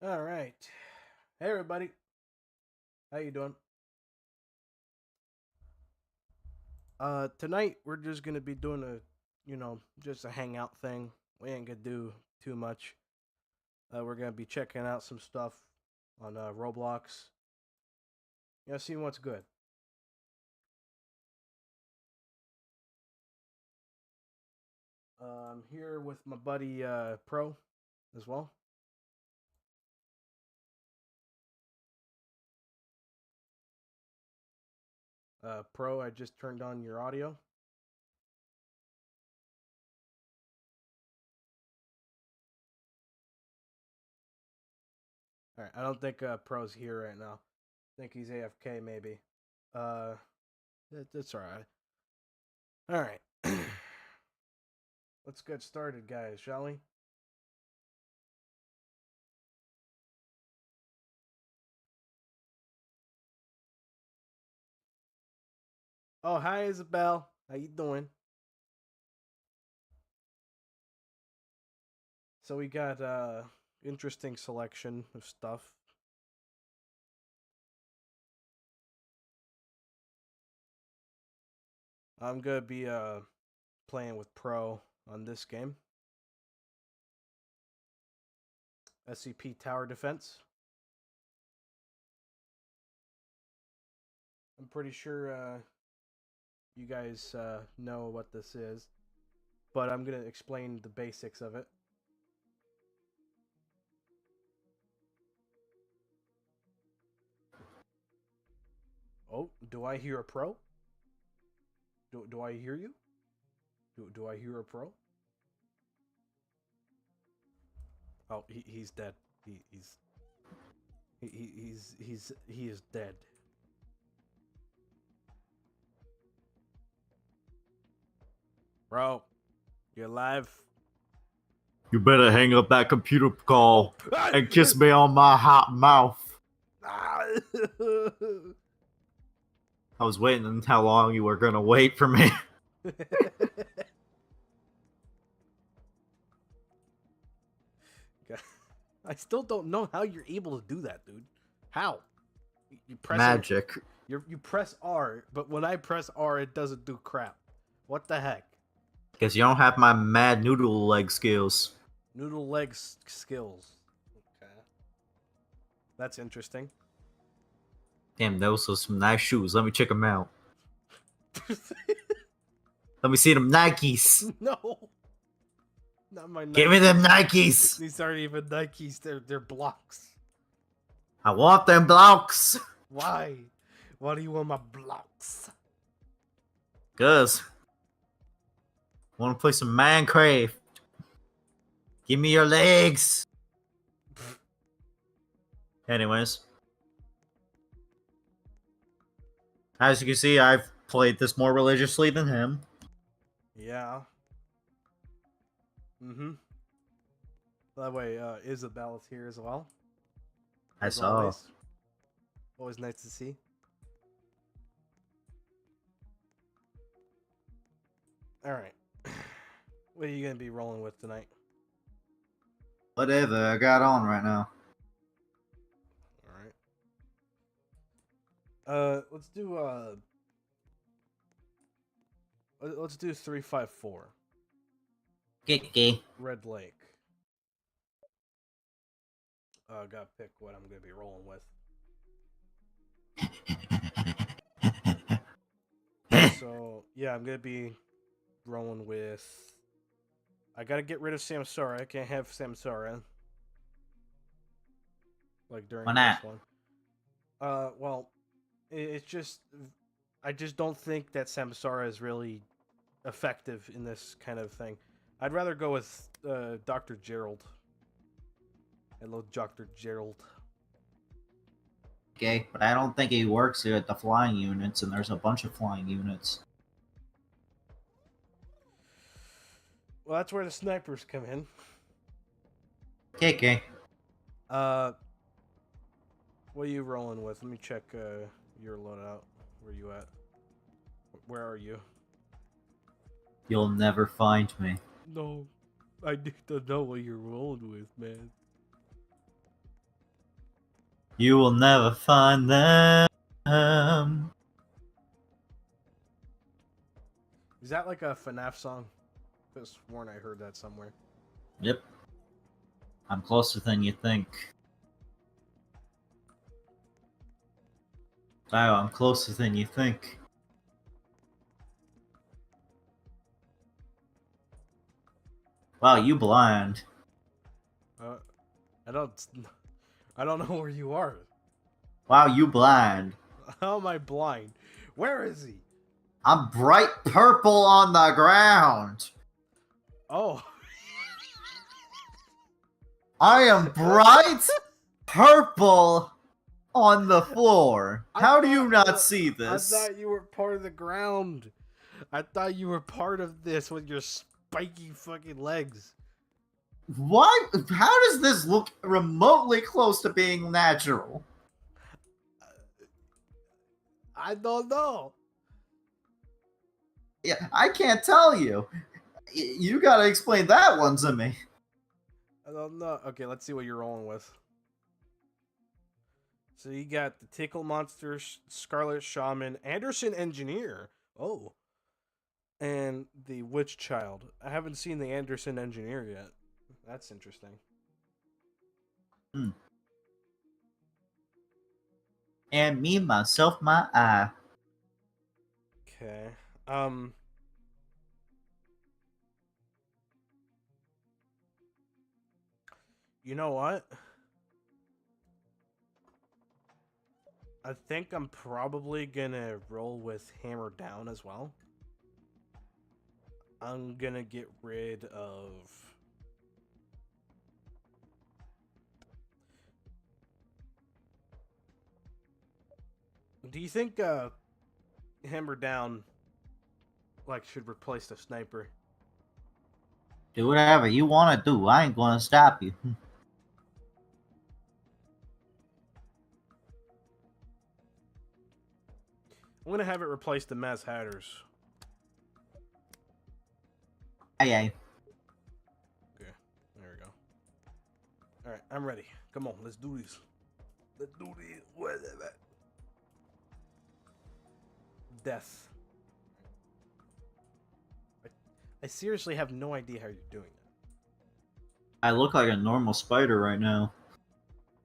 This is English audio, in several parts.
All right. Hey everybody. How you doing? Tonight we're just going to be doing just a hangout thing. We ain't going to do too much. We're going to be checking out some stuff on Roblox. See what's good. I'm here with my buddy Pro as well. Pro, I just turned on your audio. All right, I don't think Pro's here right now. I think he's AFK maybe. Uh, that's all right. All right. Let's get started, guys, shall we? Oh, hi, Isabel. How you doing? So we got interesting selection of stuff. I'm gonna be playing with Pro on this game. SCP Tower Defense. I'm pretty sure you guys know what this is, but I'm gonna explain the basics of it. Oh, do I hear a Pro? Do I hear you? Do I hear a Pro? Oh, he's dead. He is dead. Bro, you alive? You better hang up that computer call and kiss me on my hot mouth. I was waiting how long you were gonna wait for me. I still don't know how you're able to do that, dude. How? You press Magic. You press R, but when I press R, it doesn't do crap. What the heck? Because you don't have my mad noodle leg skills. Noodle legs skills. Okay. That's interesting. Damn, those are some nice shoes. Let me check them out. Let me see them Nikes. No. Not my Nikes. Give me them Nikes. These aren't even Nikes. They're blocks. I want them blocks. Why? Why do you want my blocks? Cause I want to play some Minecraft. Give me your legs. Anyways. As you can see, I've played this more religiously than him. Yeah. Mm-hmm. By the way, Isabel is here as well. I saw. Always nice to see. Alright. What are you going to be rolling with tonight? Whatever I got on right now. Alright. Let's do 354. Kiki. Red Lake. Gotta pick what I'm gonna be rolling with. So yeah, I'm gonna be rolling with. I gotta get rid of Samsara. I can't have Samsara. Like during this one. Well, it's just I just don't think that Samsara is really effective in this kind of thing. I'd rather go with Dr. Gerald. Hello, Dr. Gerald. Okay, but I don't think he works here at the flying units, and there's a bunch of flying units. Well, that's where the snipers come in. Okay. What are you rolling with? Let me check your loadout. Where you at? Where are you? You'll never find me. No, I need to know what you're rolling with, man. You will never find them. Is that like a FNAF song? I could have sworn I heard that somewhere. Yep. I'm closer than you think. Wow, I'm closer than you think. Wow, you blind. I don't know where you are. Wow, you blind. How am I blind? Where is he? I'm bright purple on the ground. Oh. I am bright purple on the floor. How do you not see this? I thought you were part of the ground. I thought you were part of this with your spiky fucking legs. Why? How does this look remotely close to being natural? I don't know. Yeah, I can't tell you. You gotta explain that one to me. I don't know. Okay, let's see what you're rolling with. So you got the Tickle Monster, Scarlet Shaman, Anderson Engineer. Oh. And the Witch Child. I haven't seen the Anderson Engineer yet. That's interesting. And me, myself, my eye. Okay. You know what? I think I'm probably gonna roll with Hammer Down as well. I'm gonna get rid of... Do you think Hammer Down like should replace the sniper? Do whatever you want to do. I ain't gonna stop you. I'm gonna have it replace the Maz Hatters. Aye, aye. Okay, there we go. Alright, I'm ready. Come on, let's do this. Let's do this. Whatever. Death. I seriously have no idea how you're doing it. I look like a normal spider right now.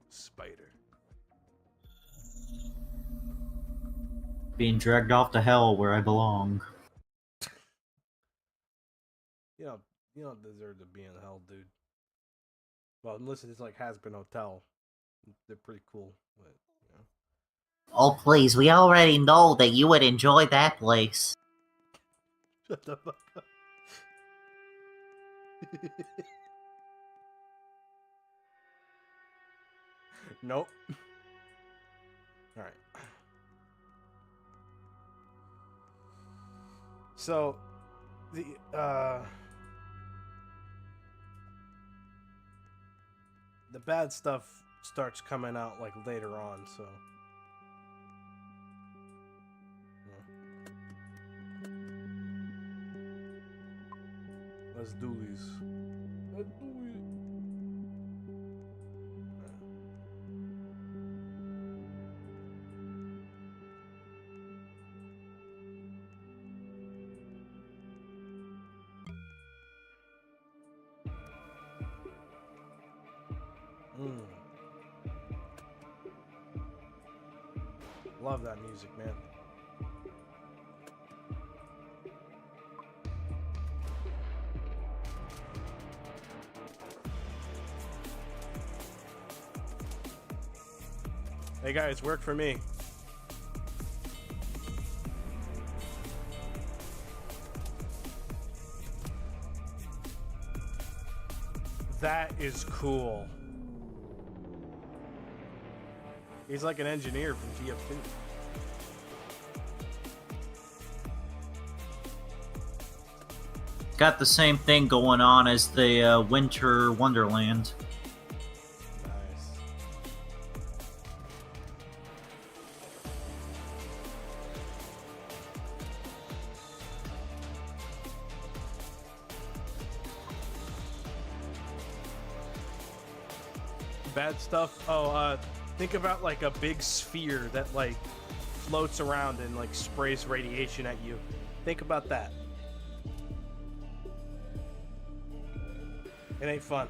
Spider. Being dragged off to hell where I belong. You don't deserve to be in hell, dude. Well, unless it's like Has-Been Hotel. They're pretty cool, but, you know. Oh, please, we already know that you would enjoy that place. Shut the fuck up. Nope. Alright. So, the bad stuff starts coming out like later on, so let's do this. Let's do it. Love that music, man. Hey guys, work for me. That is cool. He's like an engineer from TF2. Got the same thing going on as the Winter Wonderland. Nice. Bad stuff. Oh, Think about like a big sphere that like floats around and like sprays radiation at you. Think about that. It ain't fun.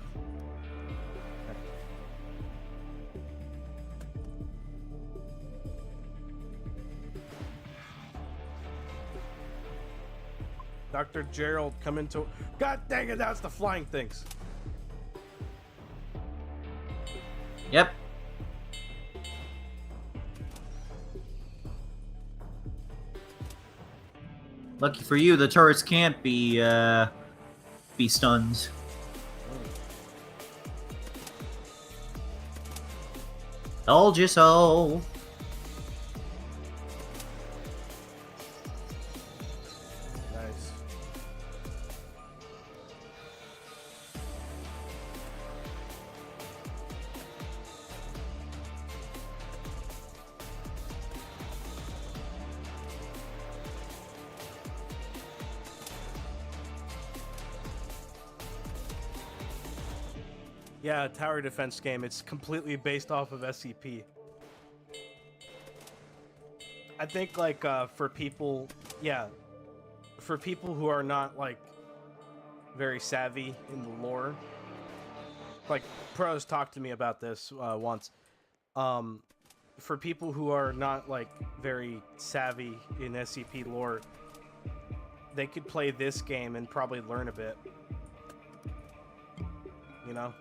Dr. Gerald, come into... God dang it, that's the flying things. Yep. Lucky for you, the turrets can't be stunned. Told you so. Nice. Yeah, a tower defense game. It's completely based off of SCP. I think like for people, yeah, for people who are not like very savvy in the lore, like Pros talked to me about this once. For people who are not like very savvy in SCP lore, they could play this game and probably learn a bit. You know?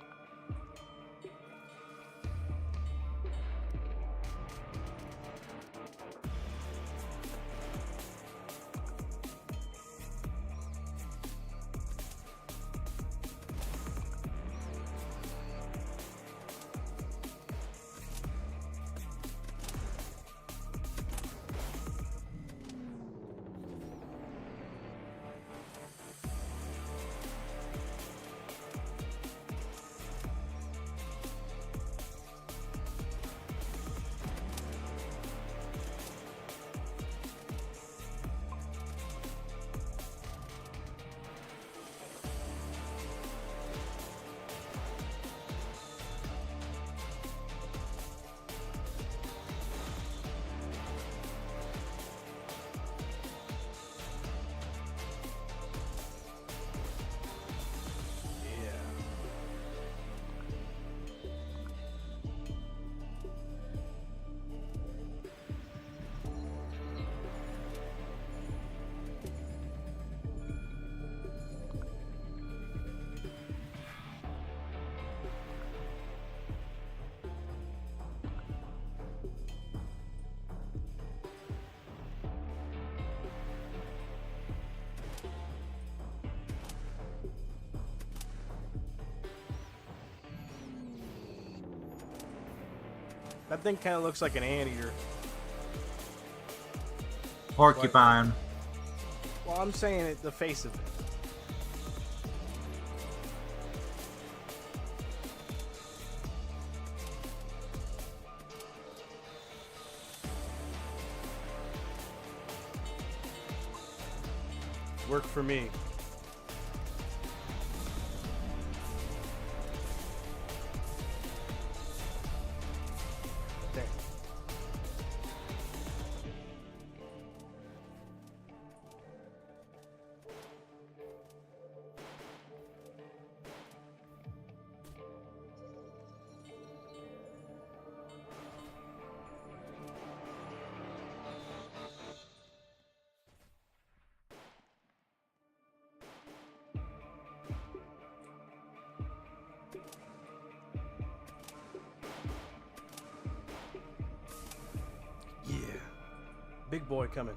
That thing kind of looks like an anteater. Porcupine. Well, I'm saying it, the face of it. Work for me. There. Yeah. Big boy coming.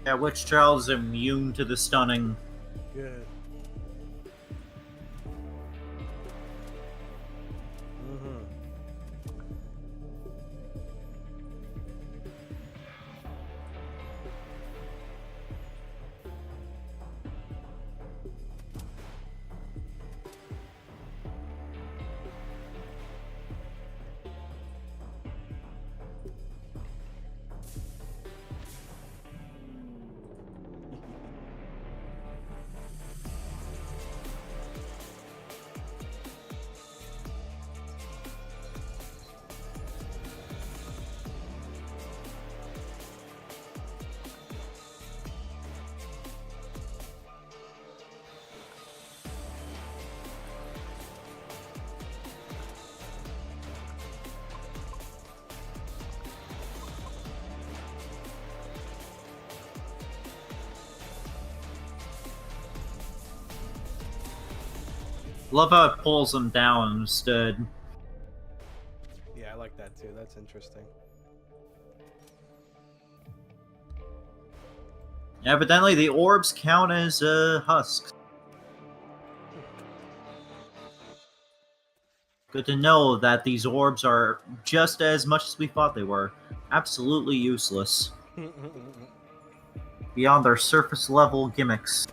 Yeah, which child is immune to the stunning? Good. Mm-hmm. Love how it pulls them down instead. Yeah, I like that too. That's interesting. Evidently, the orbs count as husks. Good to know that these orbs are just as much as we thought they were. Absolutely useless. Beyond their surface level gimmicks.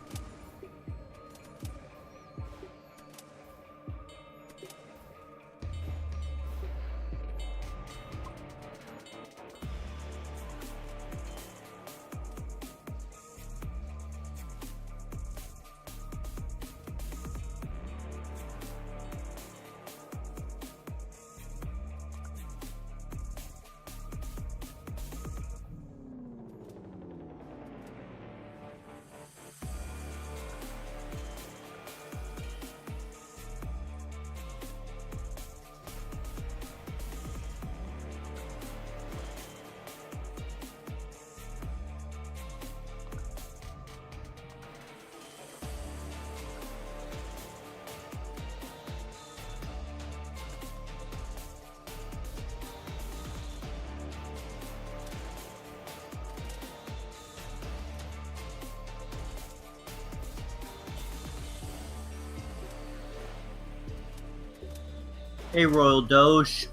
Hey, Royal Doge.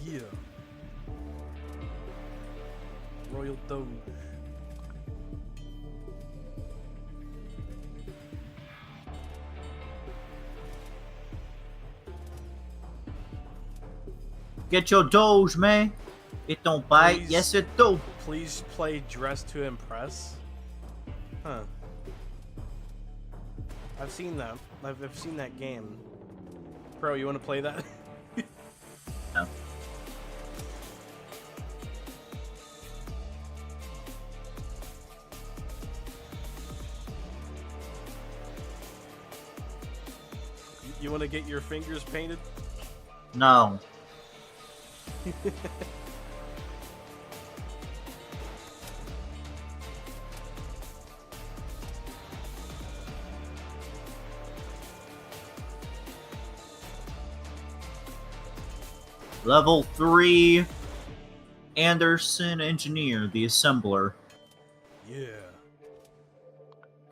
Yeah. Royal Doge. Get your Doge, man. It don't bite. Please. Yes, it do. Please play Dress to Impress. Huh. I've seen that. I've seen that game. Bro, you want to play that? No. You want to get your fingers painted? No. Level 3 Anderson Engineer, the Assembler. Yeah.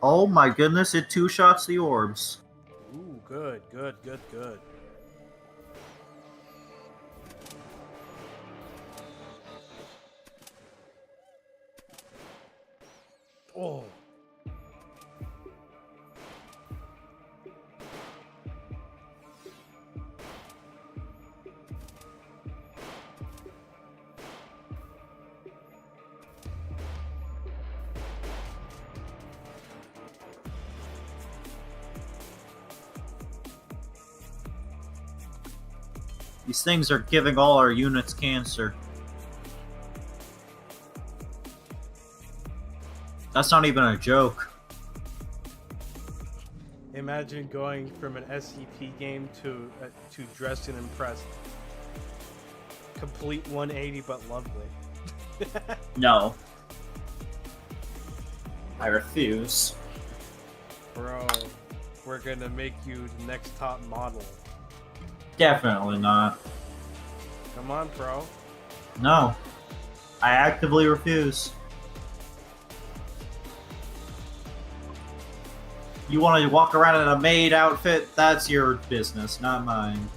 Oh my goodness, it two-shots the orbs. Ooh, good, good, good, good. Oh. These things are giving all our units cancer. That's not even a joke. Imagine going from an SCP game to Dressed and Impressed. Complete 180, but lovely. No. I refuse. Bro, we're gonna make you the next top model. Definitely not. Come on, bro. No. I actively refuse. You want to walk around in a maid outfit? That's your business, not mine.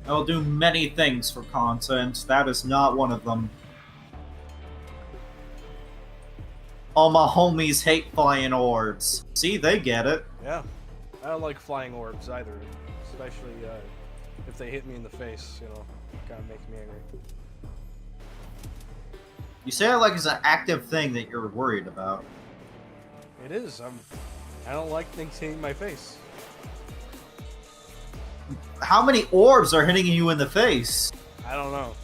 I will do many things for content. That is not one of them. All my homies hate flying orbs. See, they get it. Yeah. I don't like flying orbs either. Especially if they hit me in the face, you know. Kind of makes me angry. You say it like it's an active thing that you're worried about. It is. I don't like things hitting my face. How many orbs are hitting you in the face? I don't know.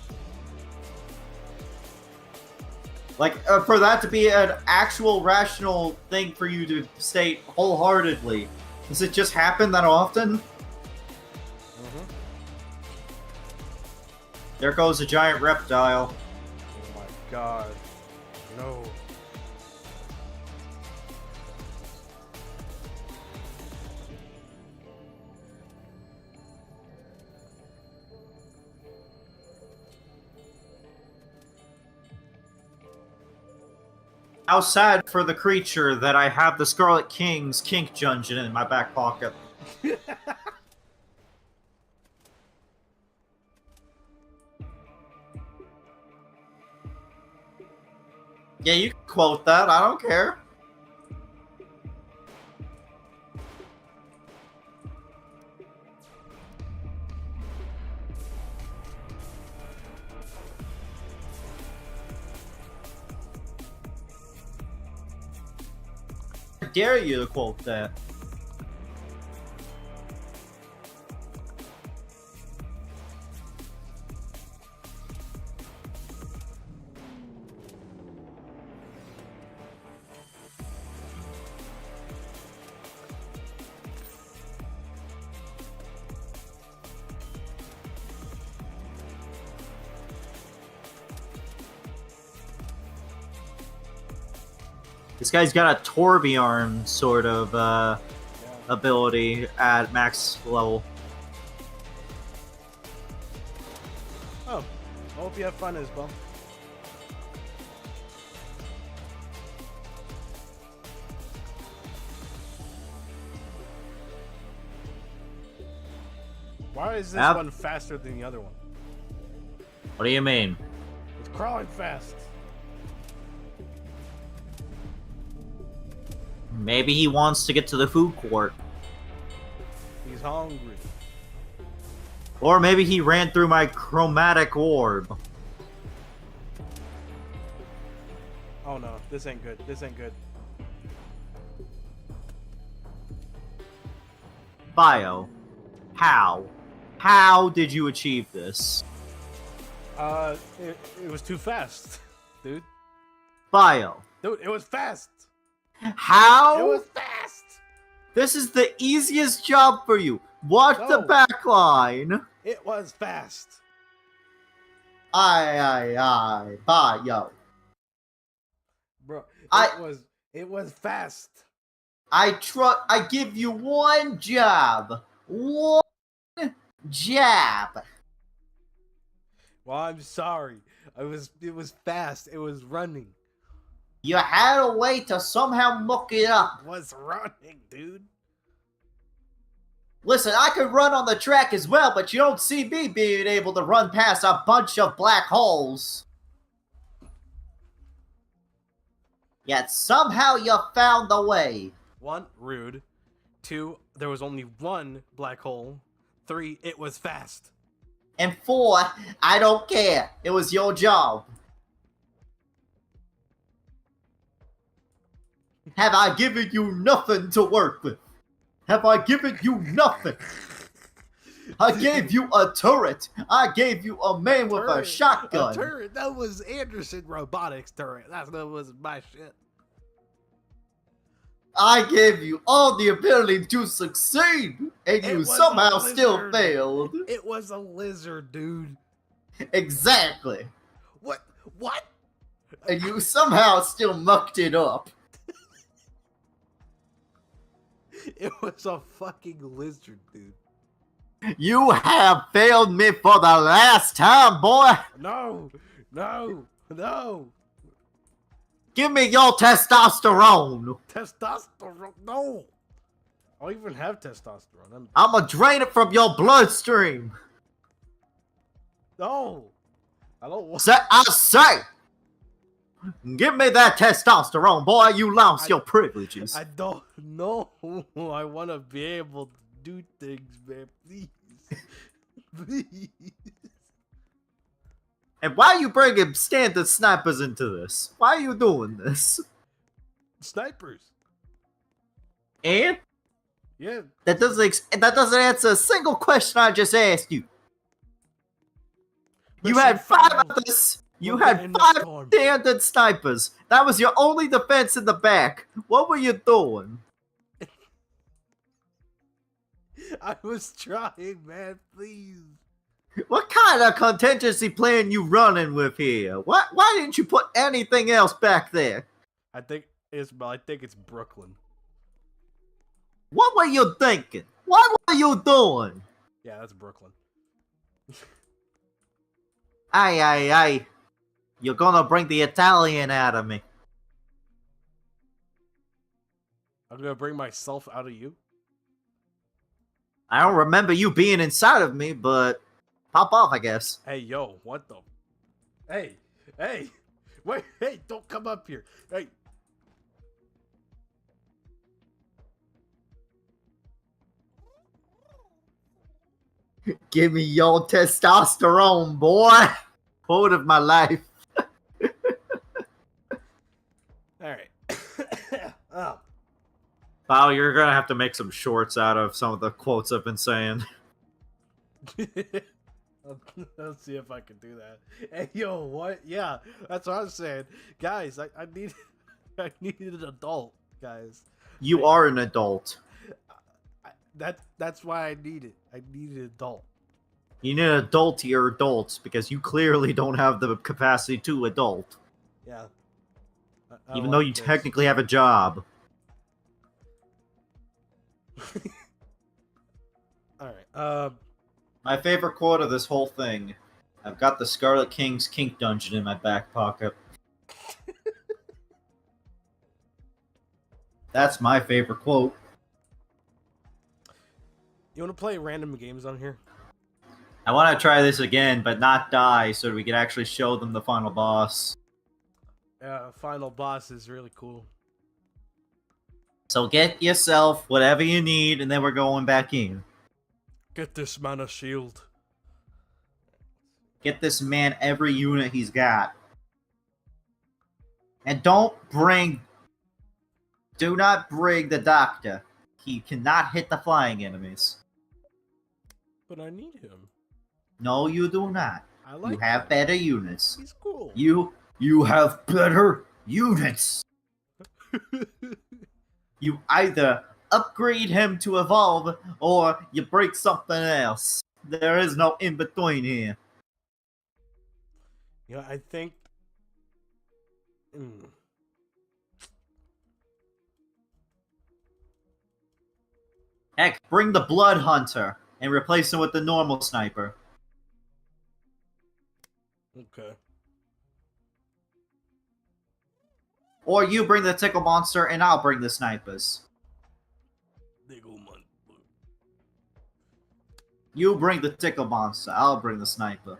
Like, for that to be an actual rational thing for you to state wholeheartedly. Does it just happen that often? Mm-hmm. There goes a giant reptile. Oh my god. No. How sad for the creature that I have the Scarlet King's kink dungeon in my back pocket. Yeah, you can quote that. I don't care. I dare you to quote that. This guy's got a Torbjorn sort of ability at max level. Oh. I hope you have fun, Isabel. Why is this Yep. one faster than the other one? What do you mean? It's crawling fast. Maybe he wants to get to the food court. He's hungry. Or maybe he ran through my chromatic orb. Oh no, this ain't good. This ain't good. Bio. How? How did you achieve this? It was too fast, dude. Bio. Dude, it was fast. How? It was fast. This is the easiest job for you. Watch the No. back line. It was fast. Aye, Bio. Bro, I- it was fast. I give you one job. One job. Well, I'm sorry. It was fast. It was running. You had a way to somehow muck it up. It was running, dude. Listen, I could run on the track as well, but you don't see me being able to run past a bunch of black holes. Yet somehow you found the way. 1, rude. 2, there was only one black hole. 3, it was fast. And 4, I don't care. It was your job. Have I given you nothing to work with? Have I given you nothing? I gave you a turret. I gave you a man with a shotgun. A turret. That was Anderson Robotics turret. That was my shit. I gave you all the ability to succeed, and you was somehow a still lizard. failed. It was a lizard, dude. Exactly. What? What? And you somehow still mucked it up. It was a fucking lizard, dude. You have failed me for the last time, boy. No, no, no. Give me your testosterone. Testosterone. No. I don't even have testosterone. I'ma drain it from your bloodstream. No. I don't want. I say. Give me that testosterone, boy. You lost your privileges. I don't know. I want to be able to do things, man. Please. Please. And why are you bringing standard snipers into this? Why are you doing this? Snipers. And Yeah. that doesn't answer a single question I just asked you. You had 5 of this. You had 5 standard snipers. That was your only defense in the back. What were you doing? I was trying, man. Please. What kind of contingency plan you running with here? Why didn't you put anything else back there? I think it's Brooklyn. What were you thinking? What were you doing? Yeah, that's Brooklyn. Aye. You're gonna bring the Italian out of me. I'm gonna bring myself out of you. I don't remember you being inside of me, but pop off, I guess. Hey, yo, what the? Hey, wait, hey, don't come up here. Hey. Give me your testosterone, boy. Quote of my life. Alright. Oh. Wow, you're gonna have to make some shorts out of some of the quotes I've been saying. Let's see if I can do that. Hey, yo, what? Yeah, that's what I was saying. Guys, I need an adult, guys. You are an adult. That's why I need it. I need an adult. You need an adult to your adults because you clearly don't have the capacity to adult. Yeah. Even though you technically have a job. Alright, my favorite quote of this whole thing. I've got the Scarlet King's kink dungeon in my back pocket. That's my favorite quote. you want to play random games on here? I want to try this again, but not die, so we can actually show them the final boss. Final boss is really cool. So get yourself whatever you need, and then we're going back in. Get this man a shield. Get this man every unit he's got. And do not bring the doctor. He cannot hit the flying enemies. But I need him. No, you do not. I like you have him. better units. He's cool. You have better units. You either upgrade him to evolve, or you break something else. There is no in-between here. You know, I think... Heck, bring the Blood Hunter and replace him with the normal sniper. Okay. Or you bring the Tickle Monster and I'll bring the snipers. You bring the Tickle Monster, I'll bring the sniper.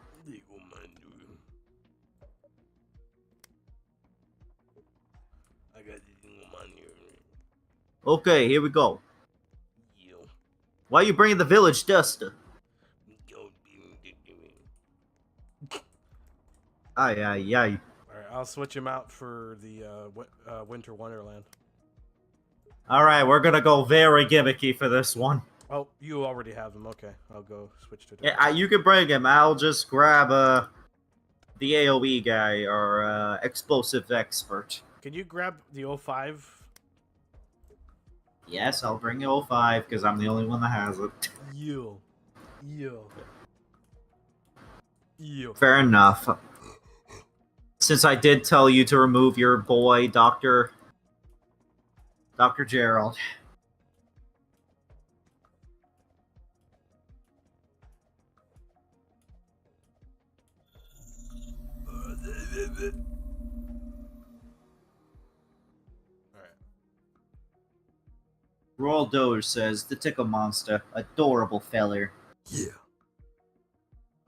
Okay, here we go. Why are you bringing the Village Duster? Aye. Alright, I'll switch him out for the Winter Wonderland. Alright, we're gonna go very gimmicky for this one. Oh, you already have him. Okay, I'll go switch to... Yeah, you can bring him. I'll just grab the AoE guy, or Explosive Expert. Can you grab the 05? Yes, I'll bring the 05, because I'm the only one that has it. Yo. Fair enough. Since I did tell you to remove your boy, Dr. Gerald. Royal Doge says, the Tickle Monster, adorable feller. Yeah.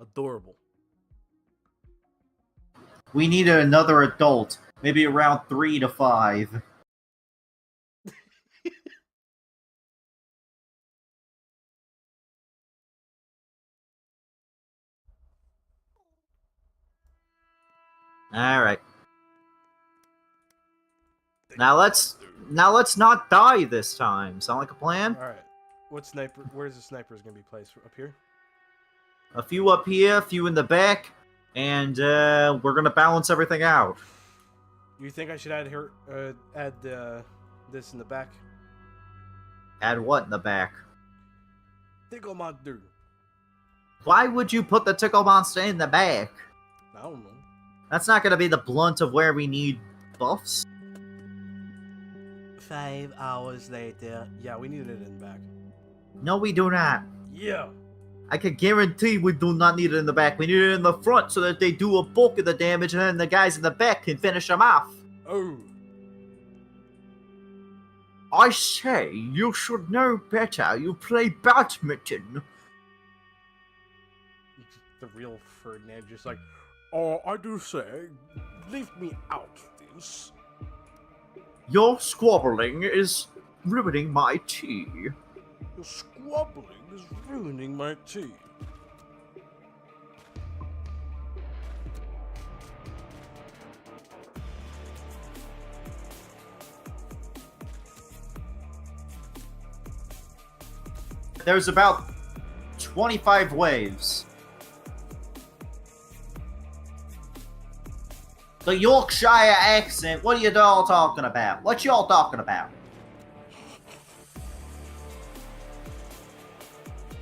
Adorable. We needed another adult, maybe around 3 to 5. Alright. Now let's not die this time. Sound like a plan? All right. What sniper? Where's the snipers gonna be placed? Up here? A few up here, a few in the back, and we're gonna balance everything out. You think I should add this in the back? Add what in the back? Tickle monster. Why would you put the Tickle Monster in the back? I don't know. That's not gonna be the blunt of where we need buffs. 5 hours later. Yeah, we needed it in the back. No, we do not. Yeah. I can guarantee we do not need it in the back. We need it in the front so that they do a bulk of the damage and then the guys in the back can finish them off. Oh. I say, you should know better. You play badminton. The real Ferdinand just like, oh, I do say, leave me out of this. Your squabbling is ruining my tea. Your squabbling is ruining my tea. There's about 25 waves. The Yorkshire accent, what are you all talking about? What y'all talking about?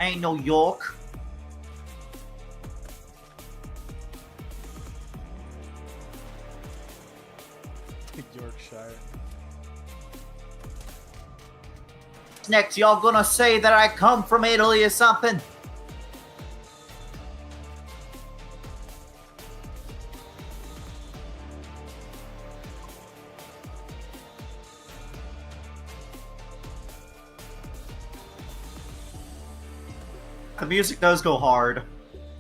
Ain't no York. Yorkshire. Next, y'all gonna say that I come from Italy or something? The music does go hard.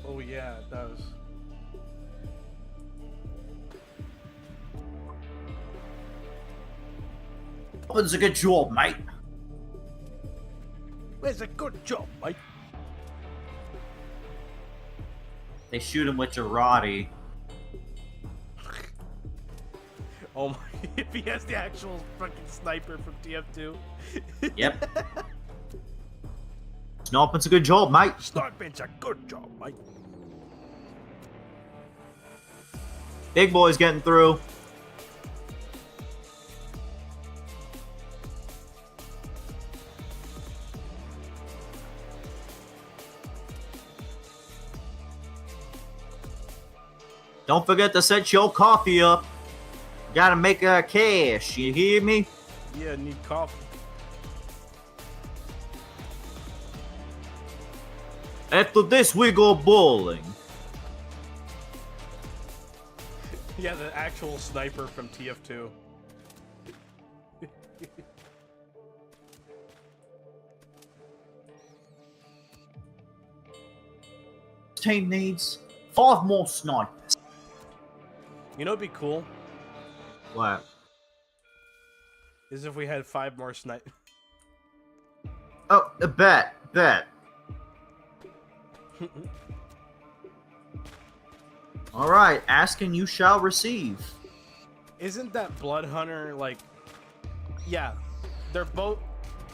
Oh yeah, it does. It's a good job, mate. It's a good job, mate. They shoot him with Girardi. Oh my, if he has the actual fucking sniper from TF2. Yep. Sniping's a good job, mate. Sniping's a good job, mate. Big boy's getting through. Don't forget to set your coffee up. Gotta make a cash, you hear me? Yeah, need coffee. After this, we go bowling. Yeah, the actual sniper from TF2. Team needs 5 more snipers. You know what'd be cool? What? Is if we had 5 more snipe. Oh, a bet. Alright, ask and you shall receive. Isn't that Blood Hunter like? Yeah, they're both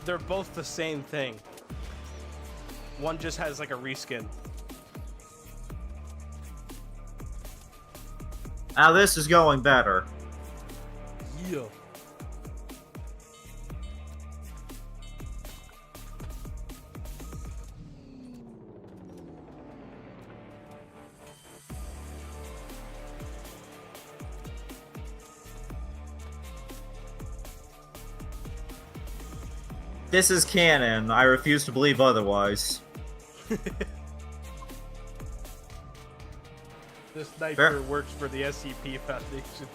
the same thing. One just has like a reskin. Now this is going better. Yeah. This is canon. I refuse to believe otherwise. This the sniper works for the SCP Foundation.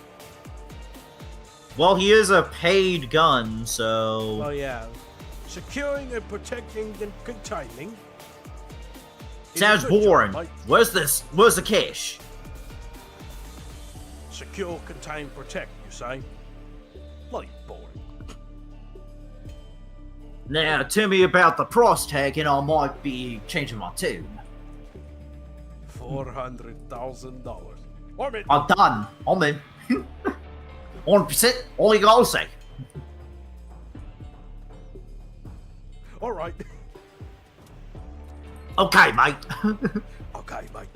Well, he is a paid gun, so... Well, yeah. Securing and protecting and containing. Sounds boring. Where's the cash? Secure, contain, protect, you say? Bloody boring. Now, tell me about the price tag and I might be changing my tune. $400,000. I'm in. I'm done. I'm in. 100%, all you gotta say. Alright. Okay, mate. Okay, mate.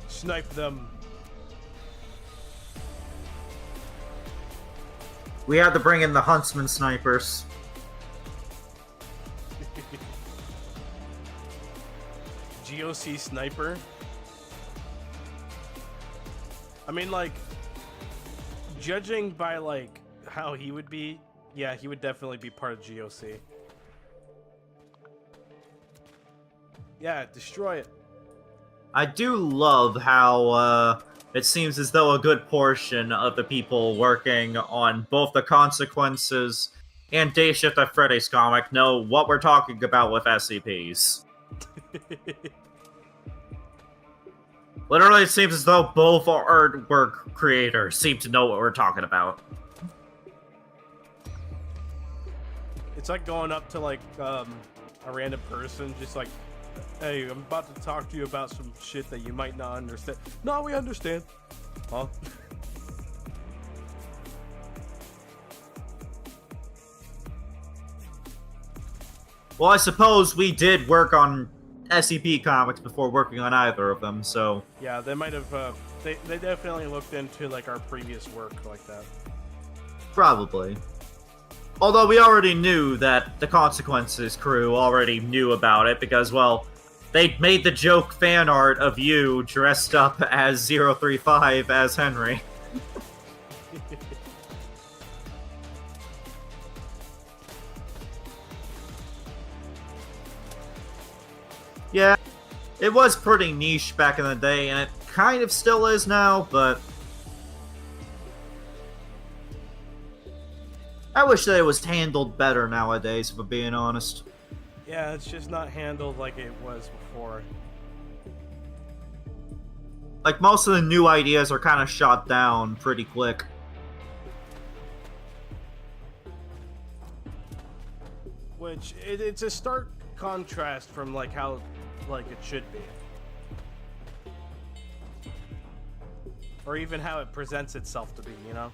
Snipe them. We had to bring in the huntsman snipers. GOC sniper. I mean, like, judging by like how he would be, yeah, he would definitely be part of GOC. Yeah, destroy it. I do love how it seems as though a good portion of the people working on both the Consequences and Day Shift at Freddy's comic know what we're talking about with SCPs. Literally, it seems as though both artwork creators seem to know what we're talking about. It's like going up to like a random person, just like, hey, I'm about to talk to you about some shit that you might not understand. No, we understand. Huh? Well, I suppose we did work on SCP comics before working on either of them, so... Yeah, they might have, they definitely looked into, like, our previous work like that. Probably. Although we already knew that the Consequences crew already knew about it, because, well, they made the joke fan art of you dressed up as 035 as Henry. Yeah, it was pretty niche back in the day, and it kind of still is now, but... I wish that it was handled better nowadays, if I'm being honest. Yeah, it's just not handled like it was before. Like, most of the new ideas are kind of shot down pretty quick. Which, it's a stark contrast from, like, how, like, it should be. Or even how it presents itself to be, you know?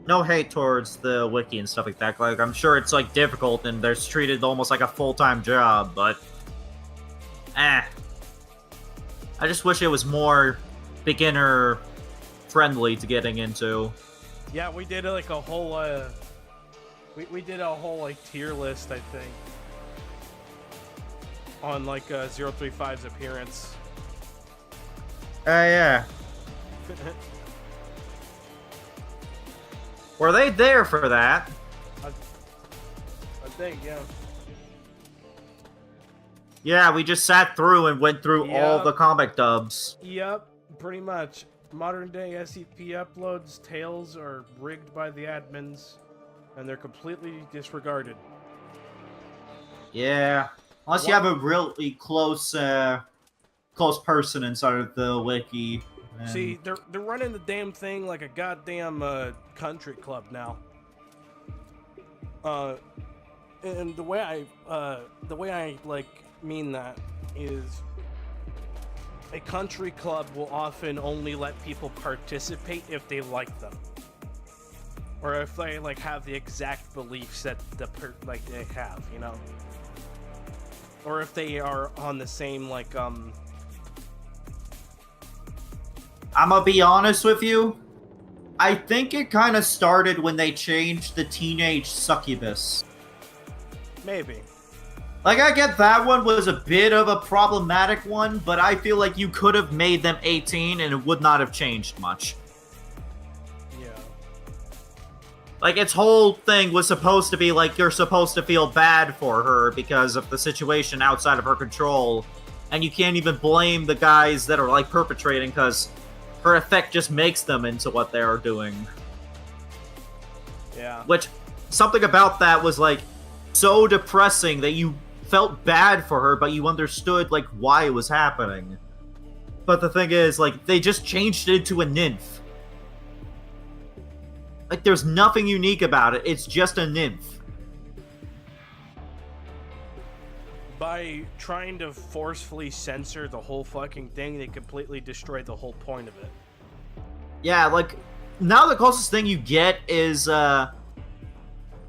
No hate towards the wiki and stuff like that. Like, I'm sure it's, like, difficult and they're treated almost like a full-time job, but... I just wish it was more beginner-friendly to getting into. Yeah, we did, like, a whole, we did a whole, like, tier list, I think. On, like, 035's appearance. Yeah. Were they there for that? I think, yeah. Yeah, we just sat through and went through all the comic dubs. Yep, pretty much. Modern day SCP uploads, tales are rigged by the admins, and they're completely disregarded. Yeah, unless you have a really close person inside of the wiki. And... See, they're running the damn thing like a goddamn country club now. And the way I like mean that is a country club will often only let people participate if they like them, or if they like have the exact beliefs that like they have, you know, or if they are on the same like I'm gonna be honest with you. I think it kind of started when they changed the teenage succubus. Maybe. Like, I get that one was a bit of a problematic one, but I feel like you could have made them 18 and it would not have changed much. Yeah. Like, its whole thing was supposed to be like, you're supposed to feel bad for her because of the situation outside of her control, and you can't even blame the guys that are, like, perpetrating, because her effect just makes them into what they are doing. Yeah. Which, something about that was, like, so depressing that you felt bad for her, but you understood, like, why it was happening. But the thing is, like, they just changed it into a nymph. Like, there's nothing unique about it, it's just a nymph. By trying to forcefully censor the whole fucking thing, they completely destroyed the whole point of it. Yeah, like, now the closest thing you get is,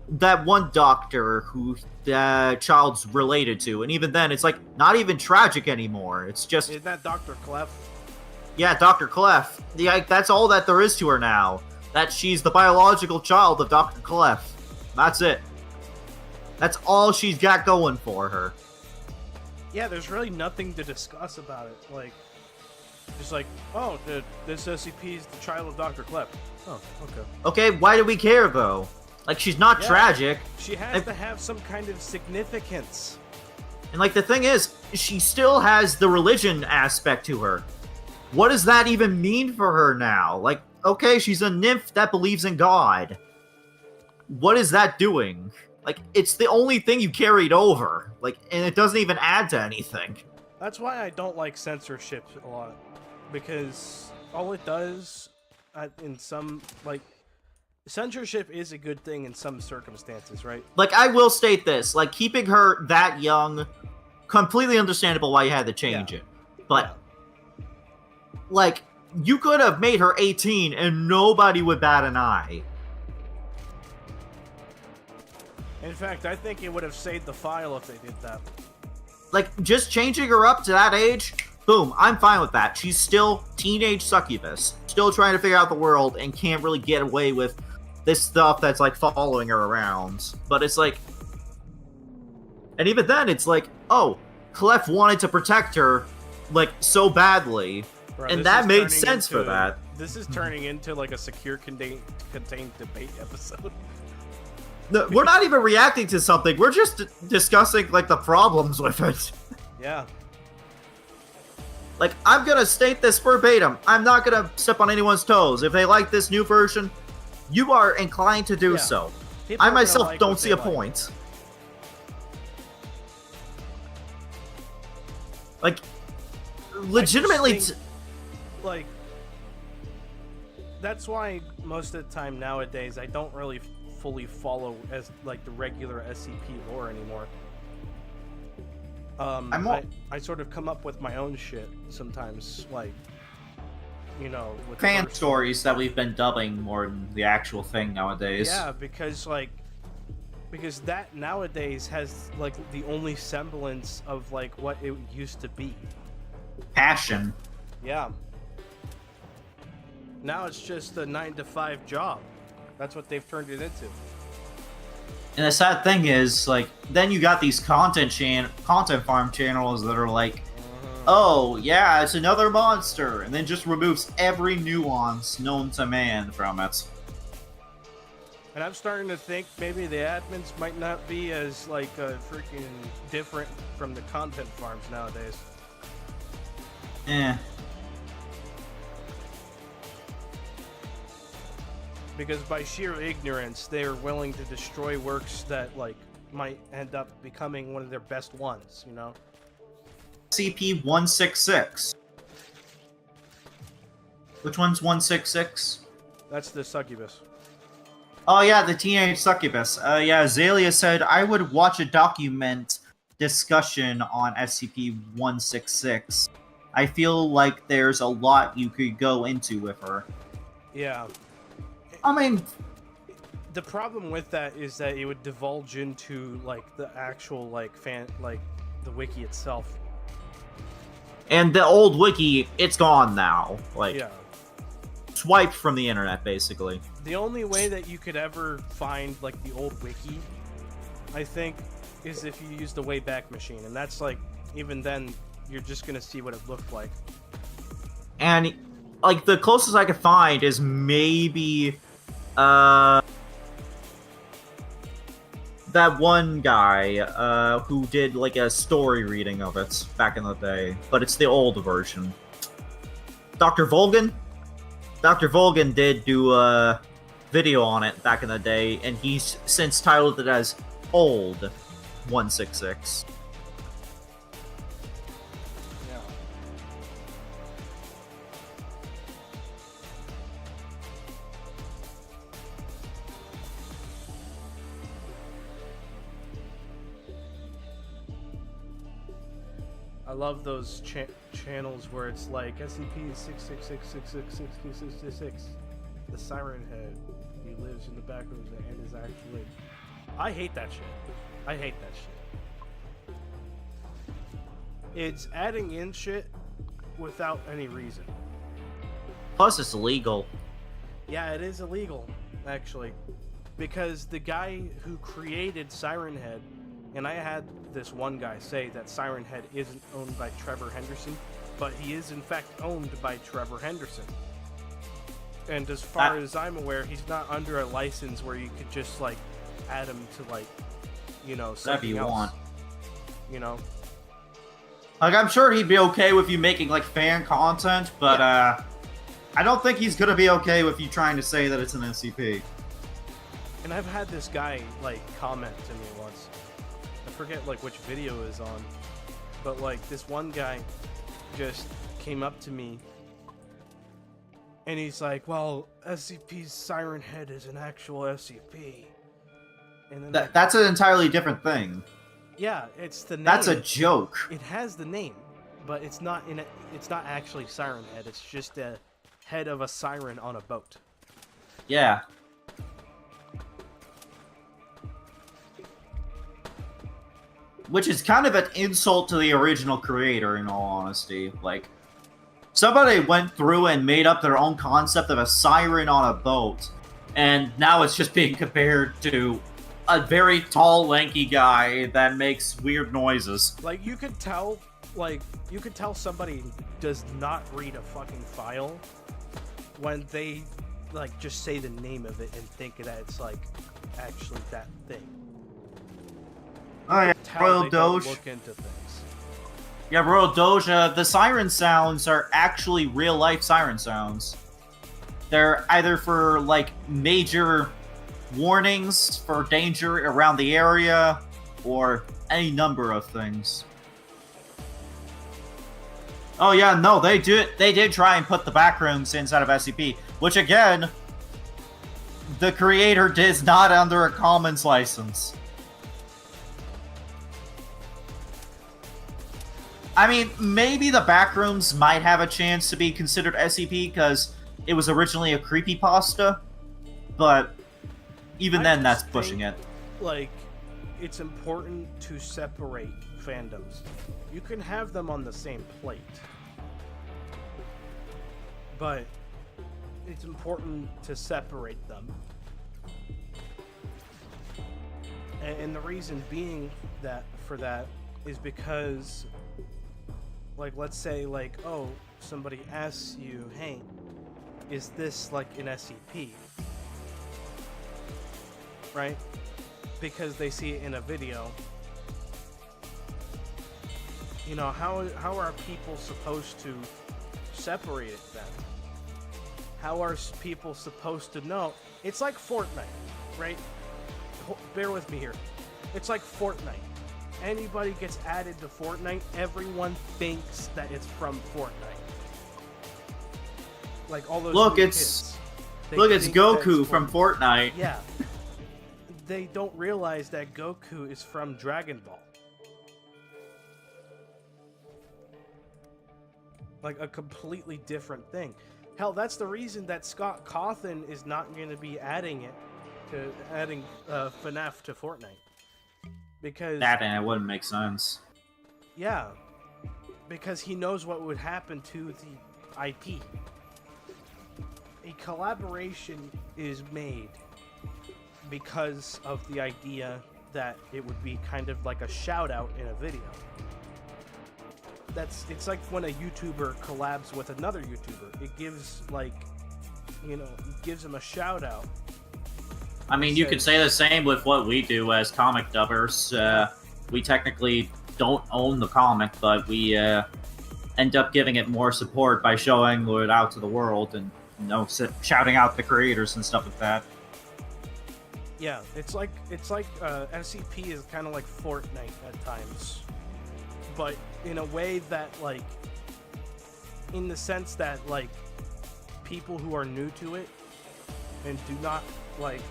that one doctor who the child's related to, and even then, it's, like, not even tragic anymore. It's just... Isn't that Dr. Clef? Yeah, Dr. Clef. Yeah, that's all that there is to her now. That she's the biological child of Dr. Clef. That's it. That's all she's got going for her. Yeah, there's really nothing to discuss about it. Like, just like, oh, this SCP is the child of Dr. Clef. Oh, okay. Okay, why do we care, though? Like, she's not tragic. She has to have some kind of significance. And, like, the thing is, she still has the religion aspect to her. What does that even mean for her now? Like, okay, she's a nymph that believes in God. What is that doing? Like, it's the only thing you carried over. Like, and it doesn't even add to anything. That's why I don't like censorship a lot. Because all it does, in some, like... Censorship is a good thing in some circumstances, right? Like, I will state this. Like, keeping her that young, completely understandable why you had to change it. But, like, you could have made her 18 and nobody would bat an eye. In fact, I think it would have saved the file if they did that. Like, just changing her up to that age, boom, I'm fine with that. She's still teenage succubus, still trying to figure out the world and can't really get away with this stuff that's, like, following her around. But it's like... And even then, it's like, oh, Clef wanted to protect her, like, so badly. Bro, and that made sense for that. This is turning into, like, a secure contained debate episode. No, we're not even reacting to something. We're just discussing, like, the problems with it. Yeah. Like, I'm gonna state this verbatim. I'm not gonna step on anyone's toes. If they like this new version, you are inclined to do so. People I are gonna myself like don't what see they a like. point. Like, legitimately... I just think, like, that's why most of the time nowadays I don't really fully follow as, like, the regular SCP lore anymore. I sort of come up with my own shit sometimes, like, you know, with fan stories that we've been dubbing more than the actual thing nowadays. Yeah, because that nowadays has, like, the only semblance of, like, what it used to be. Passion. Yeah. Now it's just a 9-to-5 job. That's what they've turned it into. And the sad thing is, like, then you got these content farm channels that are like, oh, yeah, it's another monster, and then just removes every nuance known to man from it. And I'm starting to think maybe the admins might not be as, like, freaking different from the content farms nowadays. Eh. Because by sheer ignorance, they are willing to destroy works that, like, might end up becoming one of their best ones, you know? CP-166. Which one's 166? That's the succubus. Oh yeah, the teenage succubus. Yeah, Azalea said, I would watch a document discussion on SCP-166. I feel like there's a lot you could go into with her. Yeah. I mean... The problem with that is that it would divulge into, like, the actual, like, the wiki itself. And the old wiki, it's gone now. Like, yeah. Swiped from the internet, basically. The only way that you could ever find, like, the old wiki I think, is if you use the Wayback Machine, and that's like, even then, you're just gonna see what it looked like. And, like, the closest I could find is maybe, that one guy, who did, like, a story reading of it back in the day, but it's the old version. Dr. Volgan? Dr. Volgan did do a video on it back in the day, and he's since titled it as Old 166. Yeah. I love those channels where it's like SCP-666-666-666. The Siren Head. He lives in the back rooms and is actually. I hate that shit. I hate that shit. It's adding in shit without any reason. Plus, it's illegal. Yeah, it is illegal, actually. Because the guy who created Siren Head, and I had this one guy say that Siren Head isn't owned by Trevor Henderson, but he is in fact owned by Trevor Henderson. And as far as I'm aware, he's not under a license where you could just, like, add him to, like, you know, something you else. want. You know? Like, I'm sure he'd be okay with you making, like, fan content, but, I don't think he's gonna be okay with you trying to say that it's an SCP. And I've had this guy, like, comment to me once. I forget, like, which video is on. But, like, this one guy just came up to me and he's like, well, SCP's Siren Head is an actual SCP. And then That's an entirely different thing. yeah, it's the name. That's a joke. It has the name, but it's not it's not actually Siren Head. It's just a head of a siren on a boat. Yeah. Which is kind of an insult to the original creator, in all honesty. Like, somebody went through and made up their own concept of a siren on a boat, and now it's just being compared to a very tall, lanky guy that makes weird noises. Like, you could tell somebody does not read a fucking file when they, like, just say the name of it and think that it's, like, actually that thing. Oh yeah, Royal Doge. Look into things. Yeah, Royal Doge, the siren sounds are actually real-life siren sounds. They're either for, like, major warnings for danger around the area, or any number of things. Oh yeah, no, they did try and put the backrooms inside of SCP, which again, the creator is not under a commons license. I mean, maybe the backrooms might have a chance to be considered SCP because it was originally a creepypasta, but even then, that's pushing it. Like, it's important to separate fandoms. You can have them on the same plate, but it's important to separate them. And the reason being for that is because, like, let's say, like, oh, somebody asks you, hey, is this like an SCP? Right? Because they see it in a video. You know, how are people supposed to separate it then? How are people supposed to know? It's like Fortnite, right? Bear with me here. It's like Fortnite. Anybody gets added to Fortnite, everyone thinks that it's from Fortnite. Like all those kids. Look, it's Goku from Fortnite. Yeah. They don't realize that Goku is from Dragon Ball. Like a completely different thing. Hell, that's the reason that Scott Cawthon is not going to be adding FNAF to Fortnite. Because that wouldn't make sense. Yeah, because he knows what would happen to the IP. A collaboration is made because of the idea that it would be kind of like a shout out in a video. It's like when a YouTuber collabs with another YouTuber. It gives, like, you know, it gives them a shout out. I mean, you could say the same with what we do as comic dubbers. We technically don't own the comic, but we end up giving it more support by showing it out to the world and, you know, shouting out the creators and stuff like that. Yeah, it's like SCP is kind of like Fortnite at times, but in a way that, like, in the sense that, like, people who are new to it and do not like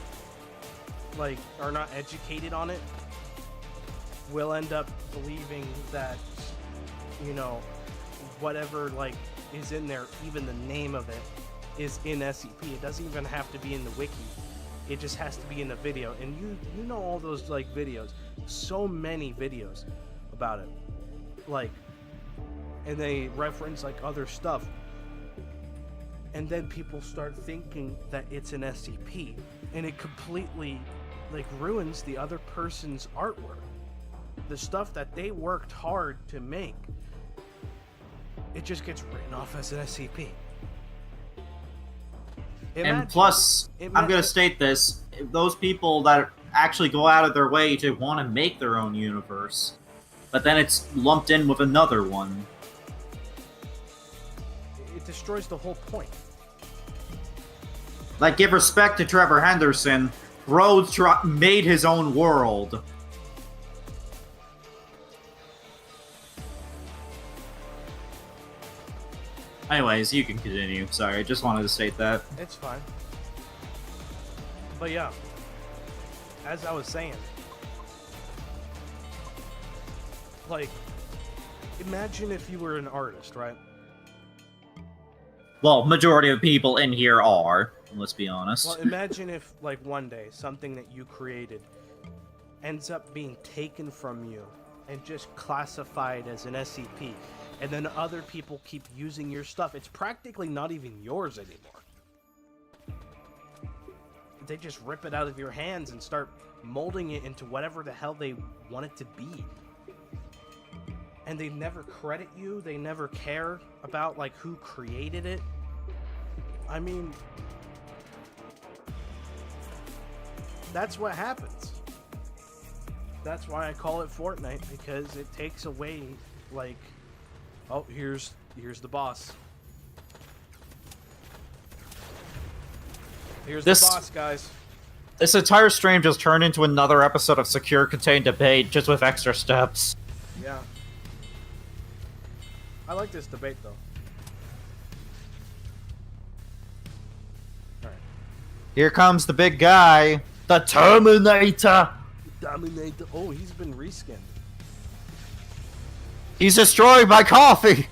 are not educated on it will end up believing that, you know, whatever, like, is in there, even the name of it, is in SCP. It doesn't even have to be in the wiki. It just has to be in the video. And you know all those, like, videos, so many videos about it, like, and they reference, like, other stuff, and then people start thinking that it's an SCP, and it completely, like, ruins the other person's artwork, the stuff that they worked hard to make. It just gets written off as an SCP. And plus, I'm going to state this, those people that actually go out of their way to want to make their own universe, but then it's lumped in with another one. It destroys the whole point. Like, give respect to Trevor Henderson. Bro made his own world. Anyways, you can continue. Sorry, I just wanted to state that. It's fine. But yeah, as I was saying, like, imagine if you were an artist, right? Well, majority of people in here are, let's be honest. Well, imagine if, like, one day something that you created ends up being taken from you and just classified as an SCP, and then other people keep using your stuff. It's practically not even yours anymore. They just rip it out of your hands and start molding it into whatever the hell they want it to be. And they never credit you, they never care about, like, who created it. I mean, that's what happens. That's why I call it Fortnite, because it takes away, like, oh, here's the boss. Here's the boss, guys. This entire stream just turned into another episode of Secure Contained Debate, just with extra steps. Yeah. I like this debate, though. Alright. Here comes the big guy, the Terminator! Dominator. Oh, he's been reskinned. He's destroying my coffee!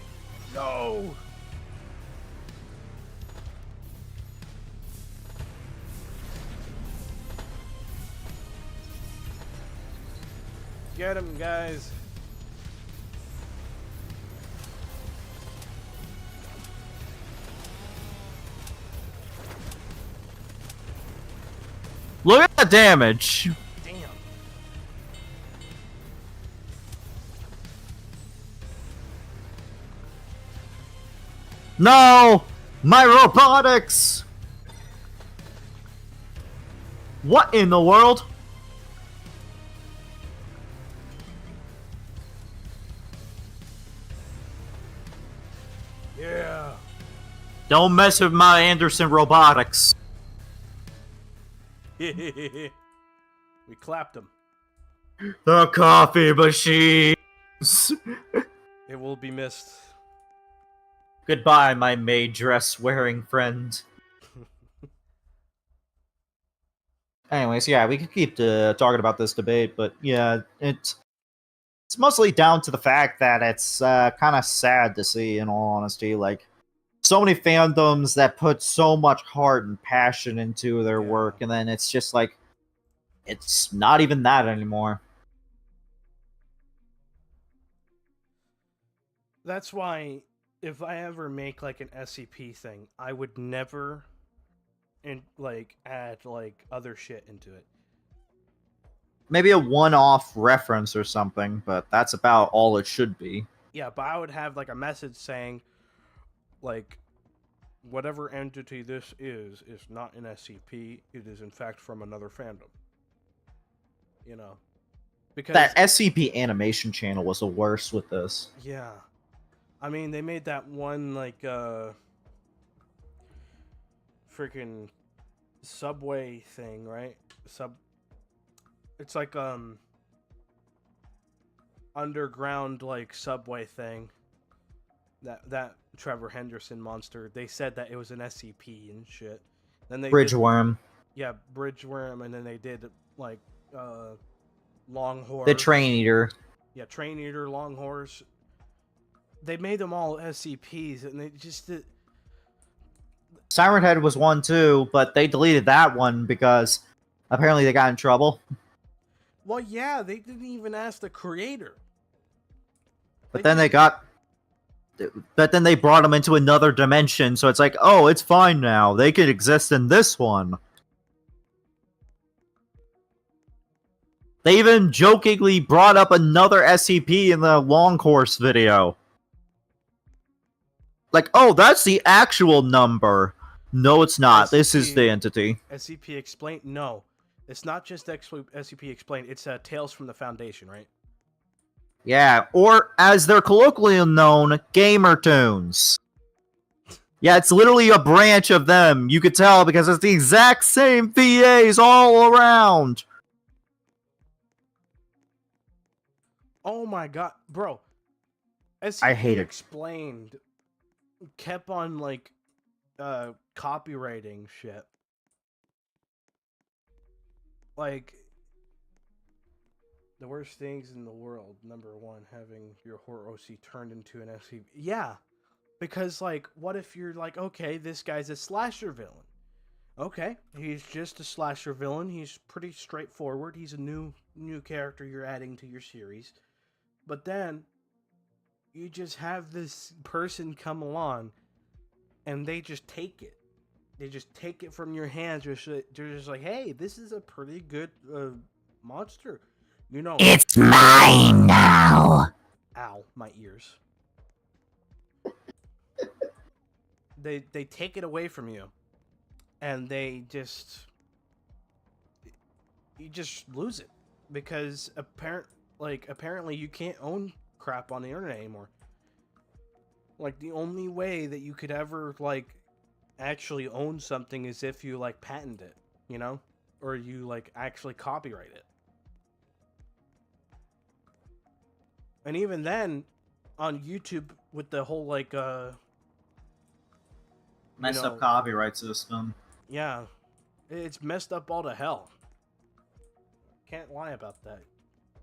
No! Get him, guys. Look at the damage! Damn. No! My robotics! What in the world? Yeah. Don't mess with my Anderson robotics. We clapped him. The coffee machines! It will be missed. Goodbye, my maid dress wearing friend. Anyways, yeah, we could keep talking about this debate, but yeah, it's mostly down to the fact that it's kind of sad to see, in all honesty, like, so many fandoms that put so much heart and passion into their work, and then it's just like, it's not even that anymore. That's why, if I ever make, like, an SCP thing, I would never add, like, other shit into it. maybe a one-off reference or something, but that's about all it should be. Yeah, but I would have like a message saying, like, whatever entity this is not an SCP. It is in fact from another fandom. You know, because that SCP animation channel was the worst with this. Yeah, I mean they made that one like freaking subway thing, right? It's like underground like subway thing. That Trevor Henderson monster. They said that it was an SCP and shit. Then they Bridgeworm. Yeah, Bridgeworm, and then they did like Long Horse. The Train Eater. Yeah, Train Eater, Long Horse. They made them all SCPs, and they just did. Siren Head was one too, but they deleted that one because apparently they got in trouble. Well, yeah, they didn't even ask the creator. But then they brought them into another dimension, so it's like, oh, it's fine now. They could exist in this one. They even jokingly brought up another SCP in the Long Course video. Like, oh, that's the actual number. No, it's not. This is the entity. SCP Explained? No. It's not just SCP Explained. It's Tales from the Foundation, right? Yeah, or as they're colloquially known, Gamer Tunes. Yeah, it's literally a branch of them. You could tell because it's the exact same VAs all around. Oh my god, bro. SCP I hate it. Explained kept on like copywriting shit. Like the worst things in the world, number one, having your horror OC turned into an SCP. Yeah. Because like what if you're like, okay, this guy's a slasher villain. Okay, he's just a slasher villain. He's pretty straightforward. He's a new character you're adding to your series. But then you just have this person come along and they just take it. They just take it from your hands. They're just like, hey, this is a pretty good monster. You know, it's mine now. Ow, my ears. They take it away from you. And you just lose it. Because apparently you can't own crap on the internet anymore. Like the only way that you could ever like actually own something is if you like patent it, you know? Or you like actually copyright it. And even then on YouTube with the whole like messed up copyright system. Yeah. It's messed up all to hell. Can't lie about that.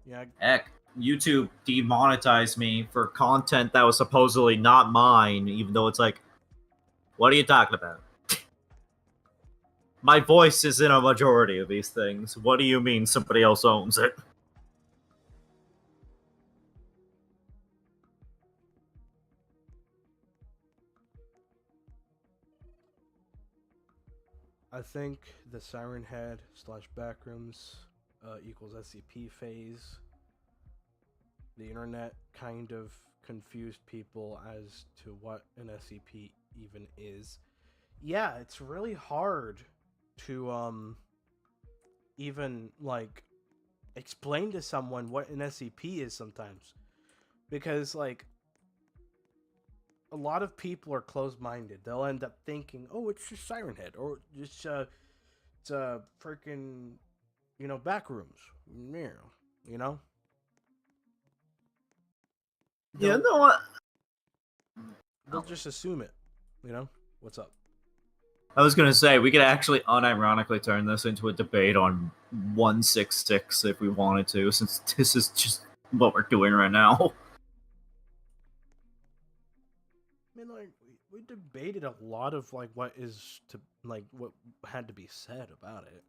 Yeah. Heck, YouTube demonetized me for content that was supposedly not mine, even though it's like, what are you talking about? My voice is in a majority of these things. What do you mean somebody else owns it? I think the Siren Head / Backrooms equals SCP phase. The internet kind of confused people as to what an SCP even is. Yeah, it's really hard to even like explain to someone what an SCP is sometimes. Because like a lot of people are closed-minded. They'll end up thinking, "Oh, it's just Siren Head," or it's freaking, you know, Backrooms, you know. You know what? They'll just assume it, you know. What's up? I was gonna say we could actually unironically turn this into a debate on 166 if we wanted to, since this is just what we're doing right now. I mean, like we debated a lot of like what had to be said about it.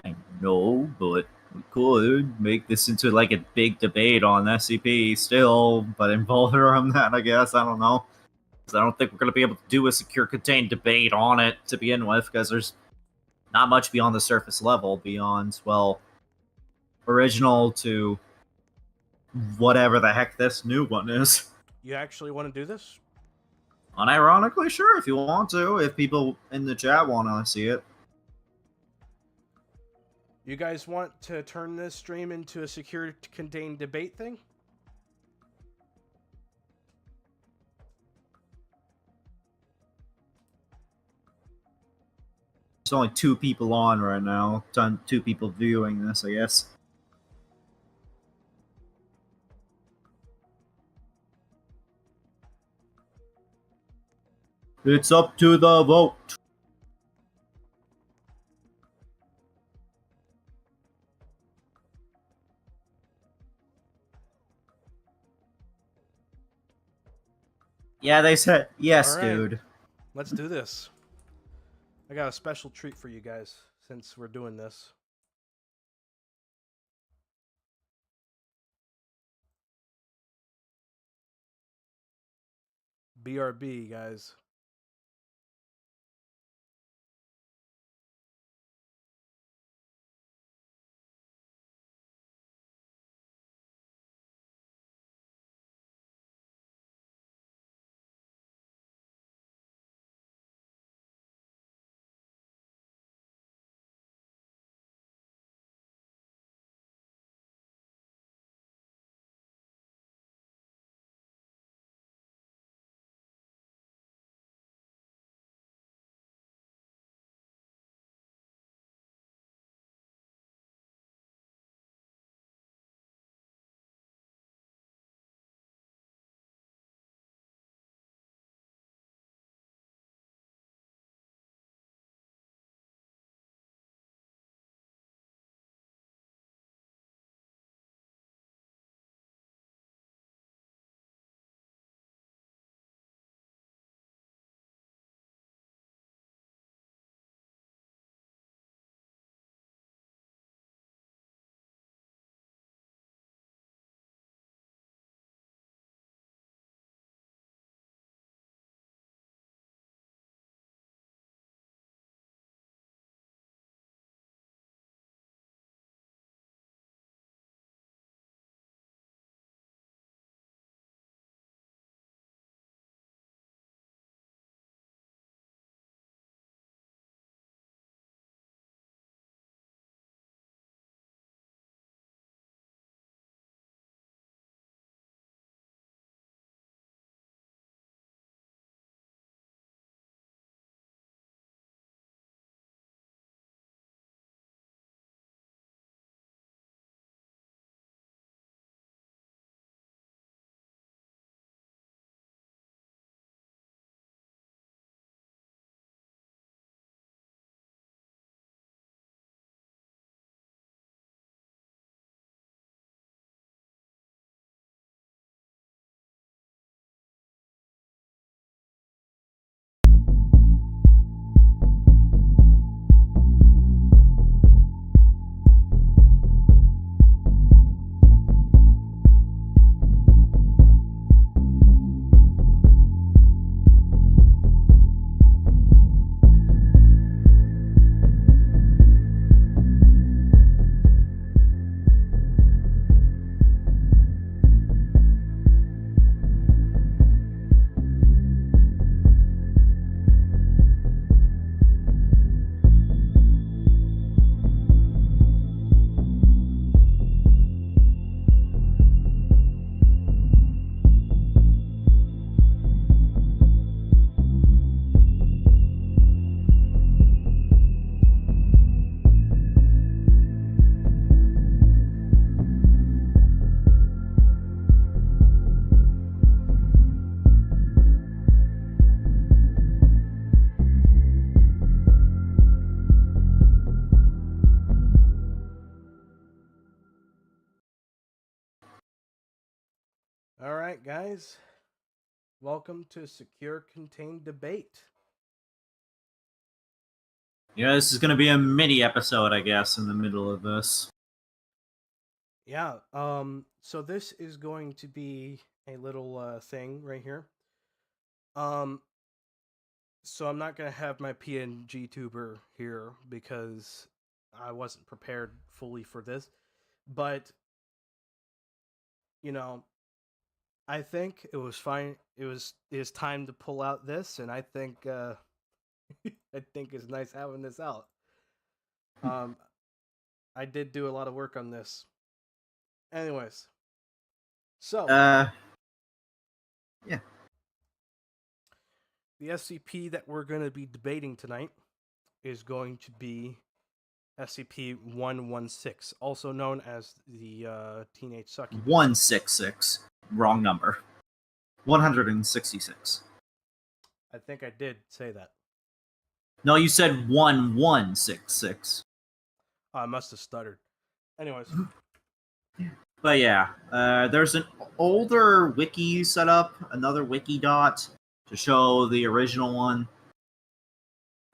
I know, but we could make this into like a big debate on SCP still, but involve her on that, I guess. I don't know. Because I don't think we're going to be able to do a secure contained debate on it to begin with, because there's not much beyond the surface level, beyond, well, original to whatever the heck this new one is. You actually want to do this? Unironically, sure, if you want to, if people in the chat want to see it. You guys want to turn this stream into a secure contained debate thing? There's only 2 people on right now. 2 people viewing this, I guess. It's up to the vote. Yeah, they said yes, All right. dude. Let's do this. I got a special treat for you guys since we're doing this. BRB, guys. All right, guys. Welcome to Secure Contained Debate. Yeah, this is gonna be a mini episode, I guess, in the middle of this. Yeah, so this is going to be a little thing right here. So I'm not gonna have my PNGTuber here because I wasn't prepared fully for this. But you know, I think it was fine. It is time to pull out this, and I think I think it's nice having this out. Um, I did do a lot of work on this. Anyways, so Yeah. the SCP that we're going to be debating tonight is going to be SCP-116, also known as the Teenage Succubus. 166. Wrong number. 166. I think I did say that. No, you said 1166. I must have stuttered. Anyways, But yeah, there's an older wiki set up, another wiki dot, to show the original one.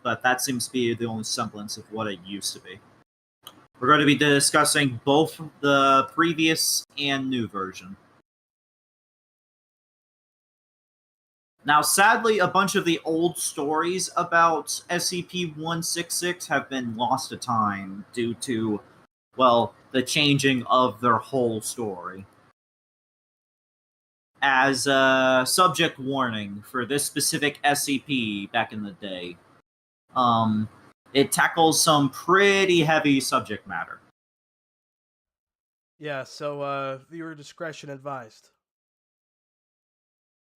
But that seems to be the only semblance of what it used to be. We're going to be discussing both the previous and new version. Now, sadly, a bunch of the old stories about SCP-166 have been lost to time due to, well, the changing of their whole story. As a subject warning for this specific SCP back in the day, it tackles some pretty heavy subject matter. yeah, so viewer discretion advised.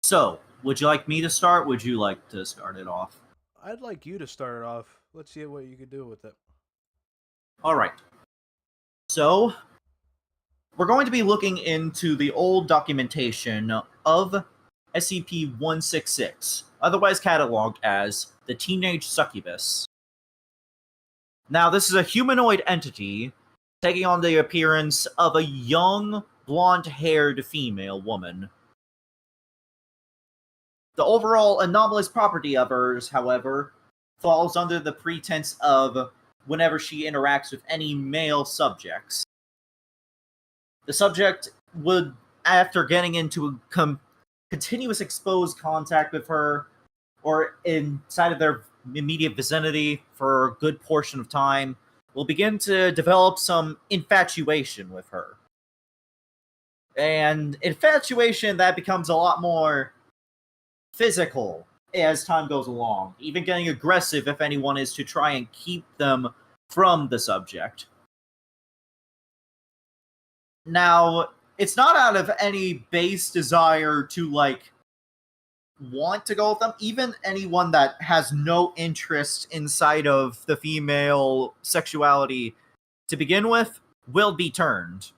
So, would you like me to start? Would you like to start it off? I'd like you to start it off. Let's see what you could do with it. All right. So, we're going to be looking into the old documentation of SCP-166, otherwise cataloged as the Teenage Succubus. Now, this is a humanoid entity taking on the appearance of a young, blonde-haired female woman. The overall anomalous property of hers, however, falls under the pretense of whenever she interacts with any male subjects. The subject would, after getting into continuous exposed contact with her, or inside of their immediate vicinity for a good portion of time, will begin to develop some infatuation with her. And infatuation that becomes a lot more physical as time goes along, even getting aggressive if anyone is to try and keep them from the subject. Now, it's not out of any base desire to, want to go with them. Even anyone that has no interest inside of the female sexuality to begin with will be turned.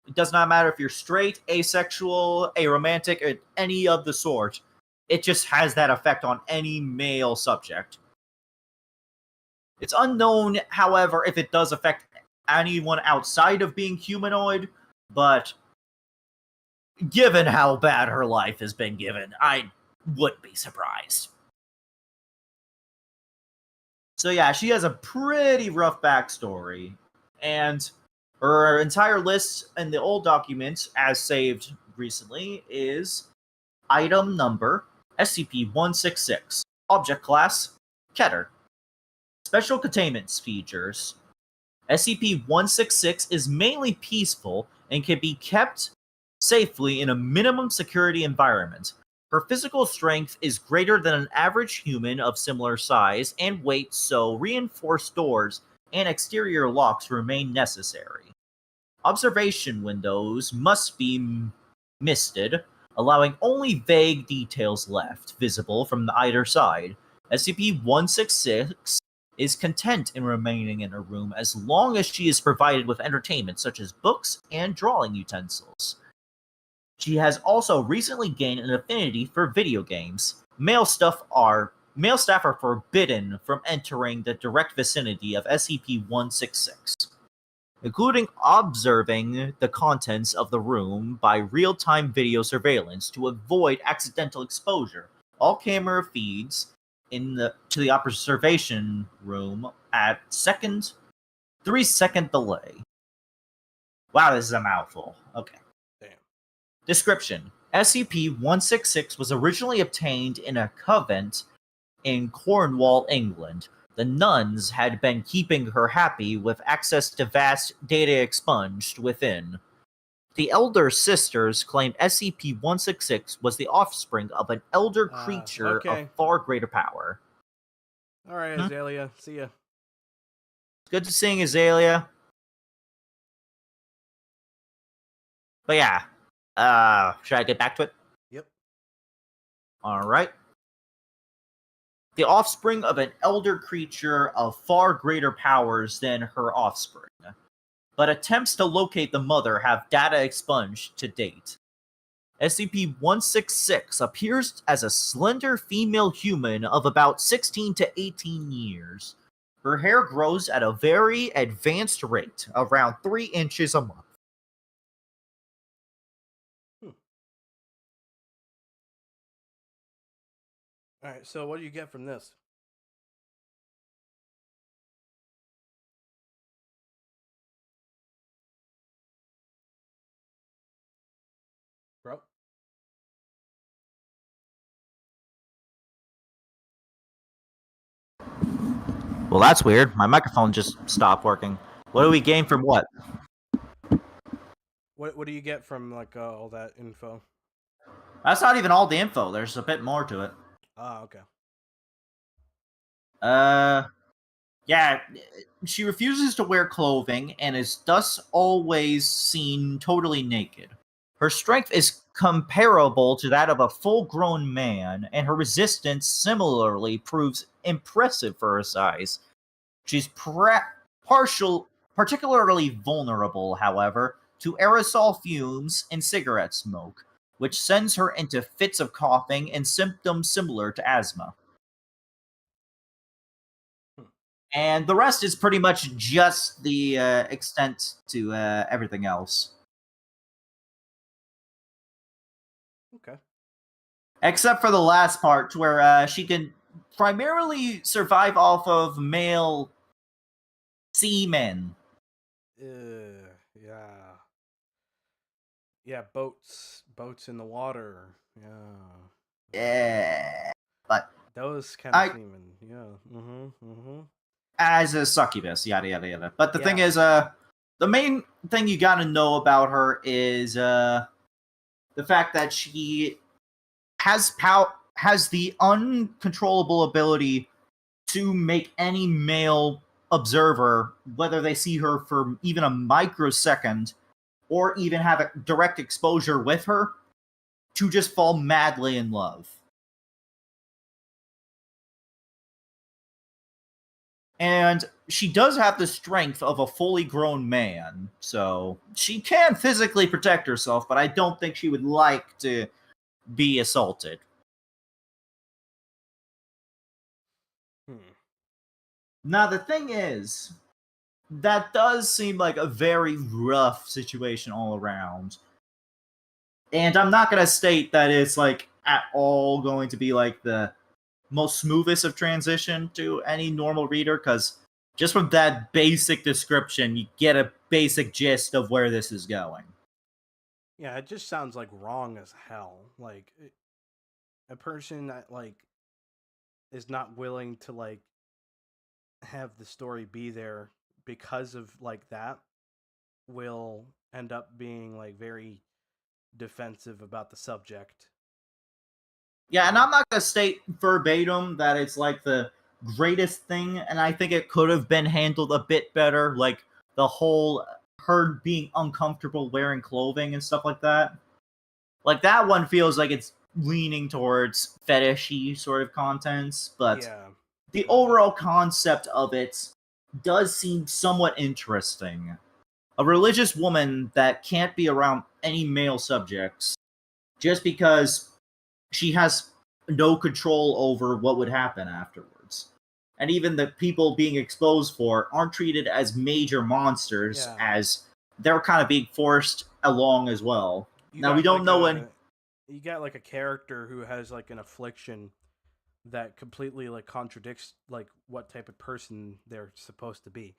It does not matter if you're straight, asexual, aromantic, or any of the sort. It just has that effect on any male subject. It's unknown, however, if it does affect anyone outside of being humanoid, but given how bad her life has been given, I wouldn't be surprised. So yeah, she has a pretty rough backstory, and her entire list in the old documents, as saved recently, is item number SCP-166, object class Keter. Special containment features. SCP-166 is mainly peaceful and can be kept safely in a minimum security environment. Her physical strength is greater than an average human of similar size and weight, so reinforced doors and exterior locks remain necessary. Observation windows must be misted, allowing only vague details left visible from either side. SCP-166 is content in remaining in her room as long as she is provided with entertainment such as books and drawing utensils. She has also recently gained an affinity for video games. Male staff are forbidden from entering the direct vicinity of SCP-166, including observing the contents of the room by real-time video surveillance to avoid accidental exposure. All camera feeds to the observation room at 3-second delay. Wow, this is a mouthful. Okay. Damn. Description: SCP-166 was originally obtained in a convent in Cornwall, England. The nuns had been keeping her happy with access to vast data expunged within. The elder sisters claimed SCP-166 was the offspring of an elder creature okay. of far greater power. All right, Azalea. See ya. Good to seeing Azalea. But yeah, should I get back to it? Yep. Alright. The offspring of an elder creature of far greater powers than her offspring. But attempts to locate the mother have data expunged to date. SCP-166 appears as a slender female human of about 16 to 18 years. Her hair grows at a very advanced rate, around 3 inches a month. Alright, so what do you get from this? Bro? Well, that's weird. My microphone just stopped working. What do we gain from what? What do you get from like all that info? That's not even all the info. There's a bit more to it. Ah, okay. Yeah, she refuses to wear clothing and is thus always seen totally naked. Her strength is comparable to that of a full-grown man, and her resistance similarly proves impressive for her size. She's particularly vulnerable, however, to aerosol fumes and cigarette smoke, which sends her into fits of coughing and symptoms similar to asthma. And the rest is pretty much just the extent to everything else. Okay. Except for the last part, where she can primarily survive off of male semen. Yeah. Yeah, boats in the water. Yeah. Yeah. But Those kind of semen. Yeah. As a succubus, yada yada yada. But the thing is, the main thing you gotta know about her is the fact that she has the uncontrollable ability to make any male observer, whether they see her for even a microsecond or even have a direct exposure with her, to just fall madly in love. And she does have the strength of a fully grown man, so she can physically protect herself, but I don't think she would like to be assaulted. Now, the thing is, that does seem like a very rough situation all around. And I'm not going to state that it's, like, at all going to be, like, the most smoothest of transition to any normal reader, because just from that basic description, you get a basic gist of where this is going. Yeah, it just sounds like wrong as hell. Like, a person that, like, is not willing to, like, have the story be there because of, like, that will end up being, like, very defensive about the subject. Yeah, and I'm not going to state verbatim that it's, like, the greatest thing, and I think it could have been handled a bit better, like, the whole her being uncomfortable wearing clothing and stuff like that. Like, that one feels like it's leaning towards fetishy sort of contents, but the overall concept of it does seem somewhat interesting. A religious woman that can't be around any male subjects just because she has no control over what would happen afterwards. And even the people being exposed for aren't treated as major monsters, as they're kind of being forced along as well. Now, we don't know when... You got, like, a character who has, like, an affliction that completely, like, contradicts, like, what type of person they're supposed to be.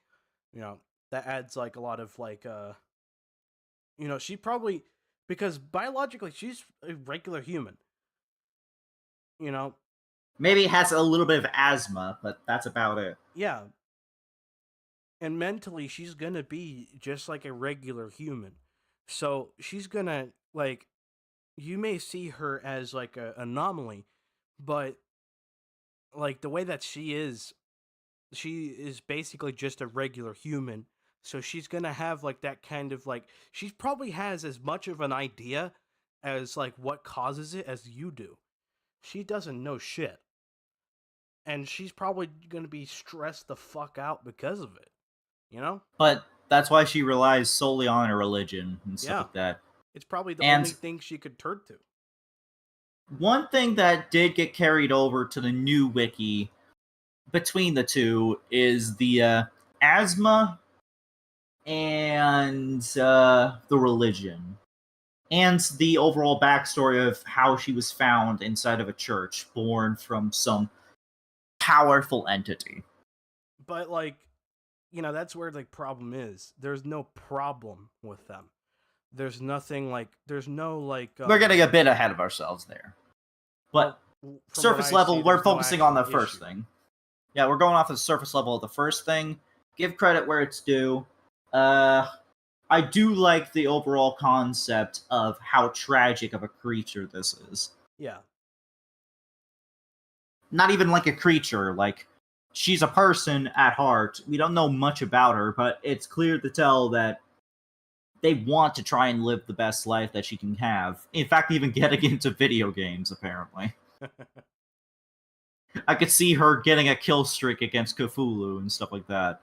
You know, that adds, like, a lot of, like, you know, she probably... Because biologically, she's a regular human. You know, Maybe has a little bit of asthma, but that's about it. Yeah. And mentally, she's gonna be just like a regular human. So she's gonna, like, you may see her as like a anomaly, but like the way that she is basically just a regular human. So she's gonna have like that kind of like, she probably has as much of an idea as like what causes it as you do. She doesn't know shit. And she's probably gonna be stressed the fuck out because of it. You know? But that's why she relies solely on her religion and stuff Yeah. like that. It's probably the And only thing she could turn to. one thing that did get carried over to the new wiki between the two is the asthma and the religion. And the overall backstory of how she was found inside of a church, born from some powerful entity. But like, you know, that's where the problem is. There's no problem with them. There's nothing like, there's no like. We're getting a bit ahead of ourselves there. But from surface what I level, see, we're there's no focusing on the actual first issue. thing. Yeah, we're going off the surface level of the first thing. Give credit where it's due. I do like the overall concept of how tragic of a creature this is. Yeah. Not even like a creature, like she's a person at heart. We don't know much about her, but it's clear to tell that they want to try and live the best life that she can have. In fact, even getting into video games, apparently. I could see her getting a kill streak against Cthulhu and stuff like that.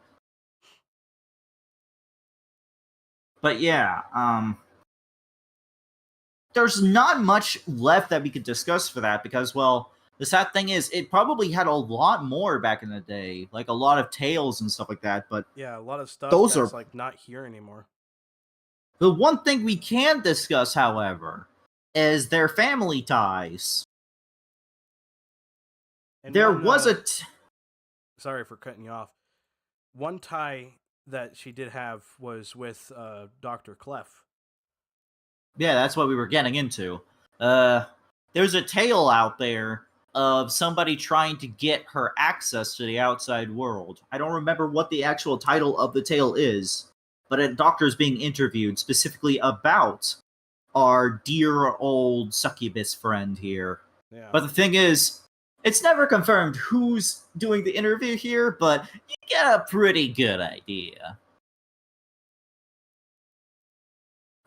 But yeah, there's not much left that we could discuss for that because, well, the sad thing is, it probably had a lot more back in the day, like a lot of tales and stuff like that. But Yeah, a lot of stuff those that's are like not here anymore. the one thing we can discuss, however, is their family ties. And There one, was sorry for cutting you off. One tie that she did have was with Dr. Clef. Yeah, that's what we were getting into. There's a tale out there of somebody trying to get her access to the outside world. I don't remember what the actual title of the tale is, but a doctor is being interviewed specifically about our dear old succubus friend here. Yeah. But the thing is, it's never confirmed who's doing the interview here, but you get a pretty good idea.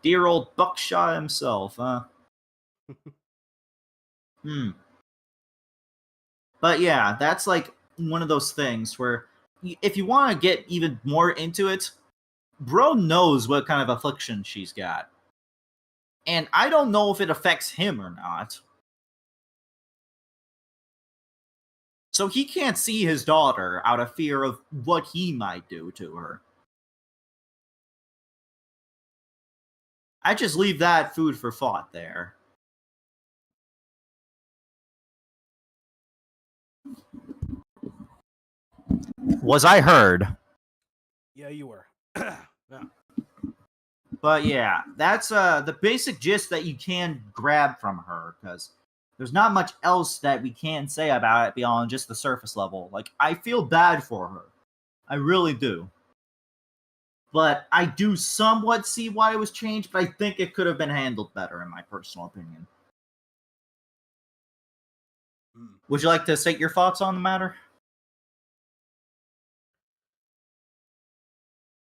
Dear old Buckshot himself, huh? But yeah, that's like one of those things where if you want to get even more into it, bro knows what kind of affliction she's got. And I don't know if it affects him or not. So he can't see his daughter out of fear of what he might do to her. I just leave that food for thought there. Was I heard? Yeah, you were. Yeah. But yeah, that's the basic gist that you can grab from her, because there's not much else that we can say about it beyond just the surface level. Like, I feel bad for her. I really do. But I do somewhat see why it was changed, but I think it could have been handled better, in my personal opinion. Would you like to state your thoughts on the matter?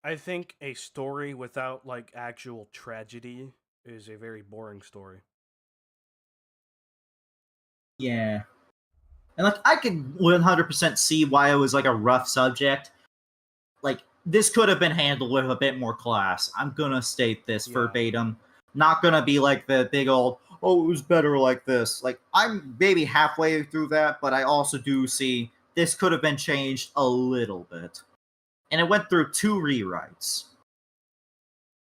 I think a story without like actual tragedy is a very boring story. Yeah. And like, I could 100% see why it was like a rough subject. Like, this could have been handled with a bit more class. I'm gonna state this verbatim. Not gonna be like the big old, oh, it was better like this. Like, I'm maybe halfway through that, but I also do see this could have been changed a little bit. And it went through 2 rewrites.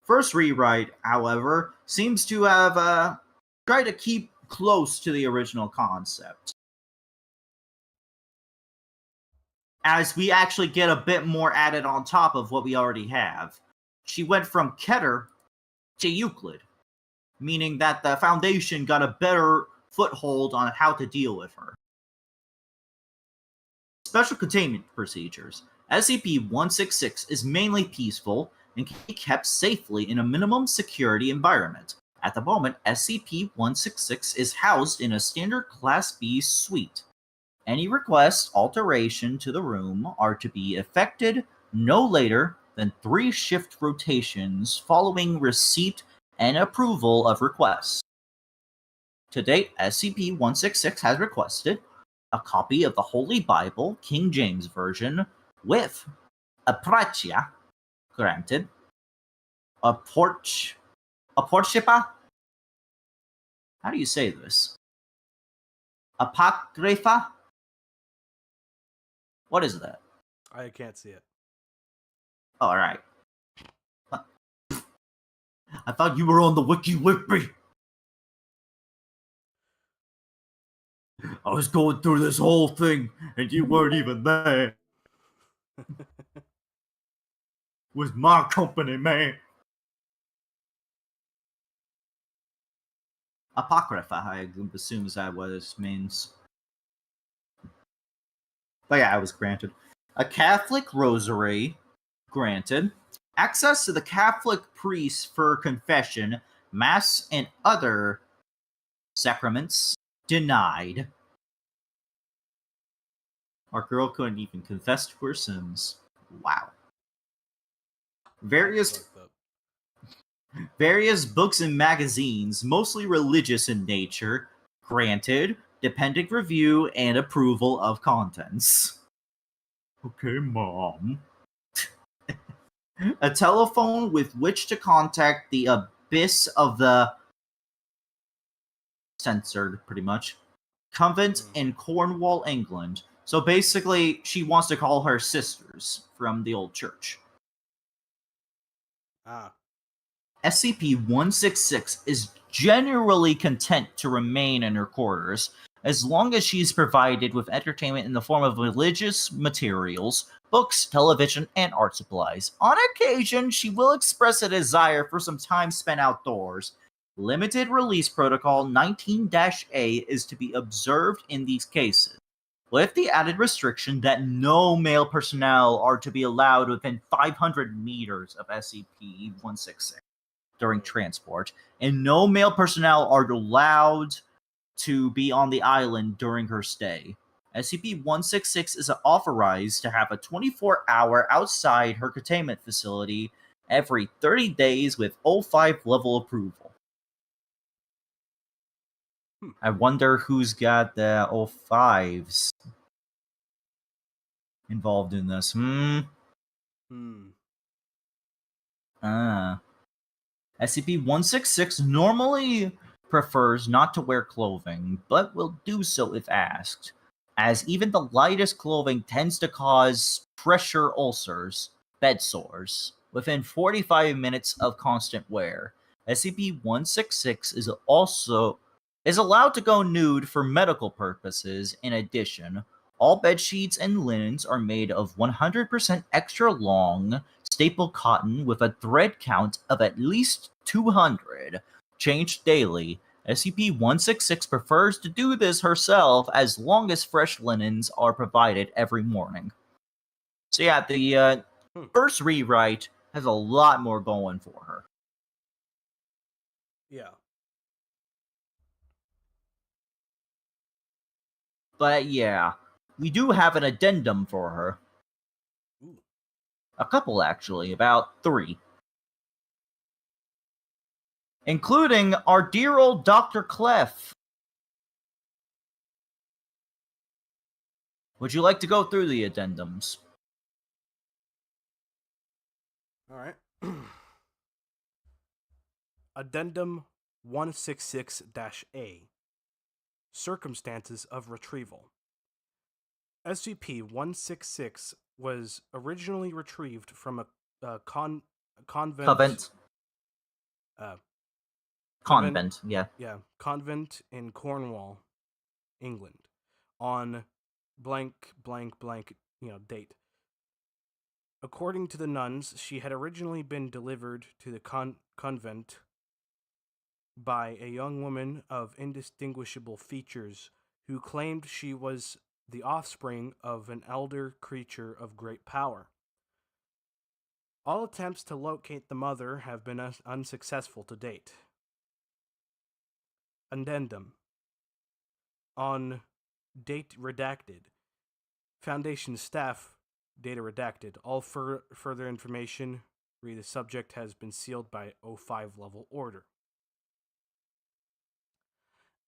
First rewrite, however, seems to have tried to keep close to the original concept. As we actually get a bit more added on top of what we already have. She went from Keter to Euclid, meaning that the Foundation got a better foothold on how to deal with her. Special containment procedures. SCP-166 is mainly peaceful and can be kept safely in a minimum security environment. At the moment, SCP-166 is housed in a standard Class B suite. Any requests alteration to the room are to be effected no later than 3 shift rotations following receipt and approval of requests. To date, SCP-166 has requested a copy of the Holy Bible, King James Version, with a pratia, granted, a portipa? How do you say this? Apocrypha? What is that? I can't see it. Alright. I thought you were on the Wiki Whippy. I was going through this whole thing, and you weren't even there. It was my company, man. Apocrypha, I assume is that what this means. But yeah, I was granted. A Catholic rosary, granted. Access to the Catholic priest for confession, mass, and other sacraments, denied. Our girl couldn't even confess to her sins. Wow. Various books and magazines, mostly religious in nature, granted, depending review and approval of contents. Okay, Mom. A telephone with which to contact the abyss of the censored, pretty much, convent in Cornwall, England. So basically, she wants to call her sisters from the old church. SCP-166 is generally content to remain in her quarters, as long as she is provided with entertainment in the form of religious materials, books, television, and art supplies. On occasion, she will express a desire for some time spent outdoors. Limited Release Protocol 19-A is to be observed in these cases, with the added restriction that no male personnel are to be allowed within 500 meters of SCP-166 during transport, and no male personnel are allowed to be on the island during her stay. SCP-166 is authorized to have a 24-hour outside her containment facility every 30 days with O5 level approval. I wonder who's got the O5s involved in this. SCP-166 normally prefers not to wear clothing, but will do so if asked, as even the lightest clothing tends to cause pressure ulcers, bed sores, within 45 minutes of constant wear. SCP-166 is allowed to go nude for medical purposes. In addition, all bed sheets and linens are made of 100% extra long staple cotton with a thread count of at least 200, changed daily. SCP-166 prefers to do this herself as long as fresh linens are provided every morning. So yeah, the first rewrite has a lot more going for her. Yeah. But yeah, we do have an addendum for her. A couple, actually, about 3. Including our dear old Dr. Clef. Would you like to go through the addendums? Alright. Addendum 166-A. Circumstances of retrieval. SCP-166 was originally retrieved from a convent. Convent, yeah. Yeah, convent in Cornwall, England, on blank, date. According to the nuns, she had originally been delivered to the convent by a young woman of indistinguishable features who claimed she was the offspring of an elder creature of great power. All attempts to locate the mother have been unsuccessful to date. Addendum. On date redacted. Foundation staff, data redacted. All further information, read the subject has been sealed by O5 level order.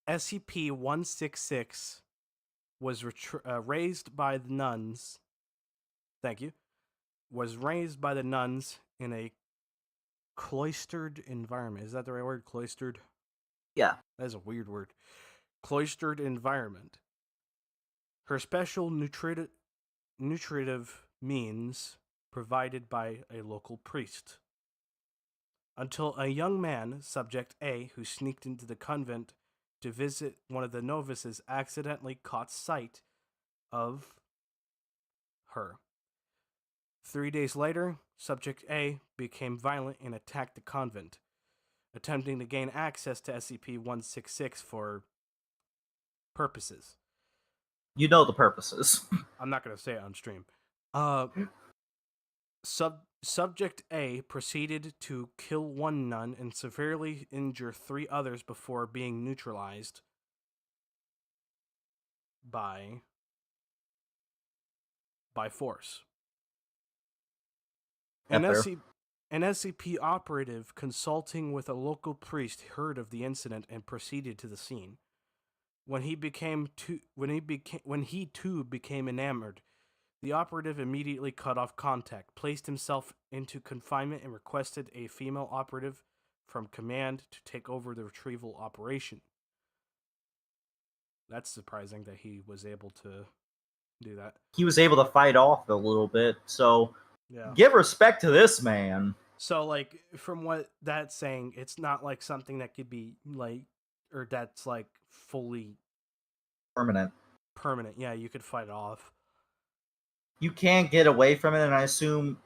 SCP-166 was raised by the nuns. Thank you. Was raised by the nuns in a cloistered environment. Is that the right word? Cloistered? Yeah. That is a weird word. Cloistered environment. Her special nutritive means provided by a local priest. Until a young man, Subject A, who sneaked into the convent to visit one of the novices, accidentally caught sight of her. 3 days later, Subject A became violent and attacked the convent, attempting to gain access to SCP-166 for purposes. You know the purposes. I'm not going to say it on stream. Subject A proceeded to kill one nun and severely injure 3 others before being neutralized by force. An SCP operative consulting with a local priest heard of the incident and proceeded to the scene. When he too became enamored, the operative immediately cut off contact, placed himself into confinement, and requested a female operative from command to take over the retrieval operation. That's surprising that he was able to do that. He was able to fight off a little bit, so Yeah. give respect to this man. So, like, from what that's saying, it's not like something that could be, like, or that's, like, fully Permanent. Yeah, you could fight it off. You can't get away from it, and I assume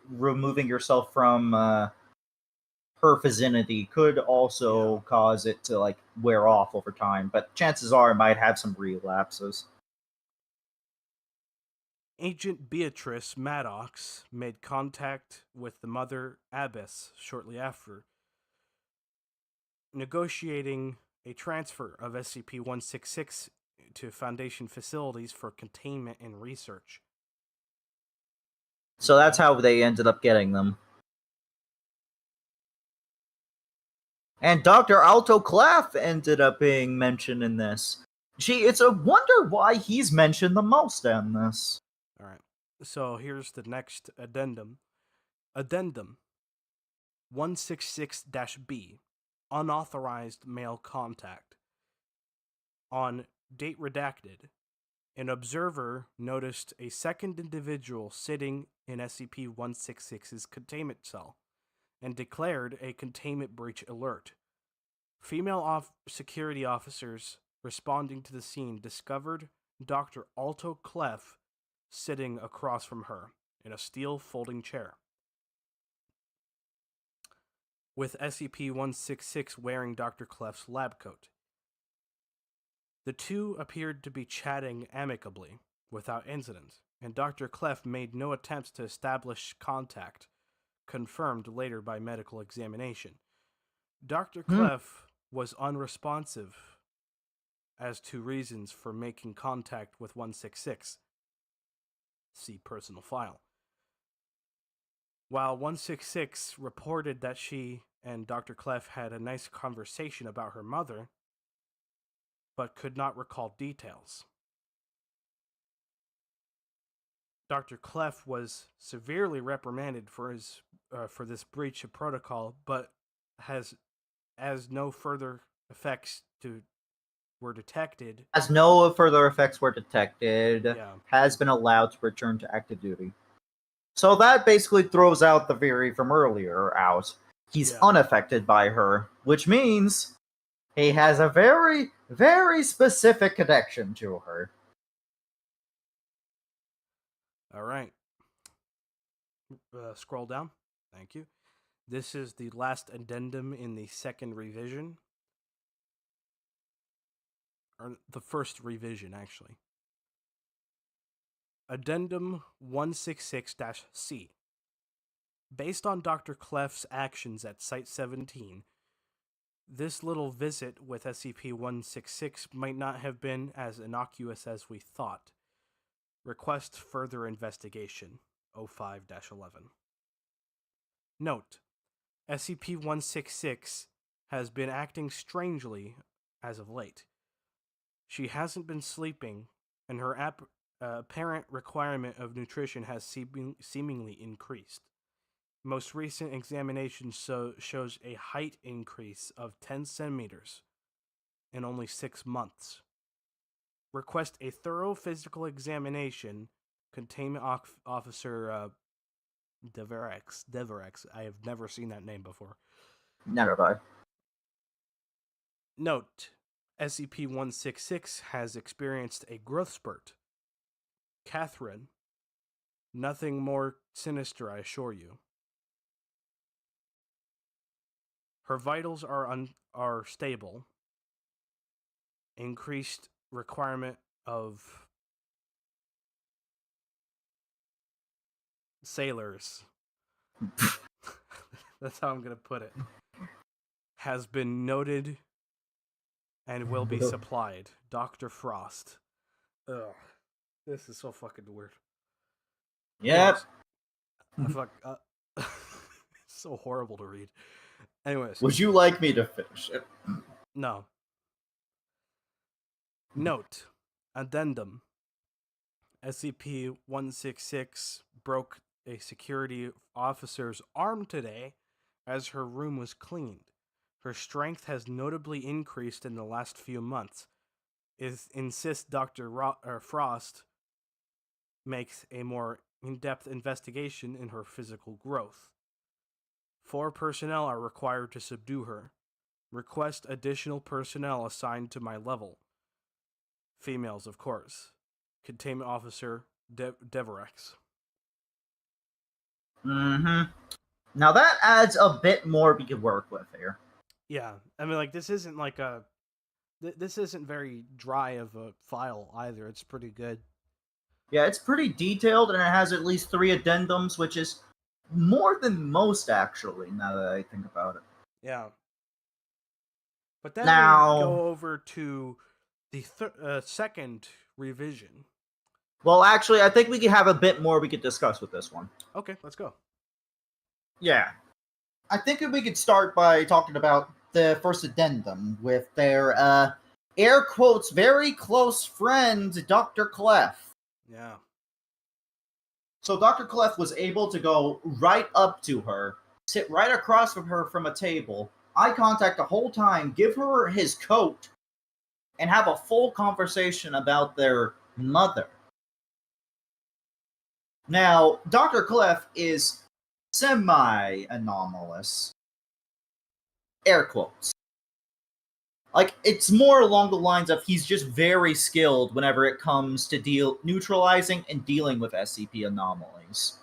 removing yourself from her vicinity could also cause it to, like, wear off over time, but chances are it might have some relapses. Agent Beatrice Maddox made contact with the mother abbess shortly after, negotiating a transfer of SCP-166 to Foundation facilities for containment and research. So that's how they ended up getting them. And Dr. Alto Clef ended up being mentioned in this. Gee, it's a wonder why he's mentioned the most in this. Alright, so here's the next addendum. Addendum 166-B, unauthorized male contact. On date redacted, an observer noticed a second individual sitting in SCP-166's containment cell and declared a containment breach alert. Female security officers responding to the scene discovered Dr. Alto Clef sitting across from her in a steel folding chair, with SCP-166 wearing Dr. Clef's lab coat. The two appeared to be chatting amicably, without incident, and Dr. Clef made no attempts to establish contact, confirmed later by medical examination. Dr. Clef was unresponsive as to reasons for making contact with 166. See personal file. While 166 reported that she and Dr. Clef had a nice conversation about her mother, but could not recall details. Dr. Clef was severely reprimanded for this breach of protocol, but as no further effects were detected. As no further effects were detected, Yeah. has been allowed to return to active duty. So that basically throws out the theory from earlier out. He's unaffected by her, which means he has a very, very specific connection to her. All right. Scroll down. Thank you. This is the last addendum in the second revision. Or the first revision, actually. Addendum 166-C. Based on Dr. Clef's actions at Site 17, this little visit with SCP-166 might not have been as innocuous as we thought. Request further investigation. 05-11. Note: SCP-166 has been acting strangely as of late. She hasn't been sleeping, and her apparent requirement of nutrition has seemingly increased. Most recent examination shows a height increase of 10 centimeters in only 6 months. Request a thorough physical examination. Containment Officer Deverex. I have never seen that name before. Never mind. Note: SCP-166 has experienced a growth spurt. Catherine, nothing more sinister, I assure you. Her vitals are stable. Increased requirement of sailors. That's how I'm going to put it. Has been noted and will be supplied. Dr. Frost. Ugh. This is so fucking weird. Yep. Anyways, it's so horrible to read. Anyways. Would you like me to finish it? No. Note: Addendum. SCP-166 broke a security officer's arm today as her room was cleaned. Her strength has notably increased in the last few months. Insists Dr. Frost makes a more in-depth investigation in her physical growth. 4 personnel are required to subdue her. Request additional personnel assigned to my level. Females, of course. Containment Officer Deverex. Mm-hmm. Now that adds a bit more we could work with here. Yeah, I mean, like, this isn't like a... This isn't very dry of a file either. It's pretty good. Yeah, it's pretty detailed, and it has at least 3 addendums, which is more than most, actually, now that I think about it. Yeah. But then Now, we go over to the second revision. Well, actually, I think we could have a bit more we could discuss with this one. Okay, let's go. Yeah. I think we could start by talking about the first addendum with their, air quotes, very close friend, Dr. Clef. Yeah. So Dr. Clef was able to go right up to her, sit right across from her from a table, eye contact the whole time, give her his coat, and have a full conversation about their mother. Now, Dr. Clef is semi-anomalous. Air quotes. Like, it's more along the lines of he's just very skilled whenever it comes to neutralizing and dealing with SCP anomalies.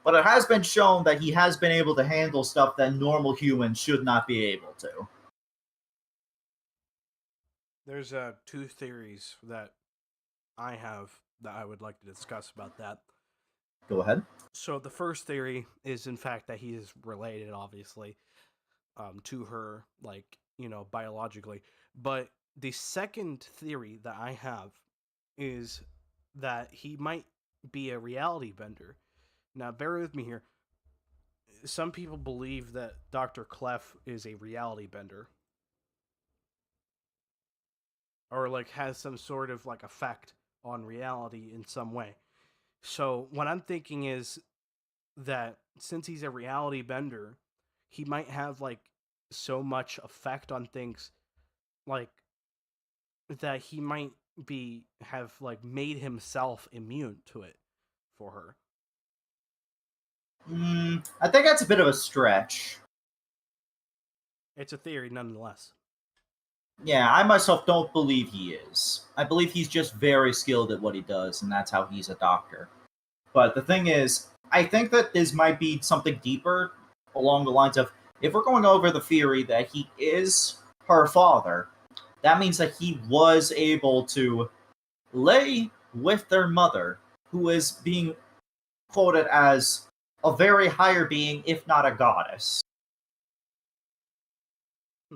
But it has been shown that he has been able to handle stuff that normal humans should not be able to. There's 2 theories that I have that I would like to discuss about that. Go ahead. So the first theory is, in fact, that he is related, obviously, to her, like, you know, biologically. But the second theory that I have is that he might be a reality bender. Now, bear with me here. Some people believe that Dr. Clef is a reality bender. Or, like, has some sort of, like, effect on reality in some way. So, what I'm thinking is that since he's a reality bender, he might have, like, so much effect on things, like, that he might have like made himself immune to it for her. I think that's a bit of a stretch. It's a theory nonetheless. Yeah, I myself don't believe he is. I believe he's just very skilled at what he does, and that's how he's a doctor. But the thing is, I think that this might be something deeper along the lines of, if we're going over the theory that he is her father, that means that he was able to lay with their mother who is being quoted as a very higher being, if not a goddess.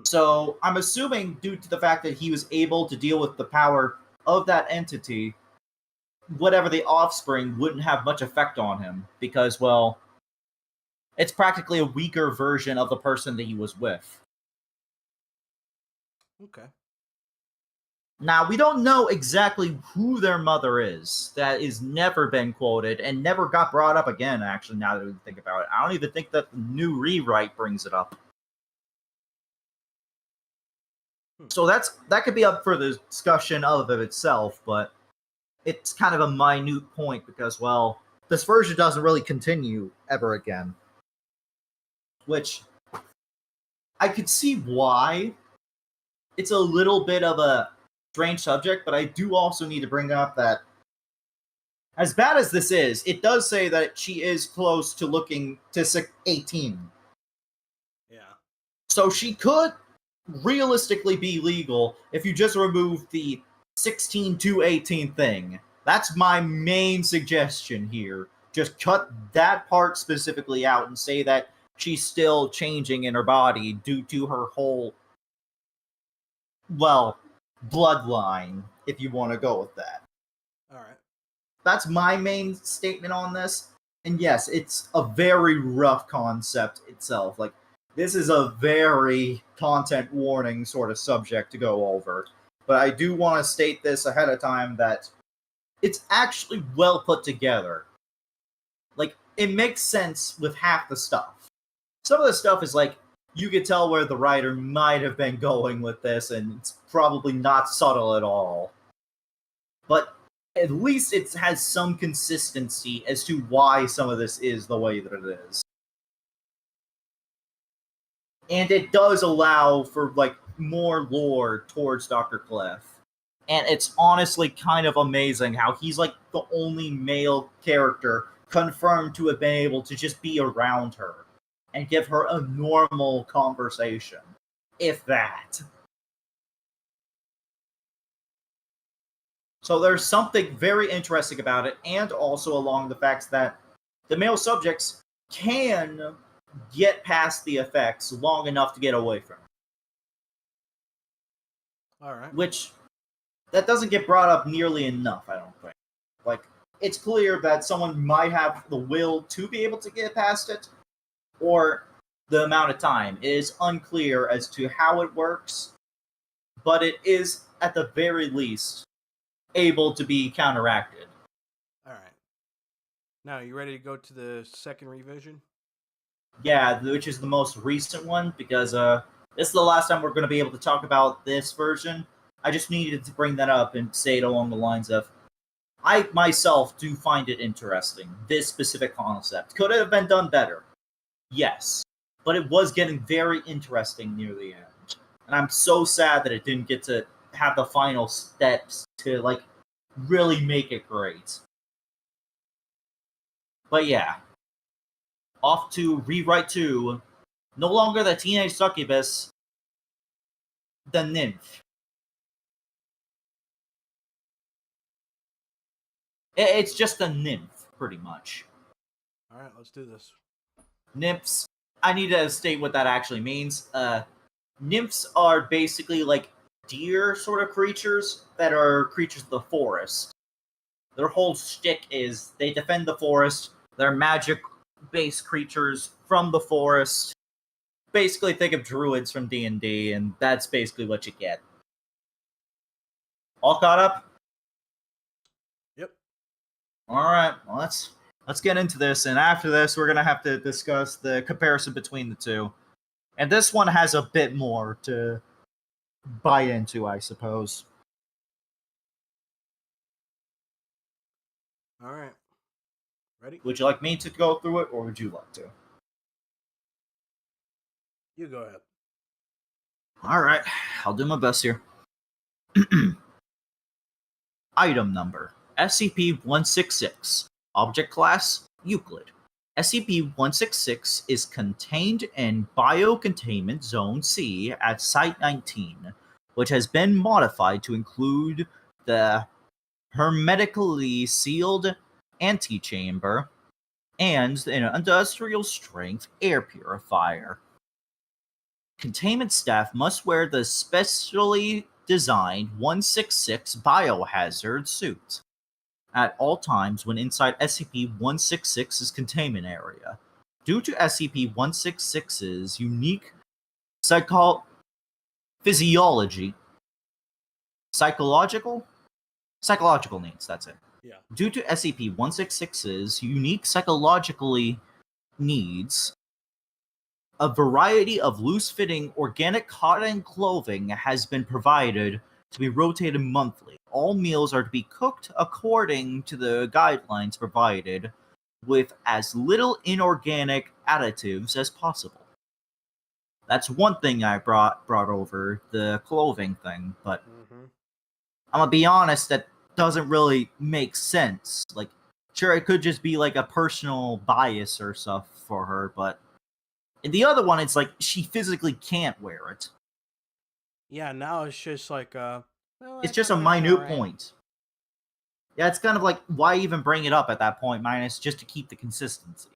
So I'm assuming, due to the fact that he was able to deal with the power of that entity, whatever the offspring wouldn't have much effect on him, because, well, it's practically a weaker version of the person that he was with. Okay. Now, we don't know exactly who their mother is. That has never been quoted and never got brought up again, actually, now that we think about it. I don't even think that the new rewrite brings it up. So that could be up for the discussion of itself, but it's kind of a minute point because, well, this version doesn't really continue ever again. Which, I could see why. It's a little bit of a strange subject, but I do also need to bring up that, as bad as this is, it does say that she is close to looking to 18. Yeah. So she could realistically be legal if you just remove the 16 to 18 thing. That's my main suggestion here. Just cut that part specifically out and say that she's still changing in her body due to her whole, well, bloodline, if you want to go with that. Alright. That's my main statement on this. And yes, it's a very rough concept itself. Like, this is a very content warning sort of subject to go over. But I do want to state this ahead of time that it's actually well put together. Like, it makes sense with half the stuff. Some of the stuff is like, you could tell where the writer might have been going with this, and it's probably not subtle at all. But at least it has some consistency as to why some of this is the way that it is. And it does allow for, like, more lore towards Dr. Clef. And it's honestly kind of amazing how he's, like, the only male character confirmed to have been able to just be around her and give her a normal conversation. If that. So there's something very interesting about it, and also along the facts that the male subjects can get past the effects long enough to get away from it. Alright. Which, that doesn't get brought up nearly enough, I don't think. Like, it's clear that someone might have the will to be able to get past it, or the amount of time. It is unclear as to how it works, but it is, at the very least, able to be counteracted. Alright. Now, you ready to go to the second revision? Yeah, which is the most recent one, because this is the last time we're going to be able to talk about this version. I just needed to bring that up and say it along the lines of, I myself do find it interesting, this specific concept. Could it have been done better? Yes. But it was getting very interesting near the end. And I'm so sad that it didn't get to have the final steps to, like, really make it great. But yeah. Off to Rewrite 2. No longer the teenage succubus, the nymph. It's just a nymph, pretty much. Alright, let's do this. Nymphs, I need to state what that actually means. Nymphs are basically like deer sort of creatures that are creatures of the forest. Their whole shtick is they defend the forest. They're magic-based creatures from the forest. Basically, think of druids from D&D, and that's basically what you get. All caught up? Yep. Alright, well, let's get into this, and after this, we're going to have to discuss the comparison between the two. And this one has a bit more to buy into, I suppose. Alright. Ready? Would you like me to go through it, or would you like to? You go ahead. Alright, I'll do my best here. Item number, SCP-166. Object class, Euclid. SCP-166 is contained in Biocontainment Zone C at Site 19, which has been modified to include the hermetically sealed antechamber, and an industrial-strength air purifier. Containment staff must wear the specially designed 166 biohazard suit at all times when inside SCP-166's containment area. Due to SCP-166's unique psychological needs, that's it. Yeah. Due to SCP-166's unique psychologically needs, a variety of loose-fitting organic cotton clothing has been provided to be rotated monthly. All meals are to be cooked according to the guidelines provided, with as little inorganic additives as possible. That's one thing I brought over, the clothing thing, but I'm gonna be honest, that doesn't really make sense. Like, sure, it could just be like a personal bias or stuff for her, but in the other one, it's like she physically can't wear it. Yeah, now it's just like it's just a minute point. Yeah, it's kind of like, why even bring it up at that point, minus just to keep the consistency.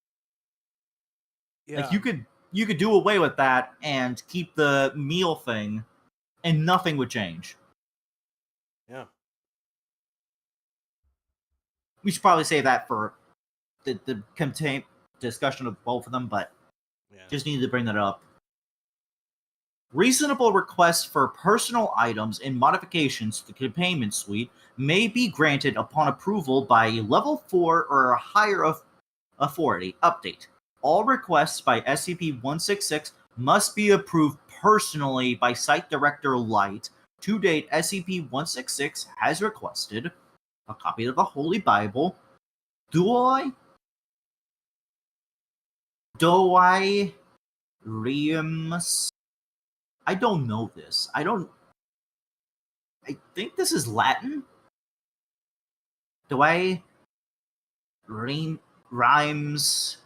Yeah. Like, you could do away with that and keep the meal thing, and nothing would change. Yeah. We should probably save that for the discussion of both of them, but just needed to bring that up. Reasonable requests for personal items and modifications to the containment suite may be granted upon approval by Level 4 or a higher authority. Update. All requests by SCP-166 must be approved personally by Site Director Light. To date, SCP-166 has requested a copy of the Holy Bible. Reams. I don't know this. I think this is Latin. Rhymes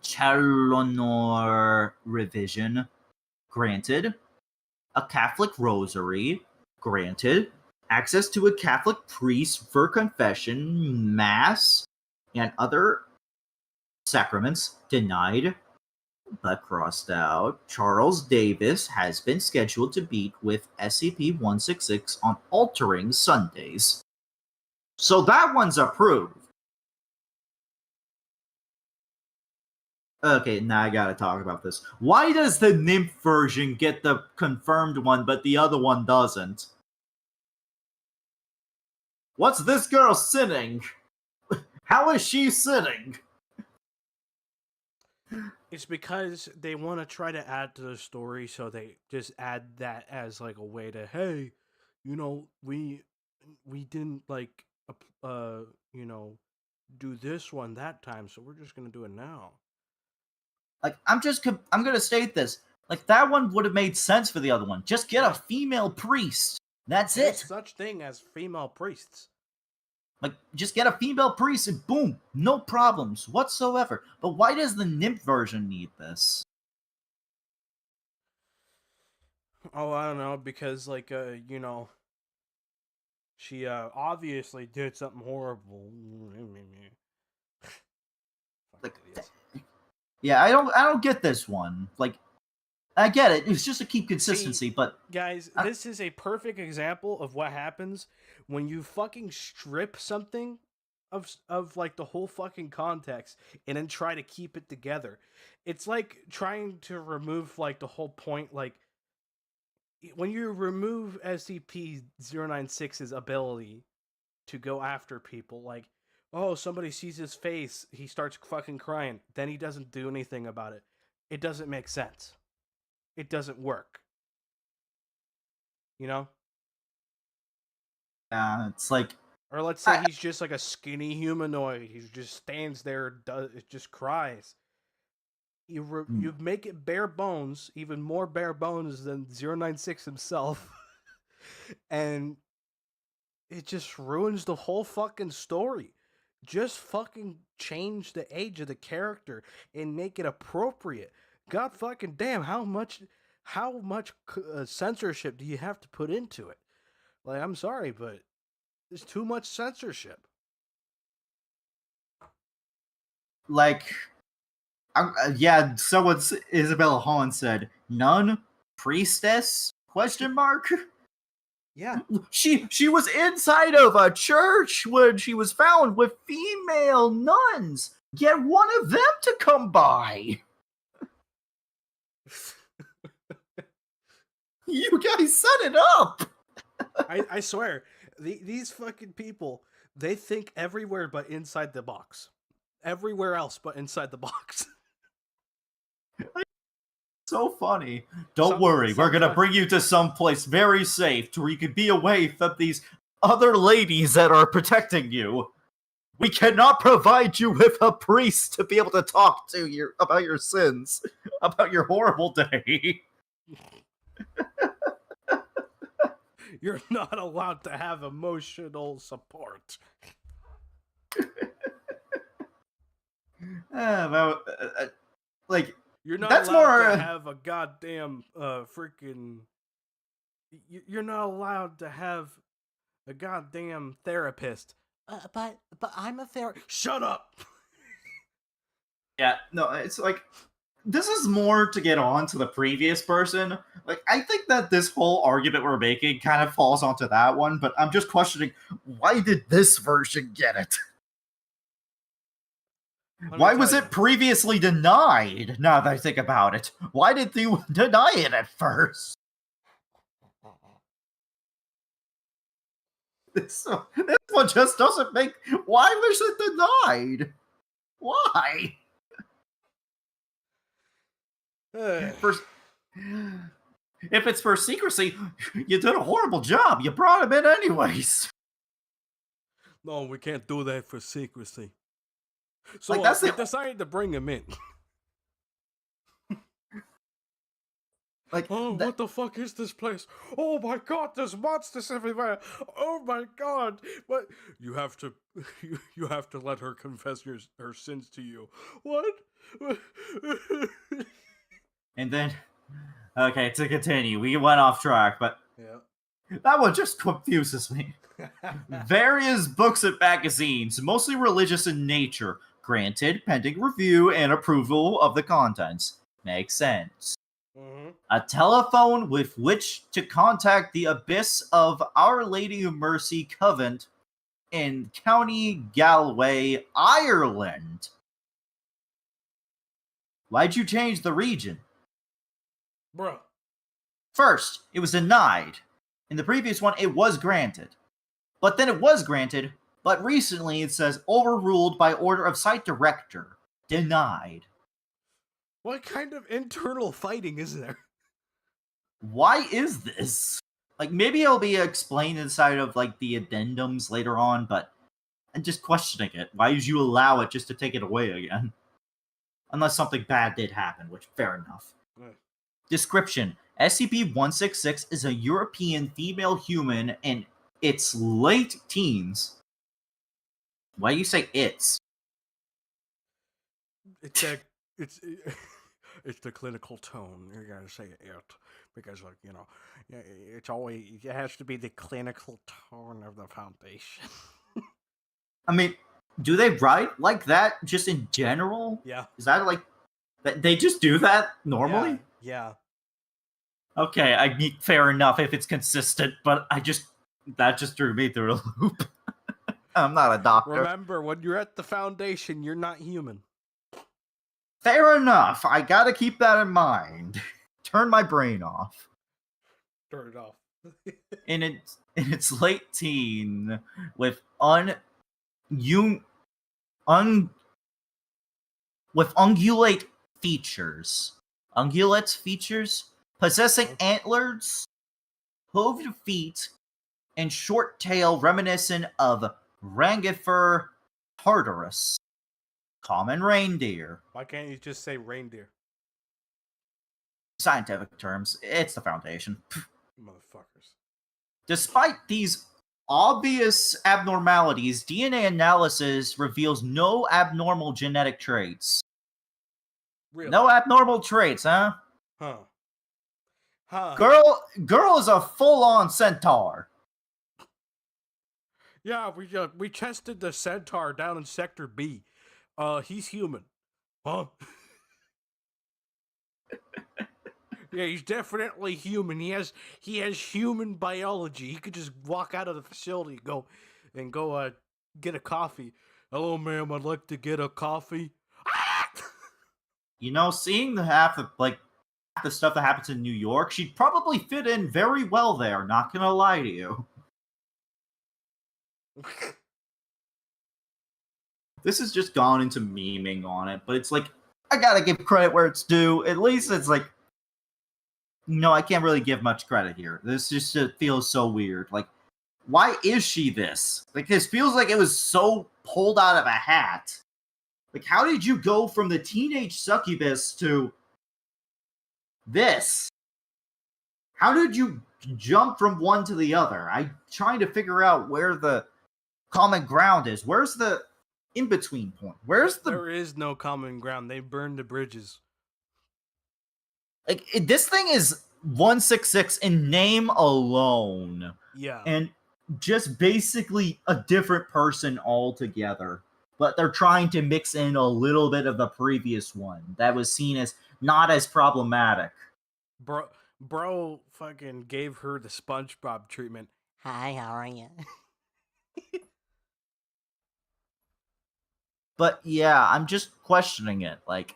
Chalonor revision. Granted. A Catholic rosary. Granted. Access to a Catholic priest for confession, mass, and other sacraments. Denied. But crossed out. Charles Davis has been scheduled to meet with SCP-166 on altering Sundays. So that one's approved. Okay, now I gotta talk about this. Why does the nymph version get the confirmed one, but the other one doesn't? What's this girl sitting? How is she sitting? It's because they want to try to add to the story, so they just add that as like a way to, hey, you know, we didn't like you know, do this one that time, so we're just gonna do it now. Like, I'm gonna state this. Like, that one would have made sense for the other one. Just get a female priest. That's it. Such thing as female priests. Like, just get a female priest and boom, no problems whatsoever. But why does the nymph version need this? Oh, I don't know, because like you know, she obviously did something horrible. Like, yeah, I don't get this one. Like, I get it. It's just to keep consistency, but guys, this is a perfect example of what happens when you fucking strip something of like the whole fucking context and then try to keep it together. It's like trying to remove like the whole point. Like, when you remove SCP-096's ability to go after people, like, oh, somebody sees his face, he starts fucking crying, then he doesn't do anything about it. It doesn't make sense. It doesn't work. You know? It's like... Or let's say he's just like a skinny humanoid. He just stands there, just cries. You make it bare bones, even more bare bones than 096 himself. And it just ruins the whole fucking story. Just fucking change the age of the character and make it appropriate. God fucking damn, how much censorship do you have to put into it? Like, I'm sorry, but there's too much censorship. like, yeah, someone's Isabella Hahn said, nun, priestess? Question mark. Yeah. She was inside of a church when she was found with female nuns. Get one of them to come by. You guys set it up. I swear, these fucking people, they think everywhere but inside the box. Everywhere else but inside the box. So funny. Don't worry, we're gonna sometimes- bring you to some place very safe to where you can be away from these other ladies that are protecting you. We cannot provide you with a priest to be able to talk to you about your sins, about your horrible day. You're not allowed to have emotional support. Like, You're not that's allowed more to have a goddamn freaking. You're not allowed to have a goddamn therapist. But I'm a therapist. Shut up. yeah, no, it's like, this is more to get on to the previous person. Like, I think that this whole argument we're making kind of falls onto that one, but I'm just questioning, why did this version get it? Why was it previously denied, now that I think about it? Why did you deny it at first? This one just doesn't make... Why was it denied? Why? First, if it's for secrecy, you did a horrible job. You brought him in anyways. No, we can't do that for secrecy. So Like, that's we the- decided to bring him in. Like, Oh, what the fuck is this place? Oh my god, there's monsters everywhere. Oh my god. But you have to you have to let her confess her sins to you. What? And then, okay, to continue, we went off track, but Yeah. that one just confuses me. Various books and magazines, mostly religious in nature, granted pending review and approval of the contents. Makes sense. Mm-hmm. A telephone with which to contact the Abyss of Our Lady of Mercy Convent in County Galway, Ireland. Why'd you change the region? Bro. First, it was denied. In the previous one, it was granted. But then it was granted, but recently it says overruled by order of site director. Denied. What kind of internal fighting is there? Why is this? Like, maybe it'll be explained inside of, like, the addendums later on, but I'm just questioning it. Why did you allow it just to take it away again? Unless something bad did happen, which, fair enough. Right. Description. SCP-166 is a European female human in its late teens. Why do you say it's? It's it's the clinical tone. You gotta say it because, like, you know, it's always, it has to be the clinical tone of the Foundation. I mean, do they write like that just in general? Yeah. Is that like they just do that normally? Yeah. Okay, I mean, fair enough if it's consistent, but that just threw me through a loop. I'm not a doctor. Remember, when you're at the Foundation, you're not human. Fair enough. I gotta keep that in mind. Turn my brain off. Turn it off. In its late teen, with with ungulate features. Ungulate features? Possessing antlers, hooved feet, and short tail reminiscent of Rangifer tartarus. Common reindeer. Why can't you just say reindeer? Scientific terms, it's the Foundation. Motherfuckers. Despite these obvious abnormalities, DNA analysis reveals no abnormal genetic traits. Really? No abnormal traits, huh? Huh. Huh. Girl is a full-on centaur. Yeah, we tested the centaur down in Sector B. He's human. Huh? Yeah, he's definitely human. He has human biology. He could just walk out of the facility and go get a coffee. Hello, ma'am. I'd like to get a coffee. You know, seeing the stuff that happens in New York, she'd probably fit in very well there. Not gonna lie to you. This has just gone into memeing on it, but it's like, I gotta give credit where it's due. At least it's like, no, I can't really give much credit here. This just feels so weird. Like, why is she this? Like, this feels like it was so pulled out of a hat. Like, how did you go from the teenage succubus to this? How did you jump from one to the other? I'm trying to figure out where the common ground is. Where's the in-between point? There is no common ground. They burned the bridges. Like, this thing is 166 in name alone. Yeah. And just basically a different person altogether. But they're trying to mix in a little bit of the previous one that was seen as not as problematic. Bro fucking gave her the SpongeBob treatment. Hi, how are you? But yeah, I'm just questioning it. Like,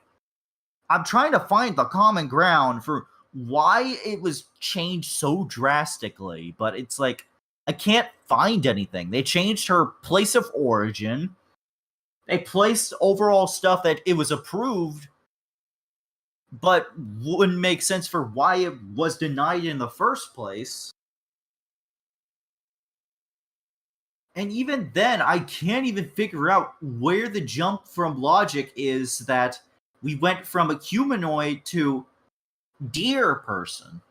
I'm trying to find the common ground for why it was changed so drastically, but it's like, I can't find anything. They changed her place of origin. They placed overall stuff that it was approved, but wouldn't make sense for why it was denied in the first place. And even then, I can't even figure out where the jump from logic is that we went from a humanoid to deer person.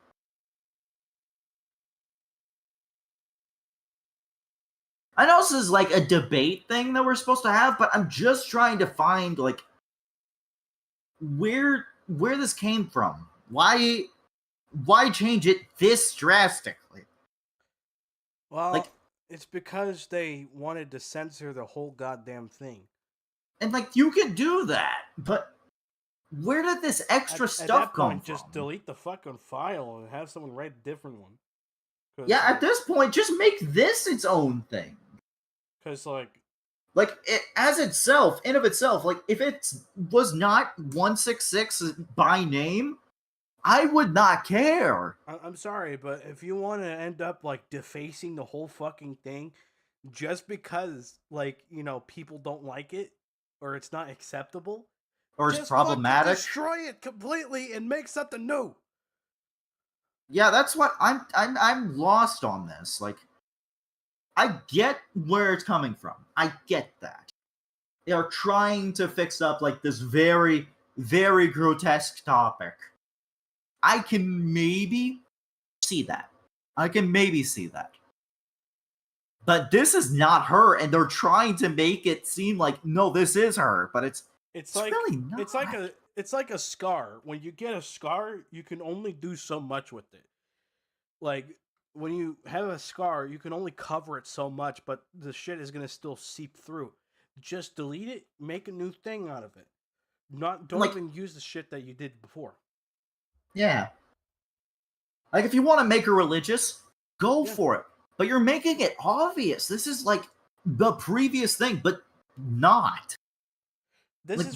I know this is like a debate thing that we're supposed to have, but I'm just trying to find like where this came from. Why change it this drastically? Well, like, it's because they wanted to censor the whole goddamn thing. And like, you could do that, but where did this extra stuff come from? Just delete the fucking file and have someone write a different one. Yeah, at this point, just make this its own thing. Because, like it, as itself, in of itself, like, if it was not 166 by name, I would not care. I'm sorry, but if you want to end up, like, defacing the whole fucking thing just because, like, you know, people don't like it, or it's not acceptable, or it's problematic, destroy it completely and make something new. Yeah, that's what I'm lost on this. Like, I get where it's coming from. I get that. They are trying to fix up, like, this very, very grotesque topic. I can maybe see that. But this is not her, and they're trying to make it seem like, no, this is her, but it's like, really not. It's like a scar. When you get a scar, you can only do so much with it. Like, when you have a scar, you can only cover it so much, but the shit is gonna still seep through. Just delete it, make a new thing out of it. Don't even use the shit that you did before. Yeah. Like, if you want to make her religious, go for it. But you're making it obvious. This is like the previous thing, but not.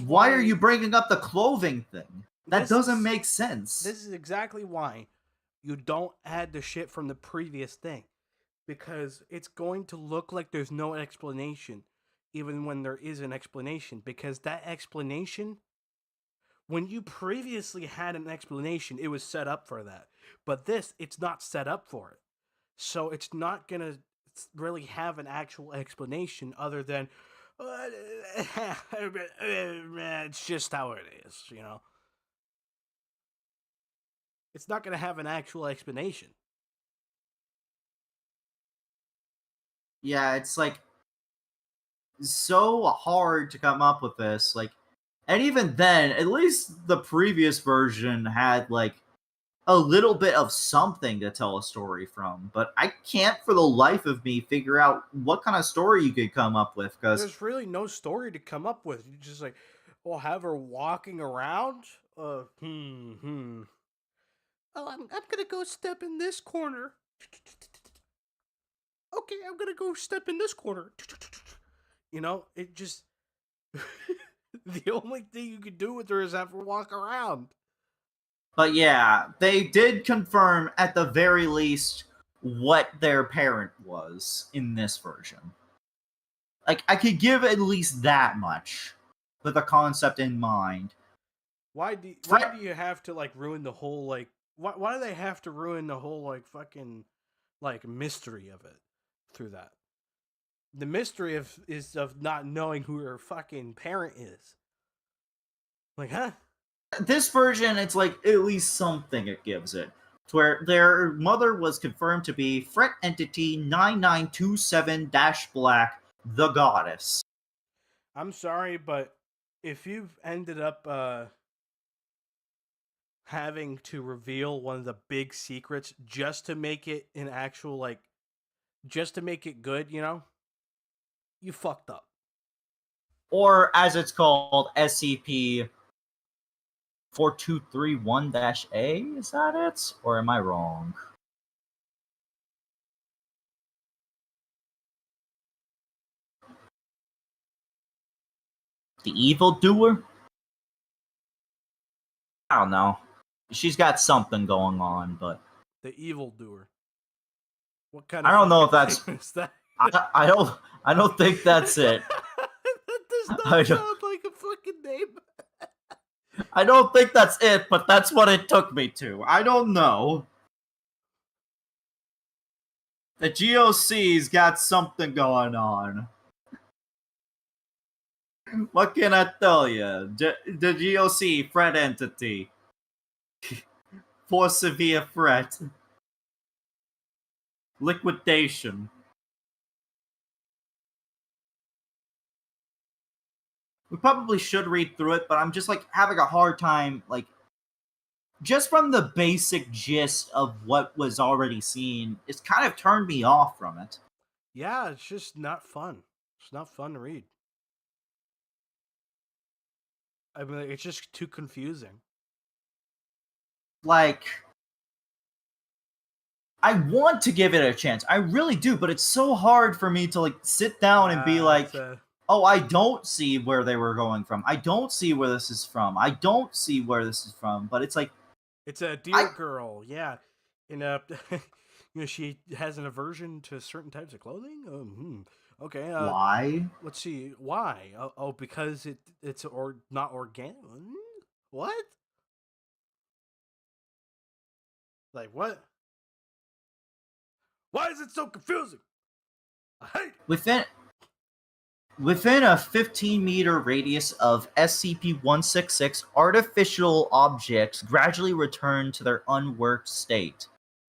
Why are you bringing up the clothing thing? That doesn't make sense. This is exactly why you don't add the shit from the previous thing. Because it's going to look like there's no explanation, even when there is an explanation. Because that explanation, when you previously had an explanation, it was set up for that. But this, it's not set up for it. So it's not going to really have an actual explanation other than, it's just how it is, you know? It's not going to have an actual explanation. Yeah, it's like so hard to come up with this. Like, and even then, at least the previous version had like a little bit of something to tell a story from, but I can't for the life of me figure out what kind of story you could come up with, because There's really no story to come up with. You just like, well, have her walking around. Oh, I'm gonna go step in this corner. Okay, I'm gonna go step in this corner. You know, it just the only thing you could do with her is have her walk around. But yeah, they did confirm at the very least what their parent was in this version. Like, I could give at least that much with a concept in mind. Why do you have to like ruin the whole like why do they have to ruin the whole like fucking like mystery of it through that? The mystery is of not knowing who her fucking parent is. Like, huh? This version, it's like at least something it gives it. To where their mother was confirmed to be Threat Entity 9927-Black, the Goddess. I'm sorry, but if you've ended up having to reveal one of the big secrets just to make it an actual like just to make it good, you know, you fucked up. Or as it's called, SCP 4231-A, is that it? Or am I wrong? The Evil Doer? I don't know. She's got something going on, but The evildoer. What kind I of don't know if fucking that's. name is that? I don't think that's it. That does I not don't- sound like a fucking name. I don't think that's it, but that's what it took me to. I don't know. The GOC's got something going on. What can I tell you? The GOC threat entity. For severe threat. Liquidation. We probably should read through it, but I'm just like having a hard time, like, just from the basic gist of what was already seen, it's kind of turned me off from it. Yeah, it's just not fun. It's not fun to read. I mean, it's just too confusing. Like, I want to give it a chance. I really do, but it's so hard for me to like sit down and be like, oh, I don't see where they were going from. I don't see where this is from. I don't see where this is from. But it's like, it's a deer girl, yeah. And you know, she has an aversion to certain types of clothing. Okay. why? Let's see. Why? Oh, because it's not organic. What? Like what? Why is it so confusing? I hate it. Within a 15-meter radius of SCP-166, artificial objects gradually return to their unworked state.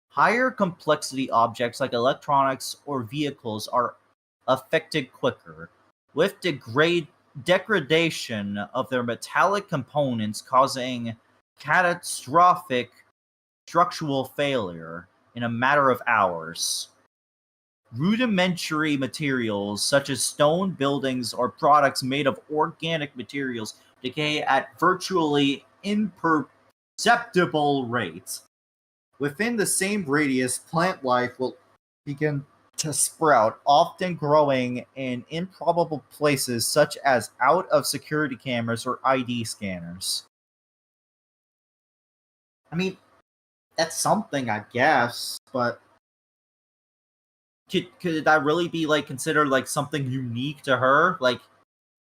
Higher complexity objects like electronics or vehicles are affected quicker, with degradation of their metallic components causing catastrophic structural failure in a matter of hours. Rudimentary materials such as stone buildings or products made of organic materials decay at virtually imperceptible rates. Within the same radius, plant life will begin to sprout, often growing in improbable places such as out of security cameras or ID scanners. I mean, that's something, I guess, but could that really be like considered like something unique to her? Like,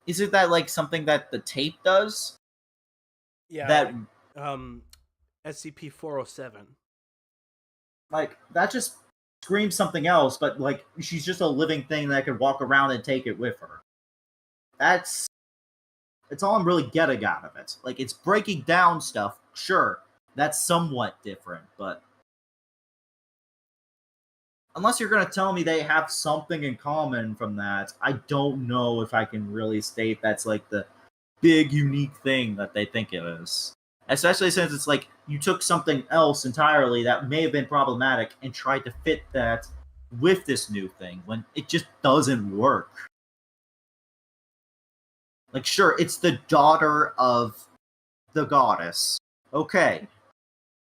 is it that like something that the tape does? Yeah. That SCP-407. like that just screams something else, but like she's just a living thing that could walk around and take it with her. That's all I'm really getting out of it. Like, it's breaking down stuff, sure, that's somewhat different, but unless you're going to tell me they have something in common from that, I don't know if I can really state that's like the big unique thing that they think it is. Especially since it's like you took something else entirely that may have been problematic and tried to fit that with this new thing when it just doesn't work. Like, sure, it's the daughter of the goddess. Okay.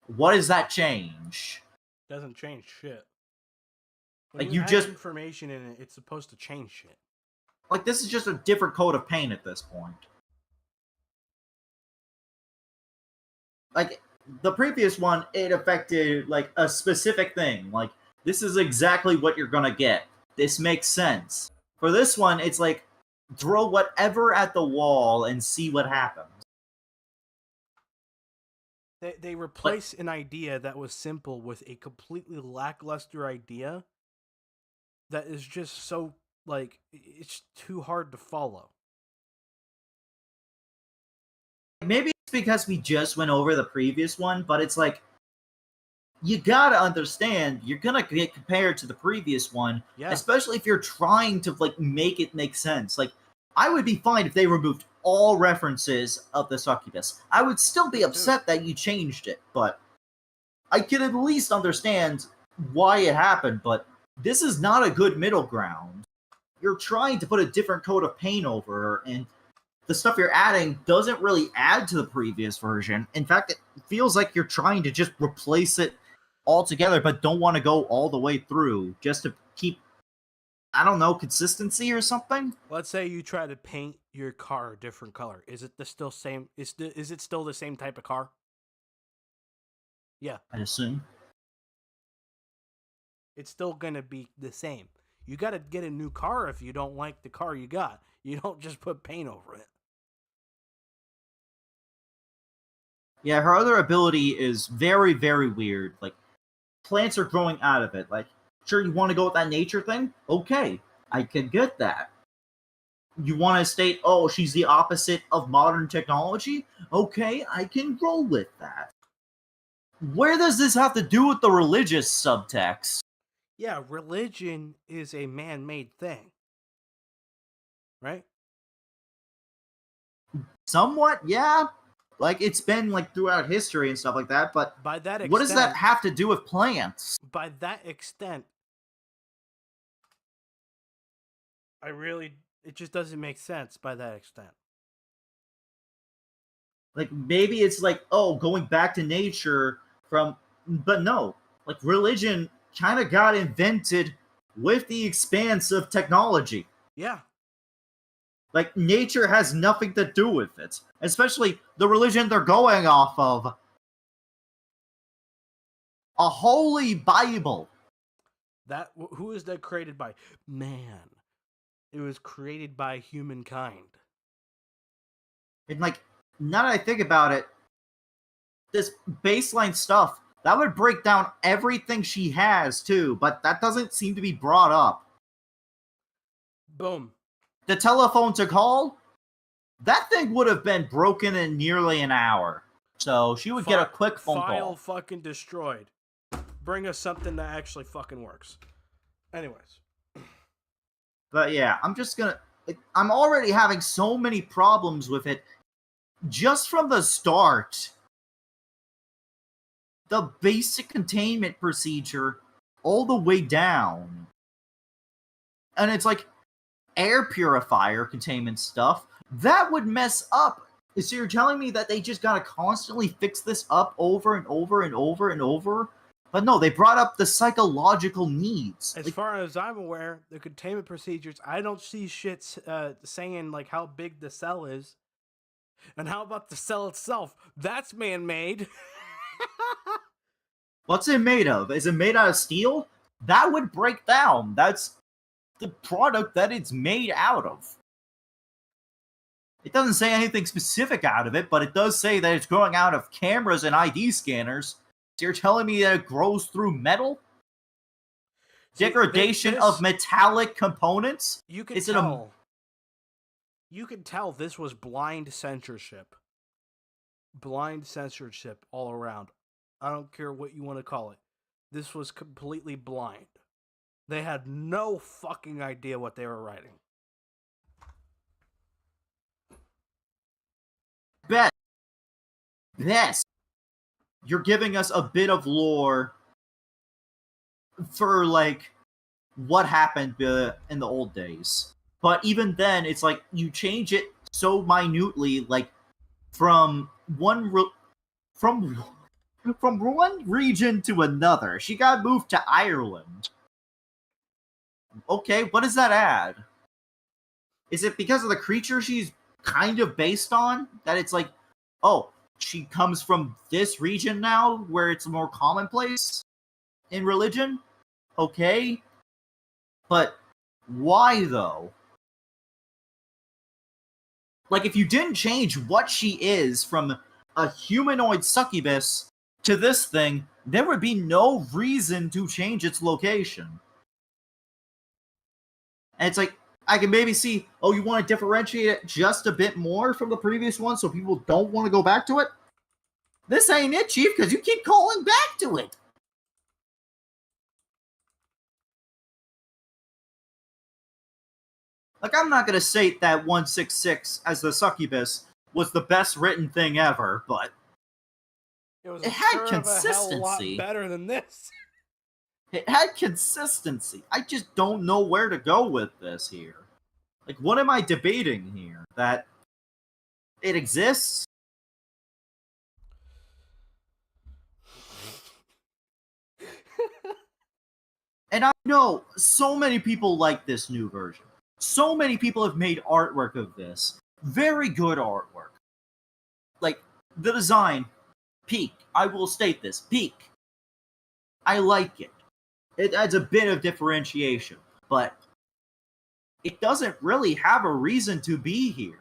What does that change? Doesn't change shit. When Like, you you add just... information in it, it's supposed to change shit. Like, this is just a different coat of paint at this point. Like, the previous one, it affected, like, a specific thing. Like, this is exactly what you're gonna get. This makes sense. For this one, it's like, throw whatever at the wall and see what happens. They replace an idea that was simple with a completely lackluster idea that is just so, like, it's too hard to follow. Maybe it's because we just went over the previous one, but it's like, you gotta understand, you're gonna get compared to the previous one, Yeah. especially if you're trying to, like, make it make sense. Like, I would be fine if they removed all references of the succubus. I would still be upset that you changed it, but I can at least understand why it happened, but this is not a good middle ground. You're trying to put a different coat of paint over her, and the stuff you're adding doesn't really add to the previous version. In fact, it feels like you're trying to just replace it altogether, but don't want to go all the way through just to keep, I don't know, consistency or something. Let's say you try to paint your car a different color. Is it the still same? Is it still the same type of car? Yeah, I assume. it's still gonna be the same. You got to get a new car if you don't like the car you got. You don't just put paint over it. Yeah, her other ability is very, very weird. Like, plants are growing out of it. Like, sure, you want to go with that nature thing? Okay, I can get that. You want to state, oh, she's the opposite of modern technology? Okay, I can roll with that. Where does this have to do with the religious subtext? Yeah, religion is a man-made thing. Right? Somewhat, yeah. Like, it's been, like, throughout history and stuff like that, but By that extent, what does that have to do with plants? By that extent, it just doesn't make sense by that extent. Like, maybe it's like, oh, going back to nature from... But no. Like, religion kind of got invented with the expanse of technology. Yeah. Like, nature has nothing to do with it. Especially the religion they're going off of. A holy Bible. Who is that created by? Man. It was created by humankind. And, like, now that I think about it, this baseline stuff, that would break down everything she has, too, but that doesn't seem to be brought up. Boom. The telephone to call, that thing would have been broken in nearly an hour. So she would get a quick phone call. File fucking destroyed. Bring us something that actually fucking works. Anyways. But yeah, I'm just gonna... I'm already having so many problems with it just from the start. The basic containment procedure all the way down. And it's like air purifier containment stuff. That would mess up. So you're telling me that they just gotta constantly fix this up over and over and over and over? But no, they brought up the psychological needs. As far as I'm aware, the containment procedures, I don't see shit saying like how big the cell is. And how about the cell itself? That's man-made. What's it made of? Is it made out of steel? That would break down. That's the product that it's made out of. It doesn't say anything specific out of it, but it does say that it's growing out of cameras and ID scanners. So you're telling me that it grows through metal? See, Degradation of metallic components? You can tell. You can tell this was blind censorship. Blind censorship all around. I don't care what you want to call it. This was completely blind. They had no fucking idea what they were writing. best, you're giving us a bit of lore for, like, what happened in the old days. But even then, it's like, you change it so minutely, like, from one region to another. She got moved to Ireland. Okay, what does that add? Is it because of the creature she's kind of based on? That it's like, oh, she comes from this region now, where it's more commonplace in religion? Okay. But why, though? Like, if you didn't change what she is from a humanoid succubus to this thing, there would be no reason to change its location. And it's like, I can maybe see, oh, you want to differentiate it just a bit more from the previous one so people don't want to go back to it? This ain't it, Chief, because you keep calling back to it. Like, I'm not going to say that 166 as the succubus was the best written thing ever, but It had consistency. A lot better than this. It had consistency. I just don't know where to go with this here. Like, what am I debating here? That it exists? And I know so many people like this new version. So many people have made artwork of this. Very good artwork. Like, the design, peak. I will state this, peak. I like it. It adds a bit of differentiation, but it doesn't really have a reason to be here.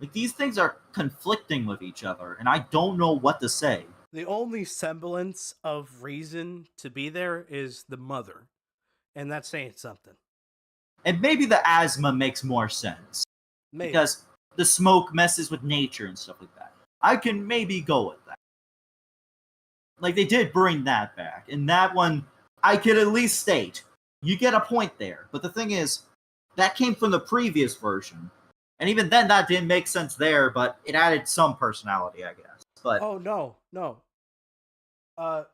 Like, these things are conflicting with each other, and I don't know what to say. The only semblance of reason to be there is the mother, and that's saying something. And maybe the asthma makes more sense. Maybe. Because the smoke messes with nature and stuff like that. I can maybe go with that. Like, they did bring that back. And that one, I could at least state, you get a point there. But the thing is, that came from the previous version. And even then, that didn't make sense there, but it added some personality, I guess. But oh, no.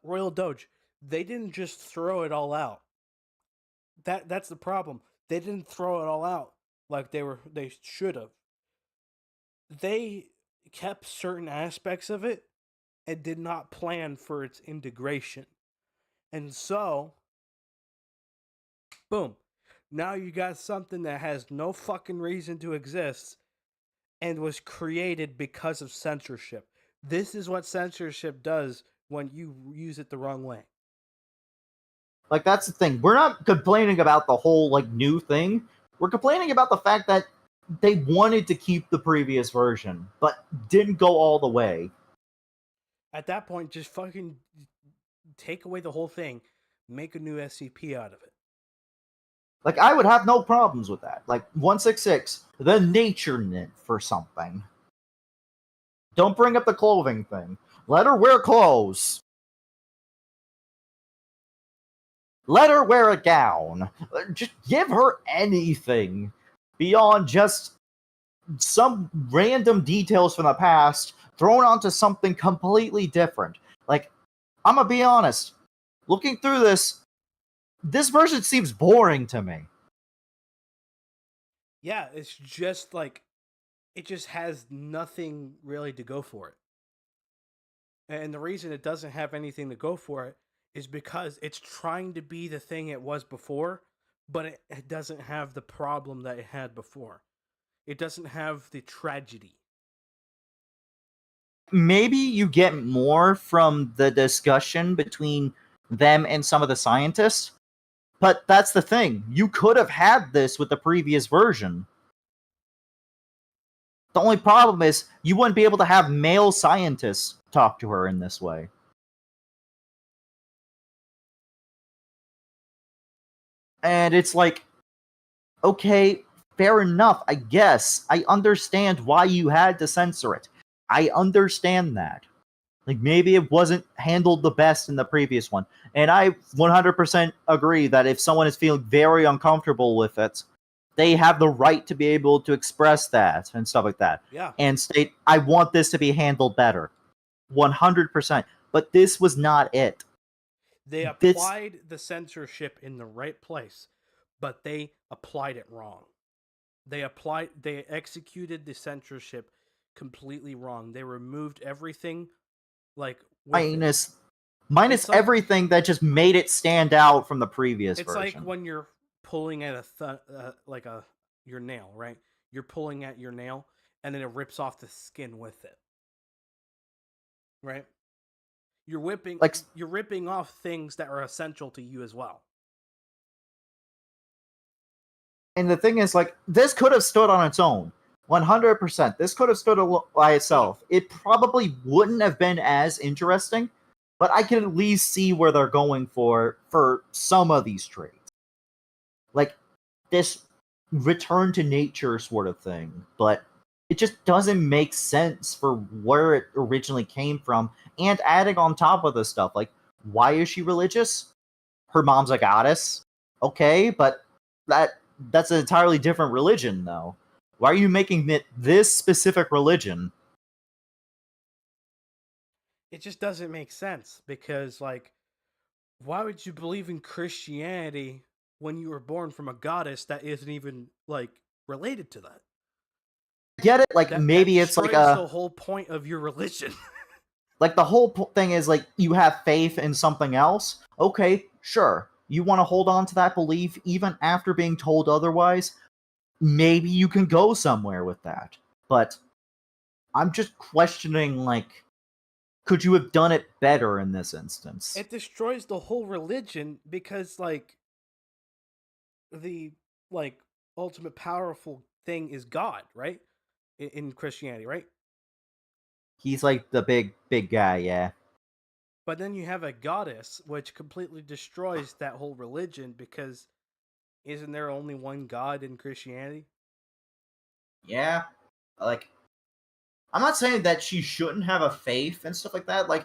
Royal Doge, they didn't just throw it all out. That's the problem. They didn't throw it all out like they should have. They kept certain aspects of it and did not plan for its integration. And so, boom. Now you got something that has no fucking reason to exist and was created because of censorship. This is what censorship does when you use it the wrong way. Like, that's the thing. We're not complaining about the whole, like, new thing. We're complaining about the fact that they wanted to keep the previous version, but didn't go all the way. At that point, just fucking take away the whole thing. Make a new SCP out of it. Like, I would have no problems with that. Like, 166, the nature nymph for something. Don't bring up the clothing thing. Let her wear clothes. Let her wear a gown. Just give her anything beyond just some random details from the past thrown onto something completely different. Like, I'm gonna be honest. Looking through this version seems boring to me. Yeah, it's just like, it just has nothing really to go for it. And the reason it doesn't have anything to go for it is because it's trying to be the thing it was before, but it doesn't have the problem that it had before. It doesn't have the tragedy. Maybe you get more from the discussion between them and some of the scientists, but that's the thing. You could have had this with the previous version. The only problem is you wouldn't be able to have male scientists talk to her in this way. And it's like, okay, fair enough, I guess. I understand why you had to censor it. I understand that. Like, maybe it wasn't handled the best in the previous one. And I 100% agree that if someone is feeling very uncomfortable with it, they have the right to be able to express that and stuff like that. Yeah. And state, I want this to be handled better. 100%. But this was not it. They applied the censorship in the right place, but they applied it wrong. They executed the censorship completely wrong. They removed everything, like minus like, everything that just made it stand out from the previous it's version. like when you're pulling at your nail, right? You're pulling at your nail, and then it rips off the skin with it, right? You're ripping off things that are essential to you as well. And the thing is, like, this could have stood on its own. 100%. This could have stood by itself. It probably wouldn't have been as interesting, but I can at least see where they're going for some of these traits. Like, this return to nature sort of thing. But it just doesn't make sense for where it originally came from. And adding on top of this stuff, like, why is she religious? Her mom's a goddess. Okay, but that's an entirely different religion, though. Why are you making it this specific religion? It just doesn't make sense because, like, why would you believe in Christianity when you were born from a goddess that isn't even, like, related to that? Get it? Like, maybe it's like the whole point of your religion. Like, the whole thing is, like, you have faith in something else? Okay, sure. You want to hold on to that belief even after being told otherwise? Maybe you can go somewhere with that. But I'm just questioning, like, could you have done it better in this instance? It destroys the whole religion because, like, the, like, ultimate powerful thing is God, right? In Christianity, right? He's like the big guy, yeah. But then you have a goddess, which completely destroys that whole religion because isn't there only one God in Christianity? Yeah. Like, I'm not saying that she shouldn't have a faith and stuff like that. Like,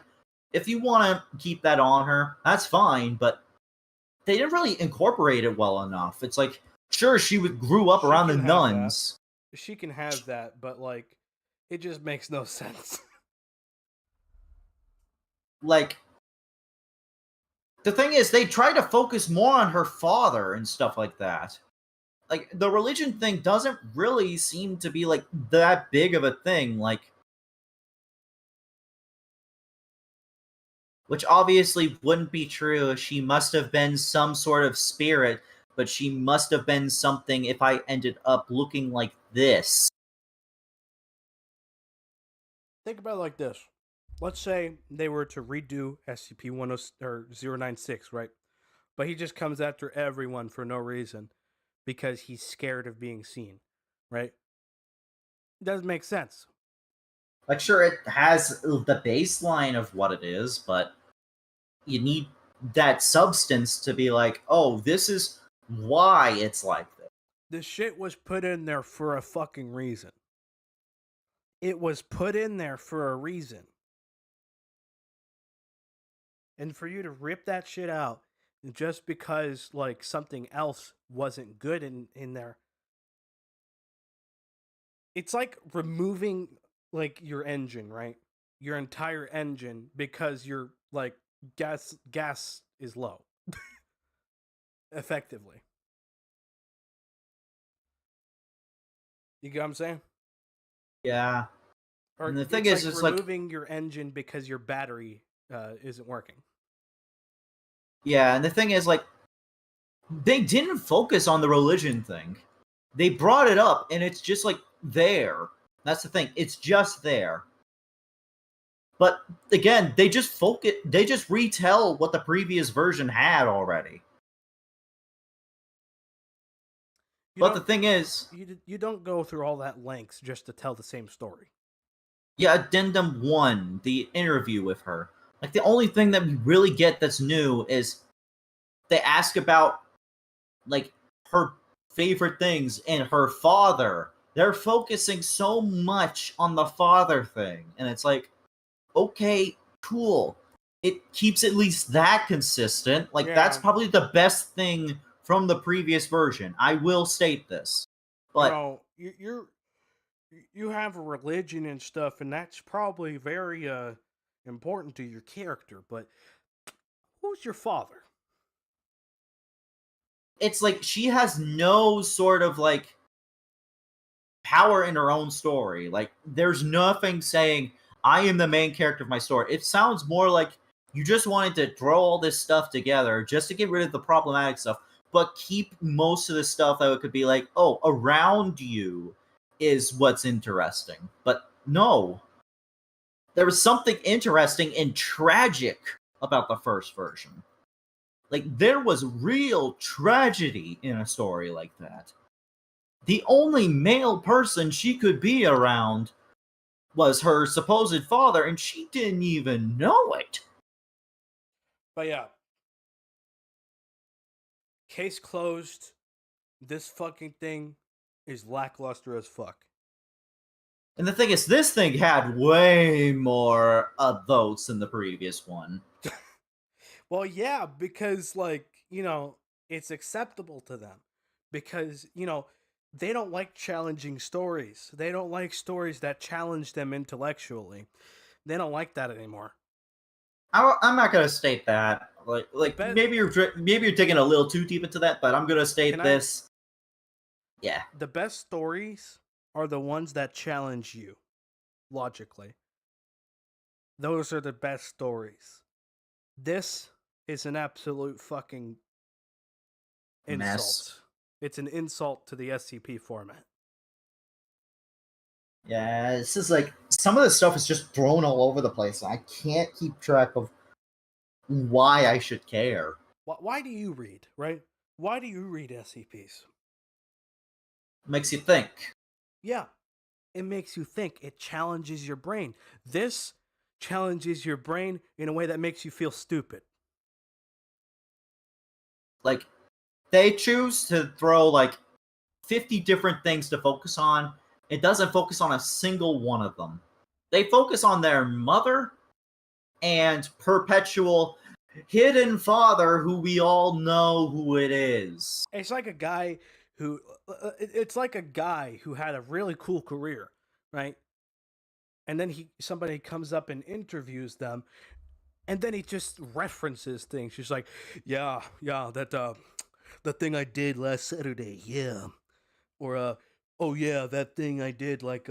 if you want to keep that on her, that's fine, but they didn't really incorporate it well enough. It's like, sure, grew up around the nuns. She can have that, but, like, it just makes no sense. Like, the thing is, they try to focus more on her father and stuff like that. Like, the religion thing doesn't really seem to be, like, that big of a thing, like, which obviously wouldn't be true. She must have been some sort of spirit, but she must have been something if I ended up looking like this. Think about it like this. Let's say they were to redo SCP-096, right? But he just comes after everyone for no reason because he's scared of being seen, right? It doesn't make sense. Like, sure, it has the baseline of what it is, but you need that substance to be like, oh, this is why it's like this. This shit was put in there for a fucking reason. It was put in there for a reason. And for you to rip that shit out just because, like, something else wasn't good in there, it's like removing, like, your engine, right? Your entire engine because your, like, gas is low. Effectively. You get what I'm saying? Yeah. Or And the thing it's is, like removing your engine because your battery isn't working. Yeah, and the thing is, like, they didn't focus on the religion thing. They brought it up, and it's just, like, there. That's the thing. It's just there. But, again, they just retell what the previous version had already. But the thing is... You don't go through all that lengths just to tell the same story. Yeah, Addendum 1, the interview with her. Like, the only thing that we really get that's new is they ask about, like, her favorite things and her father. They're focusing so much on the father thing. And it's like, okay, cool. It keeps at least that consistent. Like, that's probably the best thing from the previous version. I will state this. But you have a religion and stuff, and that's probably very important to your character. But who's your father? it's like she has no sort of like power in her own story. Like there's nothing saying I am the main character of my story. It sounds more like you just wanted to throw all this stuff together just to get rid of the problematic stuff, but keep most of the stuff that it could be like, oh, around you is what's interesting. But no, there was something interesting and tragic about the first version. Like, there was real tragedy in a story like that. The only male person she could be around was her supposed father, and she didn't even know it. But yeah, case closed. This fucking thing is lackluster as fuck. And the thing is, this thing had way more votes than the previous one. Well, yeah, because, like, it's acceptable to them. Because, they don't like challenging stories. They don't like stories that challenge them intellectually. They don't like that anymore. I'm not gonna state that. Bet- maybe you're digging a little too deep into that, but I'm gonna state this. Yeah. The best stories are the ones that challenge you logically. Those are the best stories. This is an absolute fucking insult. Mess. It's an insult to the SCP format. Yeah, it's just like some of the stuff is just thrown all over the place. I can't keep track of why I should care. Why do you read, right? Why do you read SCPs? Makes you think. Yeah, it makes you think. It challenges your brain. This challenges your brain in a way that makes you feel stupid. Like, they choose to throw like 50 different things to focus on. It doesn't focus on a single one of them. They focus on their mother and perpetual hidden father, who we all know who it is. It's like a guy who had a really cool career, right? And then somebody comes up and interviews them, and then he just references things. She's like, yeah, that the thing I did last Saturday, yeah. Or oh yeah, that thing I did like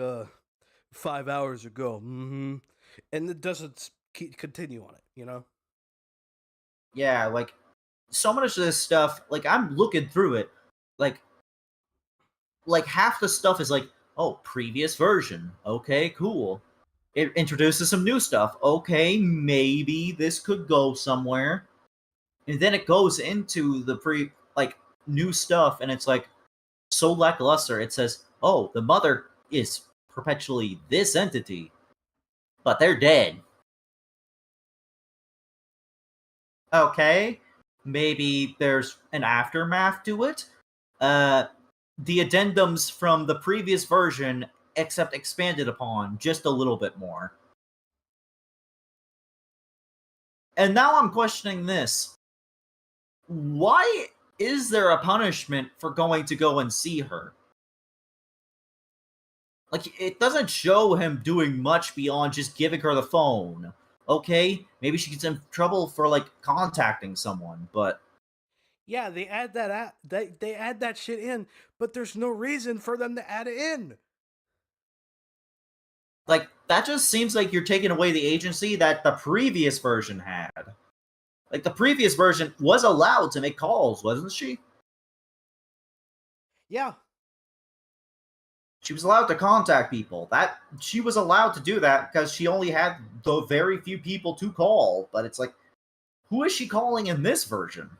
5 hours ago. Mm-hmm. And it doesn't continue on it. Yeah, like so much of this stuff, like I'm looking through it, like half the stuff is like, oh, previous version. Okay, cool. It introduces some new stuff. Okay, maybe this could go somewhere. And then it goes into the new stuff, and it's like so lackluster. It says, oh, the mother is perpetually this entity, but they're dead. Okay, maybe there's an aftermath to it. The addendums from the previous version, except expanded upon just a little bit more. And now I'm questioning this. Why is there a punishment for going to go and see her? Like, it doesn't show him doing much beyond just giving her the phone. Okay, maybe she gets in trouble for, like, contacting someone, but... Yeah, they add they add that shit in, but there's no reason for them to add it in. Like, that just seems like you're taking away the agency that the previous version had. Like, the previous version was allowed to make calls, wasn't she? Yeah. She was allowed to contact people. She was allowed to do that because she only had the very few people to call. But it's like, who is she calling in this version?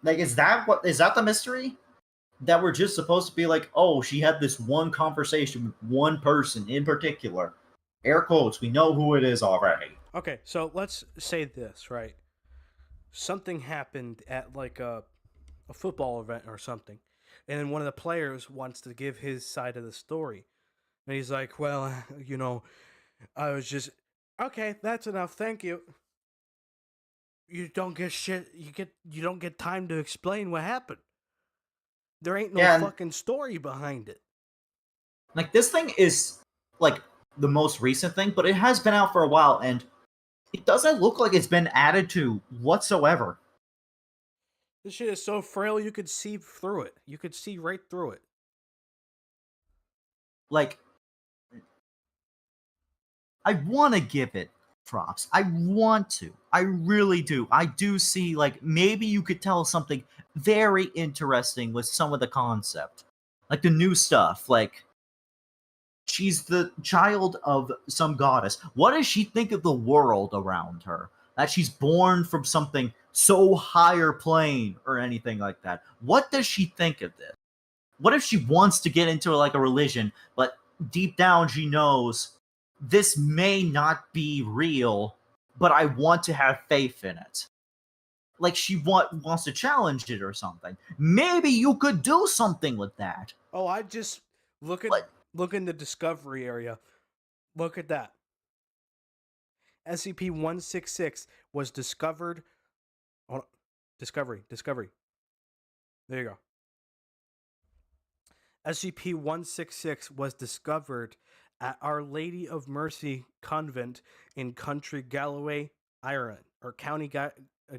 Like, is that the mystery? That we're just supposed to be like, oh, she had this one conversation with one person in particular. Air quotes, we know who it is already. Okay, so let's say this, right? Something happened at like a football event or something, and then one of the players wants to give his side of the story. And he's like, well, I was just... Okay, that's enough, thank you. you don't get shit. You don't get time to explain what happened. There ain't no Yeah, and, fucking story behind it. like, this thing is, like, the most recent thing, but it has been out for a while, and it doesn't look like it's been added to whatsoever. This shit is so frail you could see through it. You could see right through it. Like, I want to give it props. I want to. I really do. I do see, like, maybe you could tell something very interesting with some of the concept. Like, the new stuff. Like, she's the child of some goddess. What does she think of the world around her? That she's born from something so higher plane or anything like that. What does she think of this? What if she wants to get into like a religion, but deep down she knows this may not be real, but I want to have faith in it. Like she wants to challenge it or something. Maybe you could do something with that. Oh, I just look in the discovery area. Look at that. SCP-166 was discovered. Hold on. Discovery. There you go. SCP-166 was discovered at Our Lady of Mercy Convent in County Galloway, Ireland,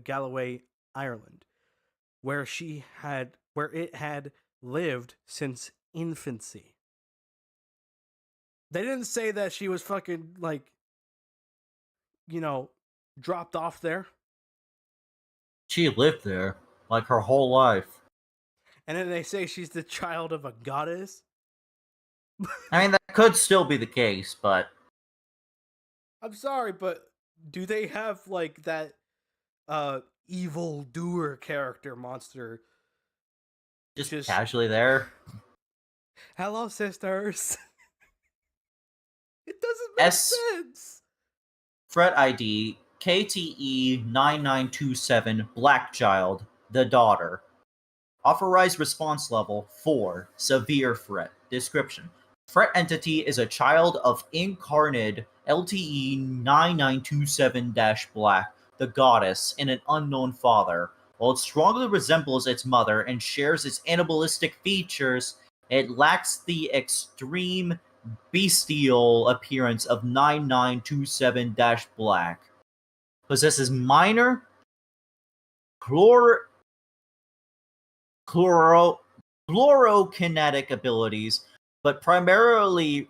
Galloway, Ireland, where it had lived since infancy. They didn't say that she was fucking like, dropped off there. She lived there like her whole life. And then they say she's the child of a goddess. I mean, that could still be the case, but I'm sorry, but do they have like that evil doer character monster just casually there. Hello, sisters. It doesn't make sense. Threat ID KTE 9927 Black Child, the daughter. Authorized response level 4, severe threat. Description: threat entity is a child of incarnate LTE 9927-Black, the goddess, and an unknown father. While it strongly resembles its mother and shares its animalistic features, it lacks the extreme bestial appearance of 9927-Black. Possesses minor chlorokinetic abilities, but primary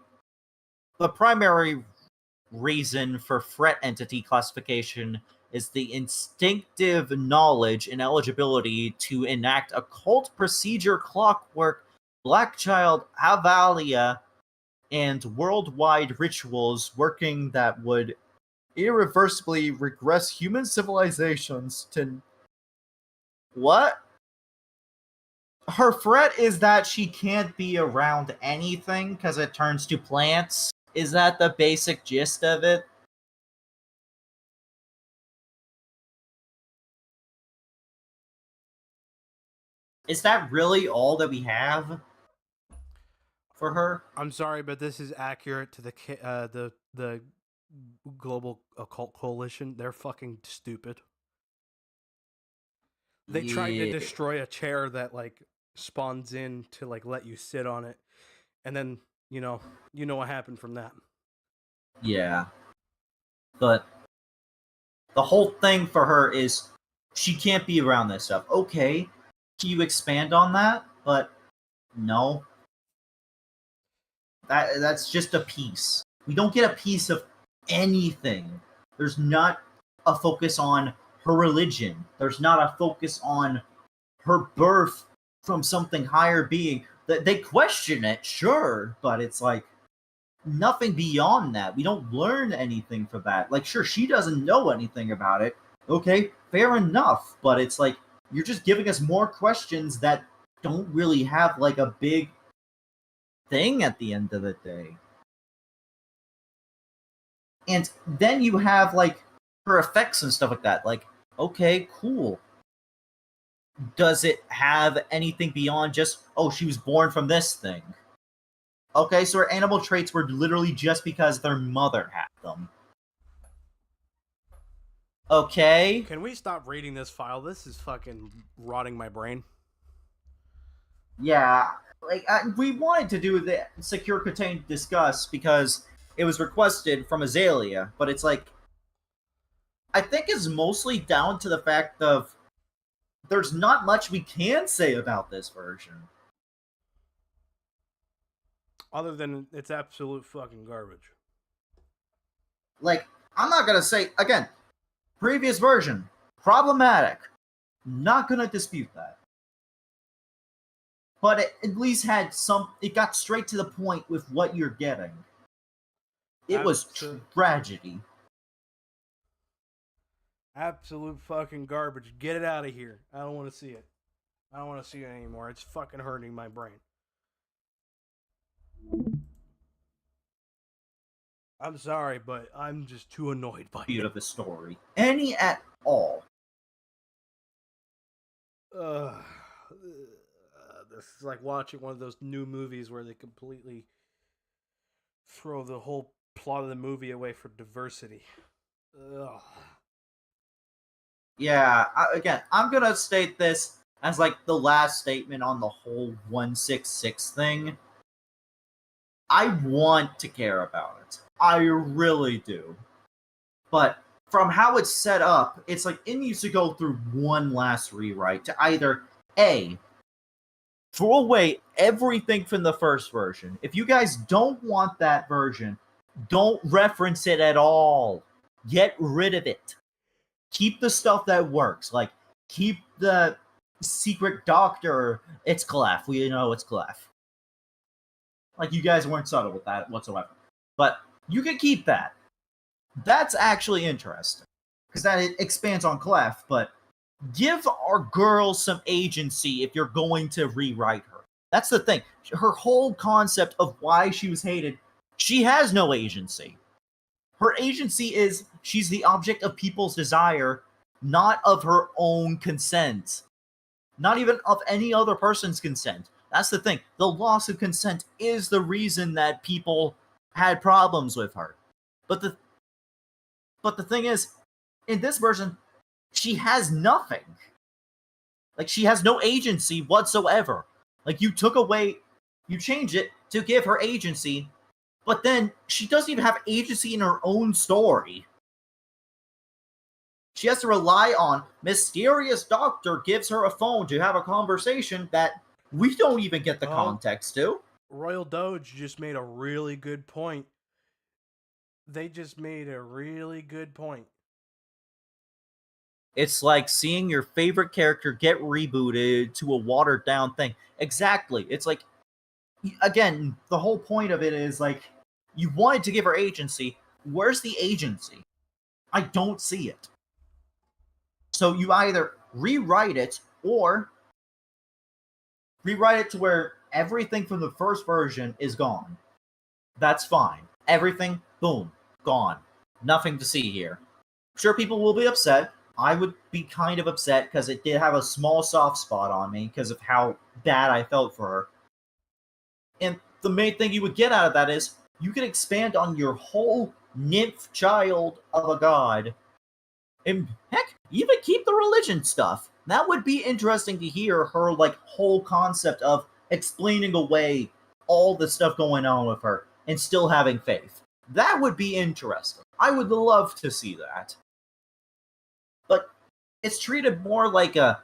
reason for threat entity classification is the instinctive knowledge and eligibility to enact occult procedure clockwork, Black Child Avalia, and worldwide rituals working that would irreversibly regress human civilizations to... What? Her threat is that she can't be around anything because it turns to plants? Is that the basic gist of it? Is that really all that we have for her? I'm sorry, but this is accurate to the Global Occult Coalition. They're fucking stupid. They tried to destroy a chair that like spawns in to like let you sit on it, and then you know what happened from that. Yeah. But the whole thing for her is she can't be around this stuff. Okay, can you expand on that? But no. That's just a piece. We don't get a piece of anything. There's not a focus on her religion. There's not a focus on her birth from something higher being. They question it, sure, but it's like nothing beyond that. We don't learn anything for that. Like, sure, she doesn't know anything about it. Okay, fair enough, but it's like you're just giving us more questions that don't really have like a big thing at the end of the day. And then you have like her effects and stuff like that. Like, okay, cool. Does it have anything beyond just, oh, she was born from this thing? Okay, so her animal traits were literally just because their mother had them. Okay. Can we stop reading this file? This is fucking rotting my brain. Yeah, like we wanted to do the secure contain discuss because it was requested from Azalea, but it's like I think it's mostly down to the fact of there's not much we can say about this version. Other than it's absolute fucking garbage. Like, I'm not gonna say again, previous version, problematic. Not gonna dispute that. But it at least had it got straight to the point with what you're getting. It was tragedy. Absolute fucking garbage. Get it out of here. I don't want to see it. I don't want to see it anymore. It's fucking hurting my brain. I'm sorry, but I'm just too annoyed by it. Of the story. Any at all. This is like watching one of those new movies where they completely throw the whole plot of the movie away for diversity. Ugh. Yeah, again, I'm gonna state this as like the last statement on the whole 166 thing. I want to care about it. I really do. But from how it's set up, it's like it needs to go through one last rewrite to either A, throw away everything from the first version. If you guys don't want that version, don't reference it at all. Get rid of it. Keep the stuff that works. Like, keep the secret doctor. It's Clef. We know it's Clef. Like, you guys weren't subtle with that whatsoever. But you can keep that. That's actually interesting. Because that it expands on Clef, but give our girl some agency if you're going to rewrite her. That's the thing. Her whole concept of why she was hated, she has no agency. Her agency is she's the object of people's desire, not of her own consent. Not even of any other person's consent. That's the thing. The loss of consent is the reason that people had problems with her. But the thing is, in this version, she has nothing. Like, she has no agency whatsoever. Like, you changed it to give her agency, but then she doesn't even have agency in her own story. She has to rely on mysterious doctor gives her a phone to have a conversation that we don't even get the context to. Royal Doge just made a really good point. They just made a really good point. It's like seeing your favorite character get rebooted to a watered down thing. Exactly. It's like, again, the whole point of it is like, you wanted to give her agency. Where's the agency? I don't see it. So you either rewrite it or rewrite it to where everything from the first version is gone. That's fine. Everything, boom, gone. Nothing to see here. Sure, people will be upset. I would be kind of upset because it did have a small soft spot on me because of how bad I felt for her. And the main thing you would get out of that is you can expand on your whole nymph child of a god. And heck, even keep the religion stuff. That would be interesting to hear her like whole concept of explaining away all the stuff going on with her and still having faith. That would be interesting. I would love to see that. But it's treated more like a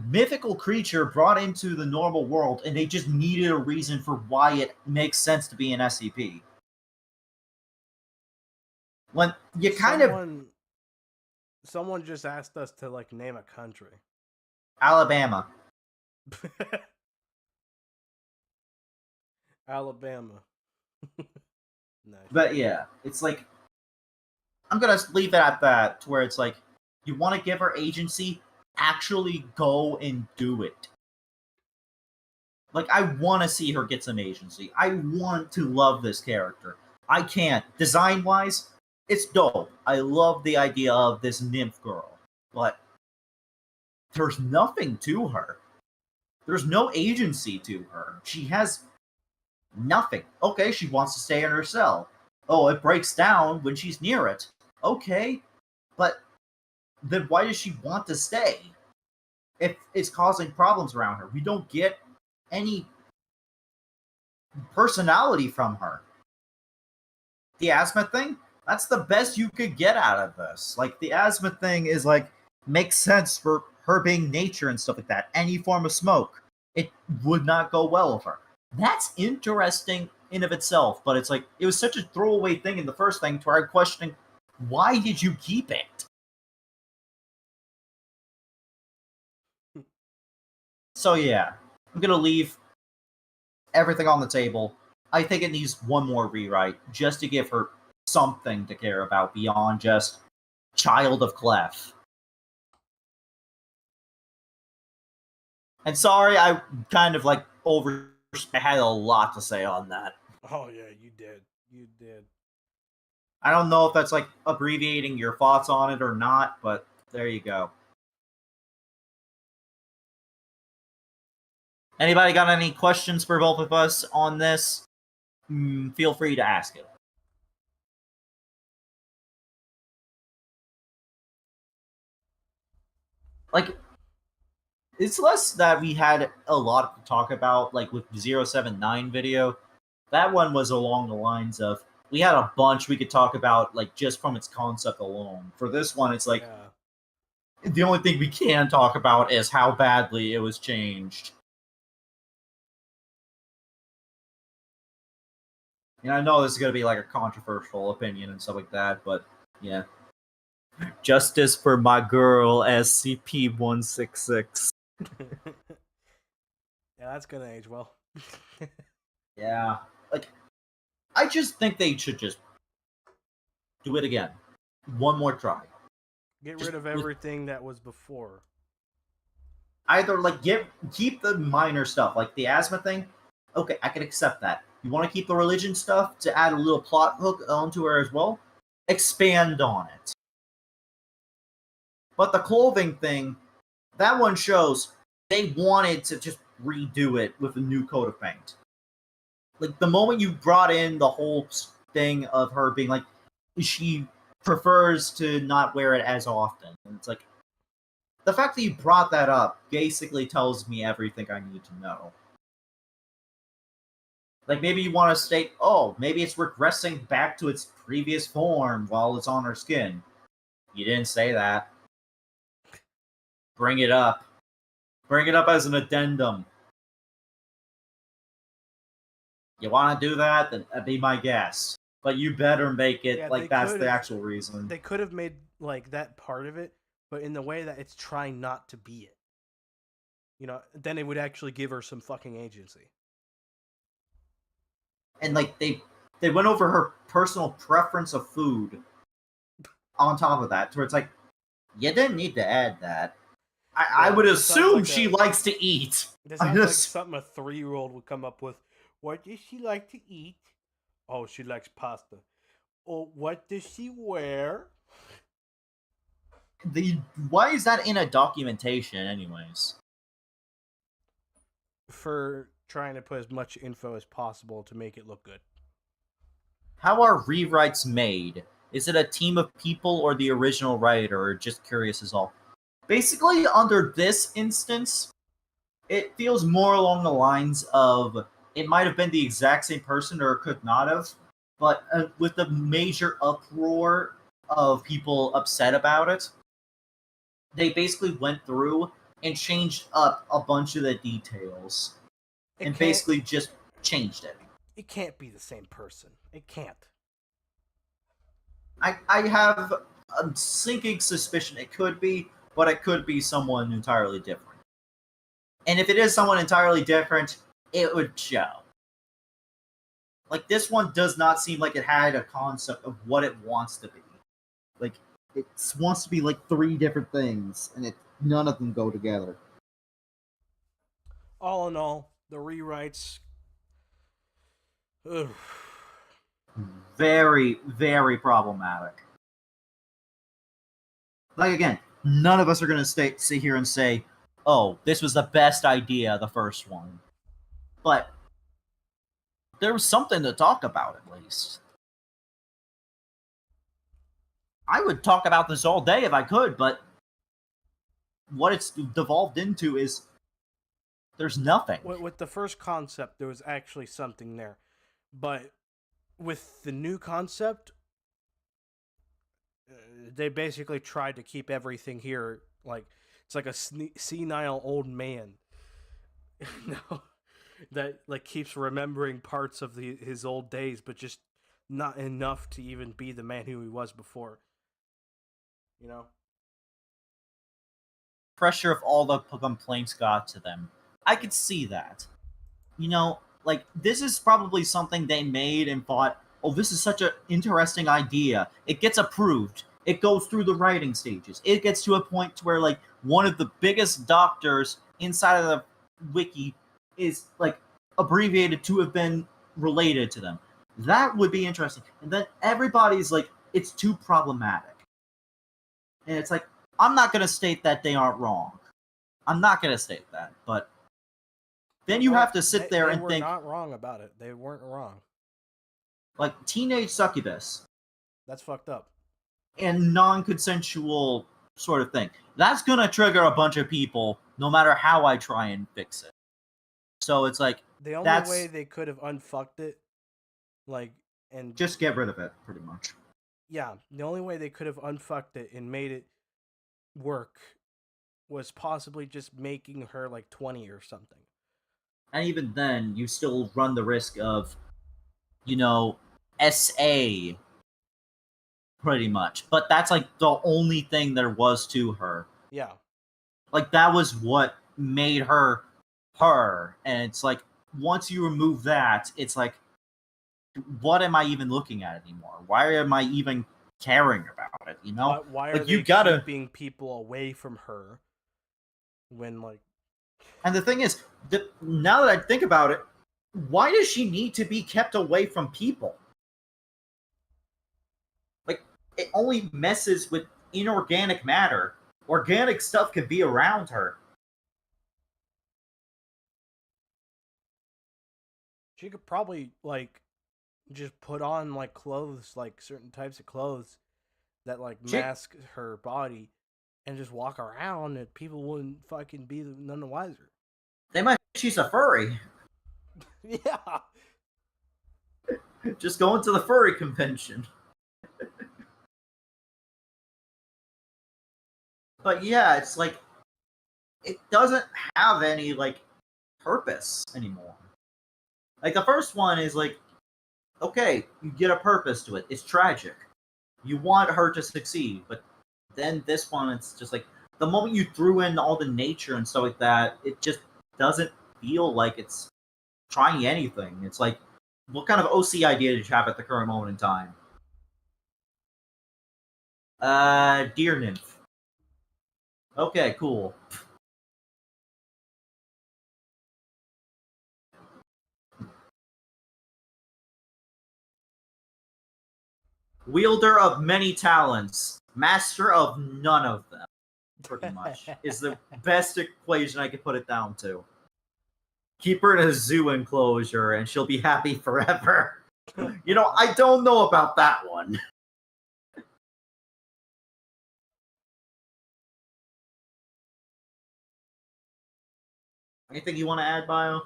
mythical creature brought into the normal world, and they just needed a reason for why it makes sense to be an SCP. When you Someone just asked us to like name a country. Alabama. Alabama. Nice. But yeah, it's like I'm gonna leave it at that, to where it's like you want to give her agency, actually go and do it. Like, I want to see her get some agency. I want to love this character. I can't. Design-wise, it's dope. I love the idea of this nymph girl. But there's nothing to her. There's no agency to her. She has nothing. Okay, she wants to stay in her cell. Oh, it breaks down when she's near it. Okay, but then why does she want to stay? If it's causing problems around her, we don't get any personality from her. The asthma thing, that's the best you could get out of this. Like, the asthma thing is like, makes sense for her being nature and stuff like that. Any form of smoke, it would not go well with her. That's interesting in of itself, but it's like, it was such a throwaway thing in the first thing to where I'm questioning, why did you keep it? So yeah, I'm gonna leave everything on the table. I think it needs one more rewrite just to give her something to care about beyond just Child of Clef. And sorry, I kind of like I had a lot to say on that. Oh yeah, you did. You did. I don't know if that's like abbreviating your thoughts on it or not, but there you go. Anybody got any questions for both of us on this? Feel free to ask it. Like, it's less that we had a lot to talk about, like with 079 video. That one was along the lines of, we had a bunch we could talk about, like, just from its concept alone. For this one, it's like, the only thing we can talk about is how badly it was changed. And I know this is going to be like a controversial opinion and stuff like that, but yeah. Justice for my girl, SCP-166. Yeah, that's gonna age well. Yeah. Like, I just think they should just do it again. One more try. Get rid of everything that was before. Either, like, keep the minor stuff, like the asthma thing. Okay, I can accept that. You want to keep the religion stuff to add a little plot hook onto her as well? Expand on it. But the clothing thing, that one shows they wanted to just redo it with a new coat of paint. Like, the moment you brought in the whole thing of her being like, she prefers to not wear it as often. And it's like, the fact that you brought that up basically tells me everything I need to know. Like, maybe you want to state, oh, maybe it's regressing back to its previous form while it's on her skin. You didn't say that. Bring it up. Bring it up as an addendum. You want to do that? Then that'd be my guess. But you better make it like that's the actual reason. They could have made like that part of it, but in the way that it's trying not to be it. You know, then it would actually give her some fucking agency. And like they went over her personal preference of food on top of that, to where it's like, you didn't need to add that. I would assume like she likes to eat. This sounds like something a 3-year-old would come up with. What does she like to eat? Oh, she likes pasta. Oh, what does she wear? Why is that in a documentation, anyways? For trying to put as much info as possible to make it look good. How are rewrites made? Is it a team of people or the original writer, or just curious as all? Basically, under this instance, it feels more along the lines of it might have been the exact same person or it could not have, but with the major uproar of people upset about it, they basically went through and changed up a bunch of the details and basically just changed it. It can't be the same person. It can't. I have a sinking suspicion it could be, but it could be someone entirely different. And if it is someone entirely different, it would show. Like, this one does not seem like it had a concept of what it wants to be. Like, it wants to be like 3 different things, and none of them go together. All in all, the rewrites... Ugh. Very, very problematic. Like, again, none of us are going to sit here and say, oh, this was the best idea, the first one. But there was something to talk about, at least. I would talk about this all day if I could, but what it's devolved into is there's nothing. With the first concept, there was actually something there, but with the new concept, they basically tried to keep everything here like it's like a senile old man, that like keeps remembering parts of his old days, but just not enough to even be the man who he was before. You know, Pressure of all the complaints got to them. I could see that. You know, like, this is probably something they made and thought, oh, this is such an interesting idea. It gets approved. It goes through the writing stages. It gets to a point to where, like, one of the biggest doctors inside of the wiki is, like, abbreviated to have been related to them. That would be interesting. And then everybody's like, it's too problematic. And it's like, I'm not going to state that they aren't wrong. I'm not going to state that, but then you have to sit there and think... They were not wrong about it. They weren't wrong. Like, teenage succubus. That's fucked up. And non-consensual sort of thing. That's going to trigger a bunch of people, no matter how I try and fix it. So it's like... The only way they could have unfucked it, like, and... Just get rid of it, pretty much. Yeah, the only way they could have unfucked it and made it work was possibly just making her, like, 20 or something. And even then, you still run the risk of, you know, SA, pretty much. But that's, like, the only thing there was to her. Yeah. Like, that was what made her her. And it's like, once you remove that, it's like, what am I even looking at anymore? Why am I even caring about it, you know? Why are like, they keeping people away from her when, like... And the thing is, now that I think about it, why does she need to be kept away from people? Like, it only messes with inorganic matter. Organic stuff can be around her. She could probably, like, just put on, like, clothes, like, certain types of clothes that, like, mask her body and just walk around and people wouldn't fucking be none the wiser. They might think she's a furry. Yeah. Just going to the furry convention. But yeah, it's like, it doesn't have any, like, purpose anymore. Like, the first one is like, okay, you get a purpose to it. It's tragic. You want her to succeed, but then this one, it's just like, the moment you threw in all the nature and stuff like that, it just doesn't feel like it's trying anything. It's like, what kind of OC idea did you have at the current moment in time? Deer nymph. Okay, cool. Wielder of many talents, master of none of them, pretty much, is the best equation I could put it down to. Keep her in a zoo enclosure and she'll be happy forever. You know, I don't know about that one. Anything you want to add, Bio?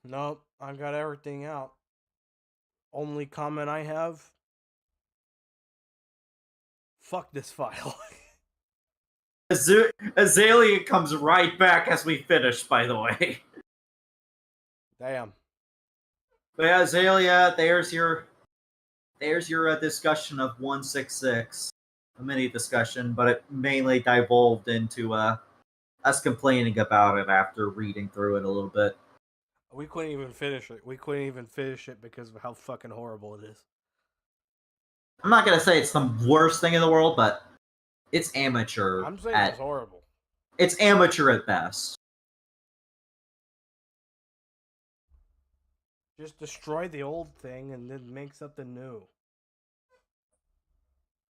Nope, I got everything out. Only comment I have: fuck this file. Azalea comes right back as we finish, by the way. Damn. But yeah, Azalea, there's your discussion of 166. A mini discussion, but it mainly divulged into us complaining about it after reading through it a little bit. We couldn't even finish it. We couldn't even finish it because of how fucking horrible it is. I'm not gonna say it's the worst thing in the world, but it's amateur. I'm saying it's horrible. It's amateur at best. Just destroy the old thing and then make something new.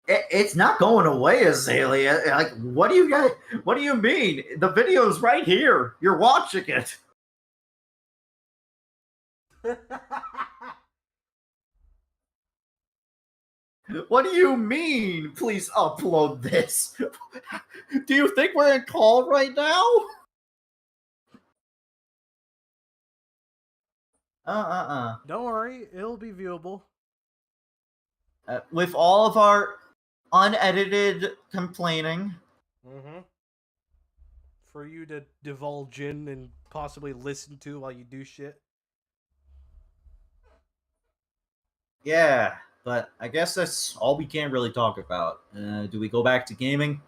It's not going away, Azalea. Like, what do you mean? The video's right here. You're watching it. What do you mean? Please upload this. Do you think we're in call right now? Don't worry, it'll be viewable. With all of our unedited complaining. Mm-hmm. For you to divulge in and possibly listen to while you do shit. Yeah, but I guess that's all we can really talk about. Do we go back to gaming?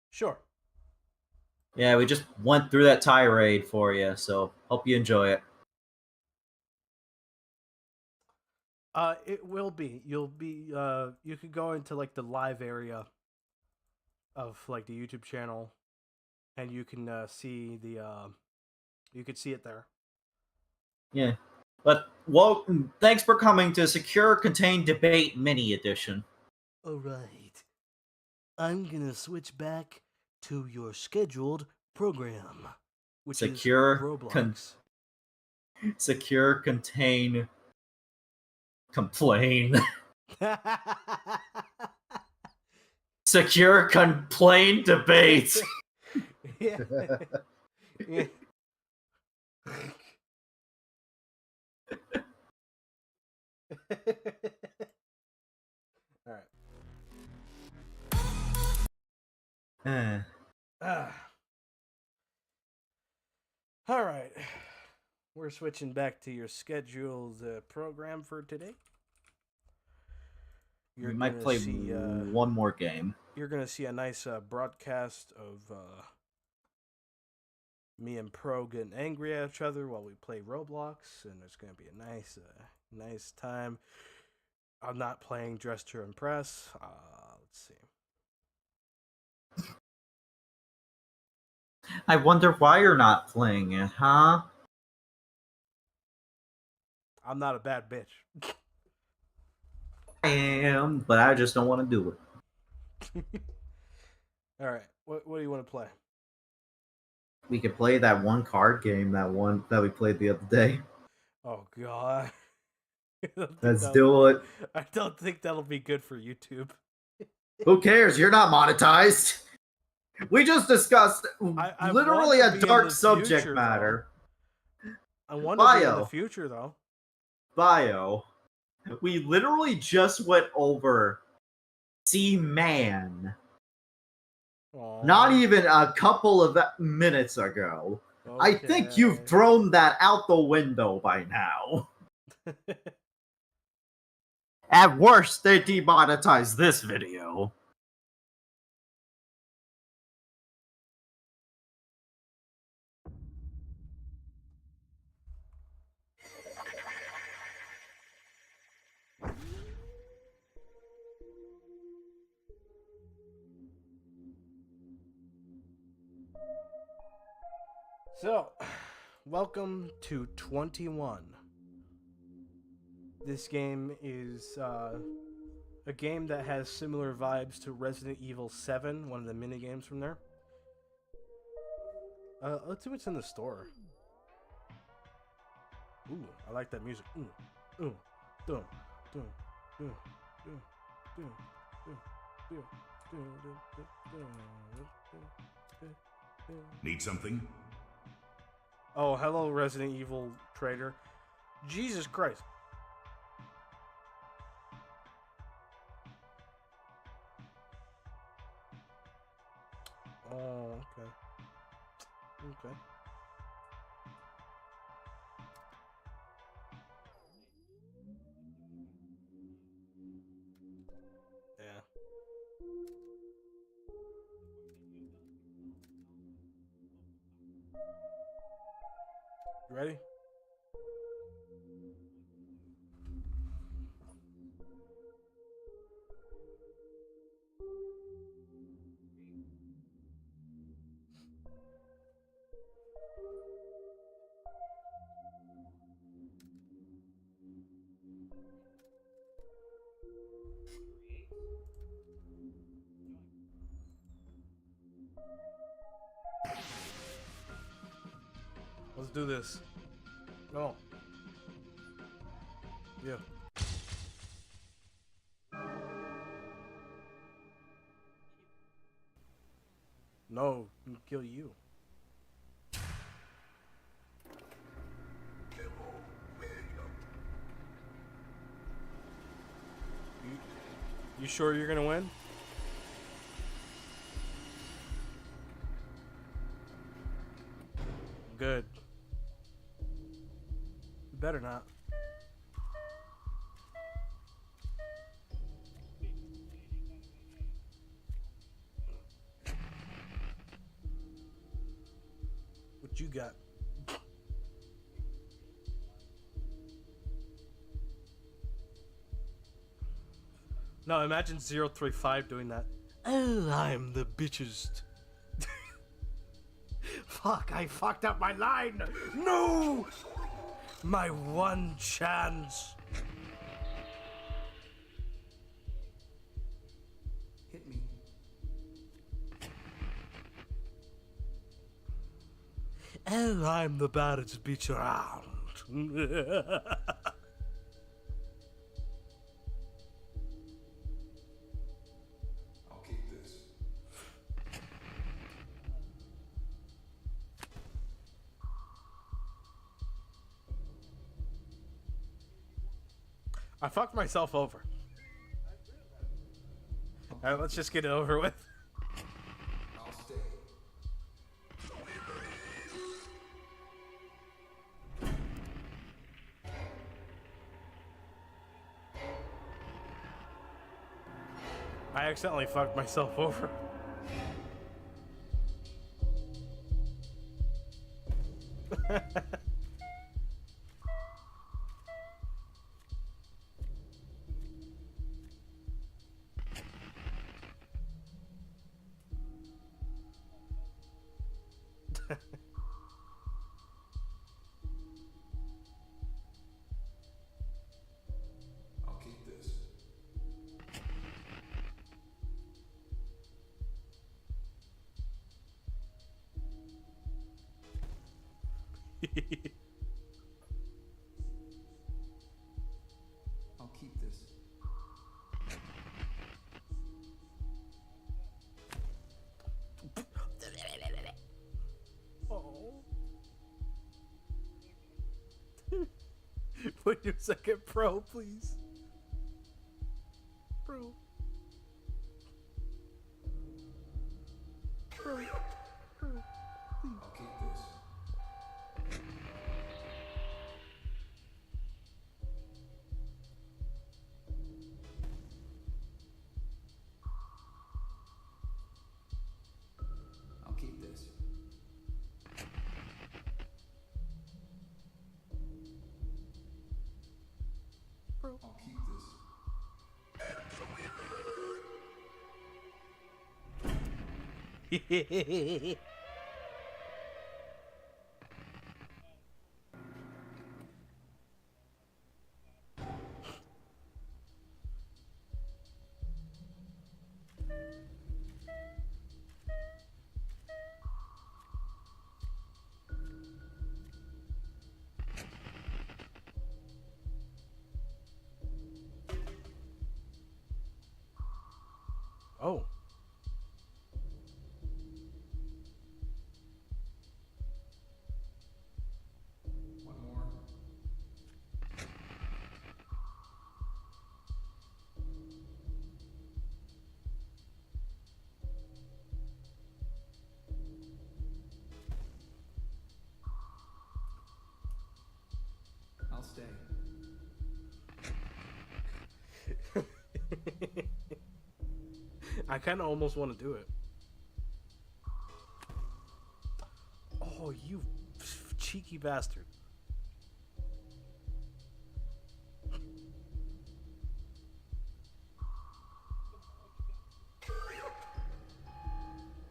Sure. Yeah, we just went through that tirade for you, so hope you enjoy it. It will be. You'll be. You could go into like the live area of like the YouTube channel, and you can see the. You could see it there. Yeah. But, well, thanks for coming to Secure Contained Debate Mini Edition. Alright. I'm gonna switch back to your scheduled program, which Secure is Roblox. Secure, Contain, Complain. Secure, Complain, Debate. Yeah. Yeah. All right. All right. We're switching back to your scheduled program for today. We might play one more game. You're gonna see a nice broadcast of me and Pro getting angry at each other while we play Roblox, and it's gonna be a nice time. I'm not playing Dress to Impress. Let's see. I wonder why you're not playing it, huh? I'm not a bad bitch. I am, but I just don't want to do it. All right. What do you want to play? We could play that one card game, that we played the other day. Oh God. Let's do it. I don't think that'll be good for YouTube. Who cares? You're not monetized. We just discussed I literally want to a be dark in the subject future, matter. I want to be in the future, though. Bio. We literally just went over C-Man. Not even a couple of minutes ago. Okay. I think you've thrown that out the window by now. At worst, they demonetized this video. So, welcome to 21. This game is a game that has similar vibes to Resident Evil 7, one of the mini games from there. Let's see what's in the store. Ooh, I like that music. Ooh, ooh, dum, dum, dum, dum, dum, dum, dum. Need something? Oh, hello, Resident Evil trader. Jesus Christ. Oh, okay. Okay. Yeah. You ready? Let's do this. Come on. Yeah. No, he can kill you. You sure you're gonna win? Good. You better not. What you got? No, imagine 035 doing that. Oh, I'm the bitchest. Fuck, I fucked up my line. No! My one chance. Hit me. Oh, I'm the baddest bitch around. I'll keep this. I fucked myself over. Alright, let's just get it over with. I'll stay. I accidentally fucked myself over. I'll keep this. I'll keep this. Oh. Put your second pro, please. Pro. Pro. Pro. I'll keep this. I'll keep this. Pro. I'll keep this. Oh. One more. I'll stay. I kind of almost want to do it. Oh, you cheeky bastard.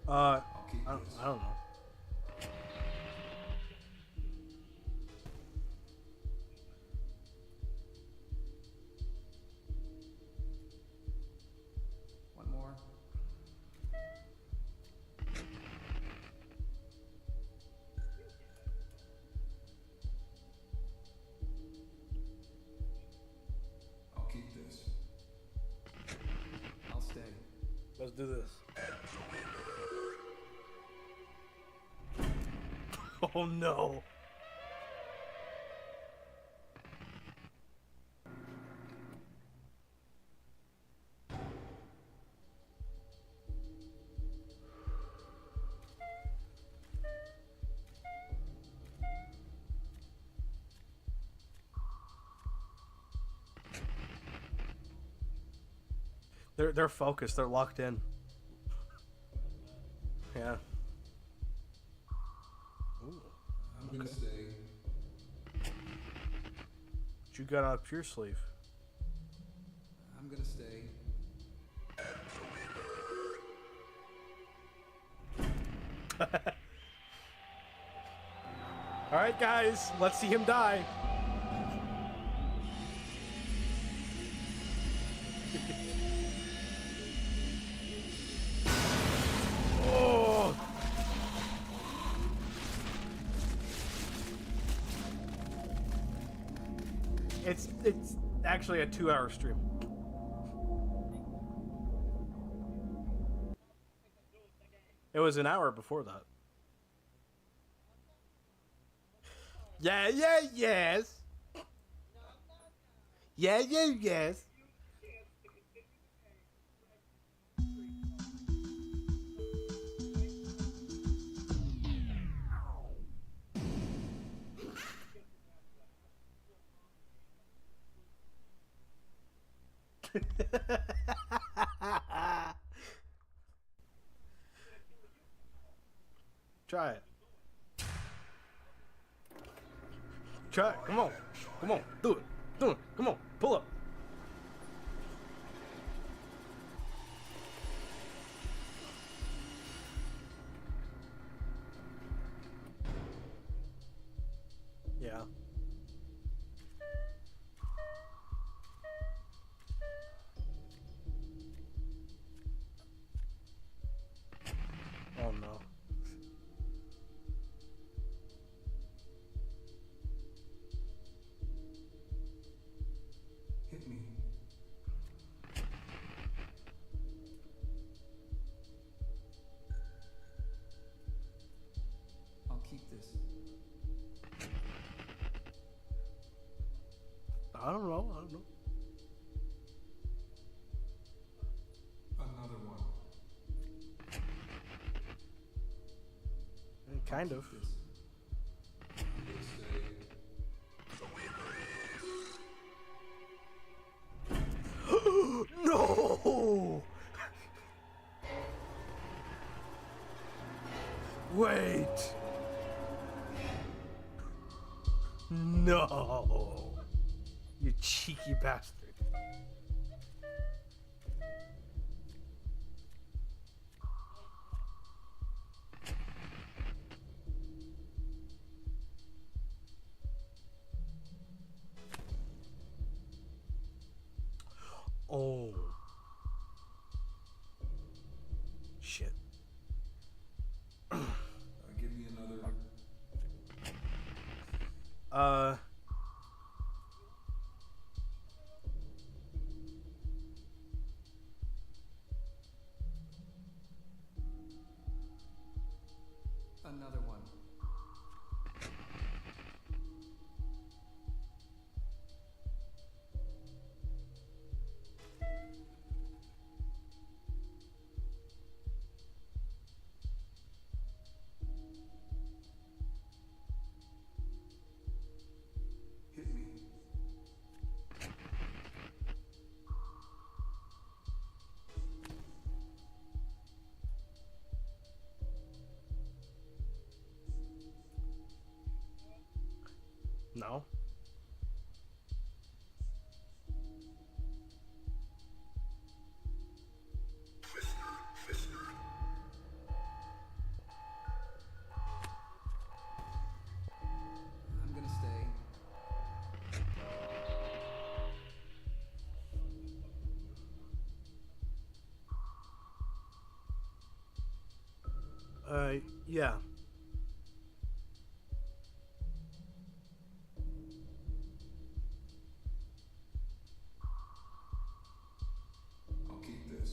I'll keep I this. don't know. One more. I'll keep this. I'll stay. Let's do this. Oh no. They're focused. They're locked in. Yeah. Ooh. I'm gonna stay. What you got up your sleeve? I'm gonna stay. All right, guys, let's see him die. Oh. It's actually a 2-hour stream. It was an hour before that. Yeah, yes. Yeah, yes. Try it. Try it. Come on. Come on. Do it. Do it. Come on. Pull up. Yeah. Oh no. Hit me. I'll keep this. I don't know. I don't know. Another one. Kind of. This. I'm gonna stay. No! Wait! No! You cheeky bastard. Oh. Shit. Give me another. Another one. Hit me. No. I'm gonna stay. Yeah. I'll keep this.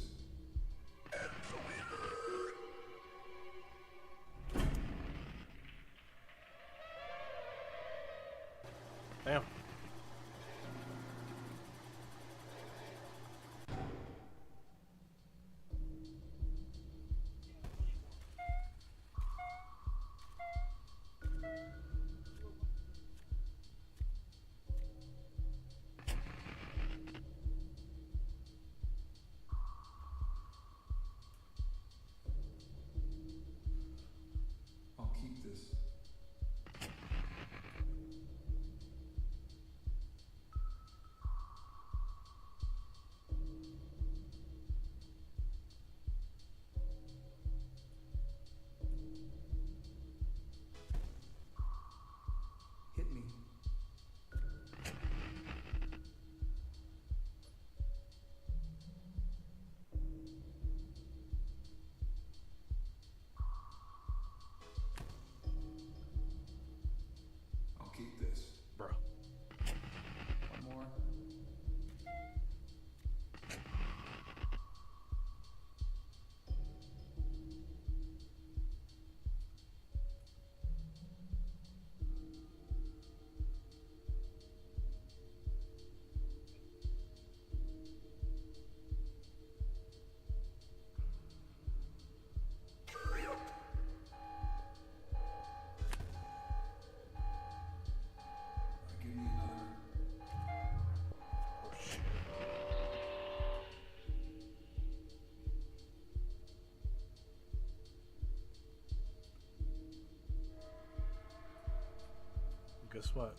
this. What?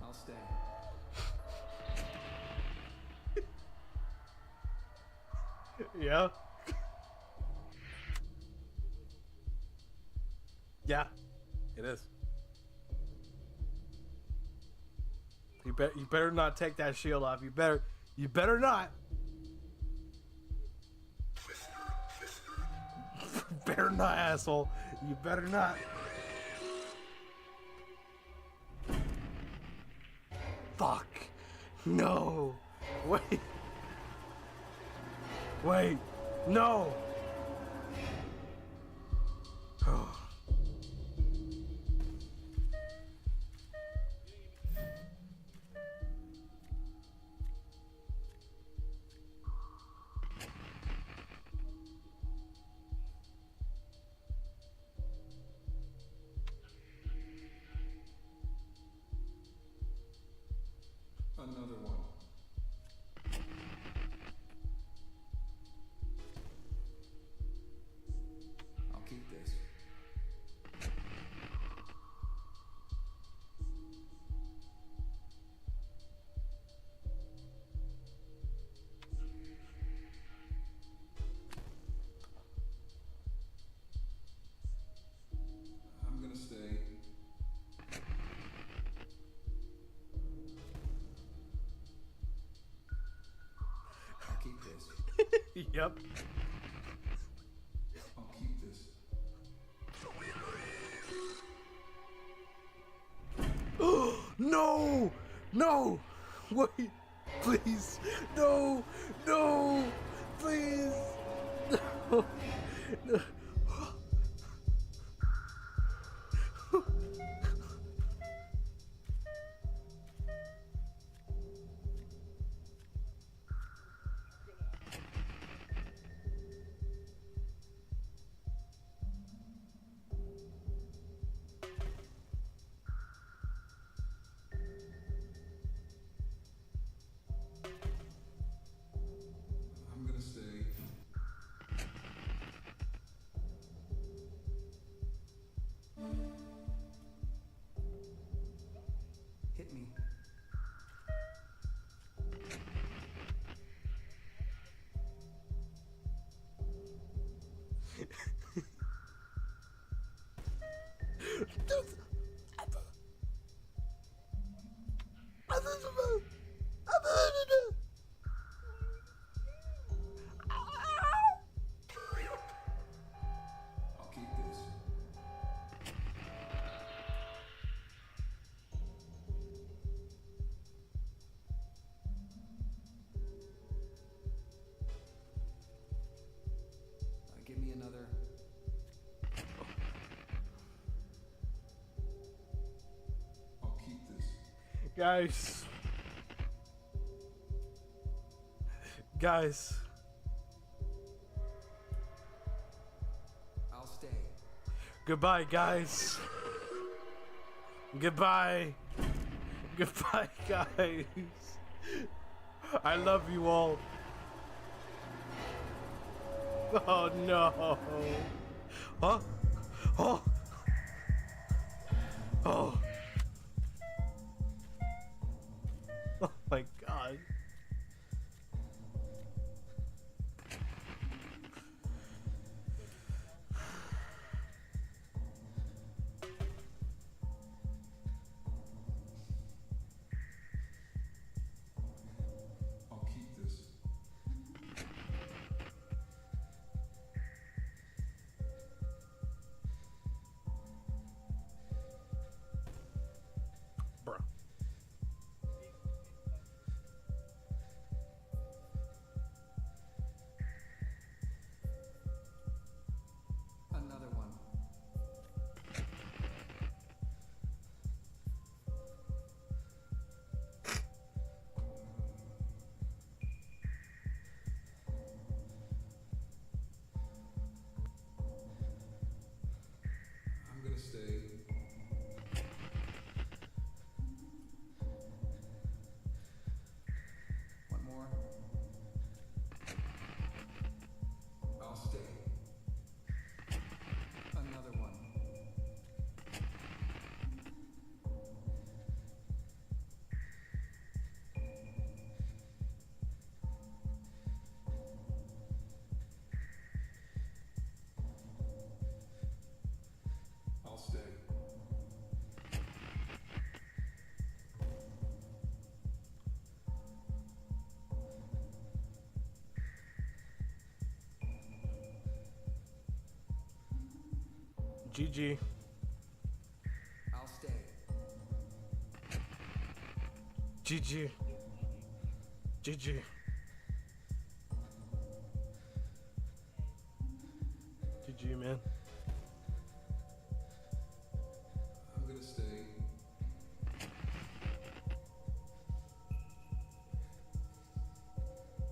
I'll stay. Yeah. Yeah, it is. You better not take that shield off. You better not. Better not, asshole. You better not. Fuck. No. Wait. Wait. No. Another one. I'll keep this. I'm gonna stay. I'll keep this. Yep. I'll keep this. No! No! Wait! Please! No! No! Please! No! No. I'm gonna stay. Hit me. I'll keep this. Give me another. I'll keep this. Guys. Guys. I'll stay. Goodbye, guys. Goodbye. Goodbye, guys. I love you all. Oh no. Huh? Oh. Oh. Oh my god. I'll keep this. Bro. GG. I'll stay. GG. GG. GG, man. I'm gonna stay.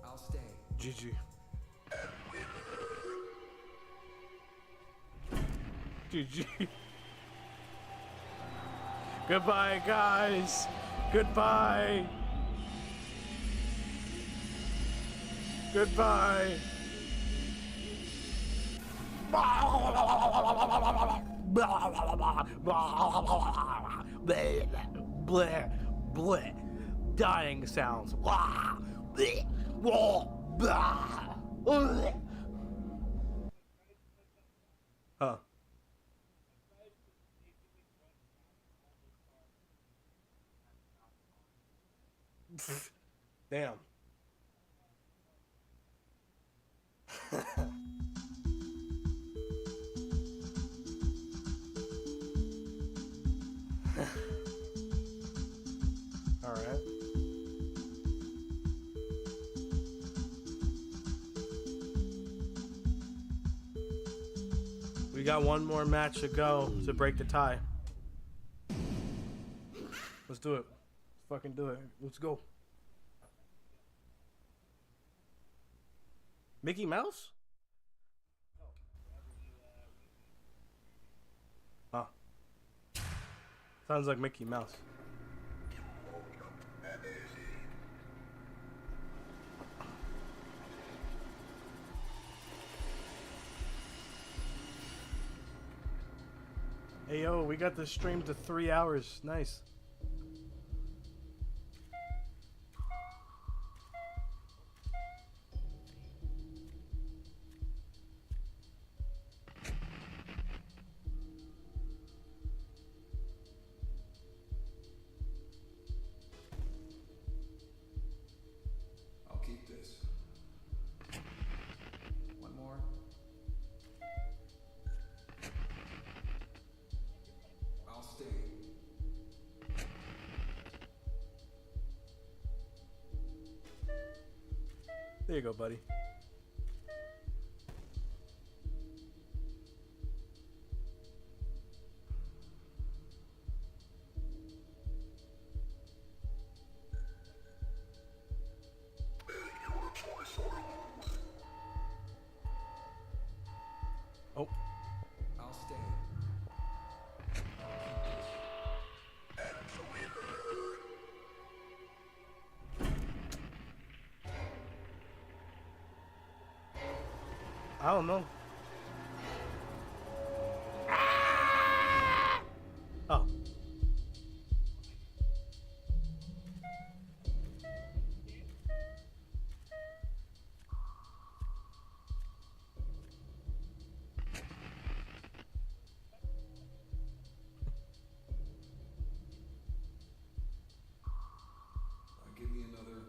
I'll stay. GG. GG. Goodbye, guys. Goodbye. Goodbye. Bleh, bleh. Dying sounds. Huh. Damn. All right. We got one more match to go to break the tie. Let's do it. Let's fucking do it. Let's go. Mickey Mouse? Huh. Sounds like Mickey Mouse. Hey yo, we got this stream to 3 hours. Nice. I'll keep this. One more. I'll stay. There you go, buddy. Oh. I'll stay. I don't know. Oh. Give me another.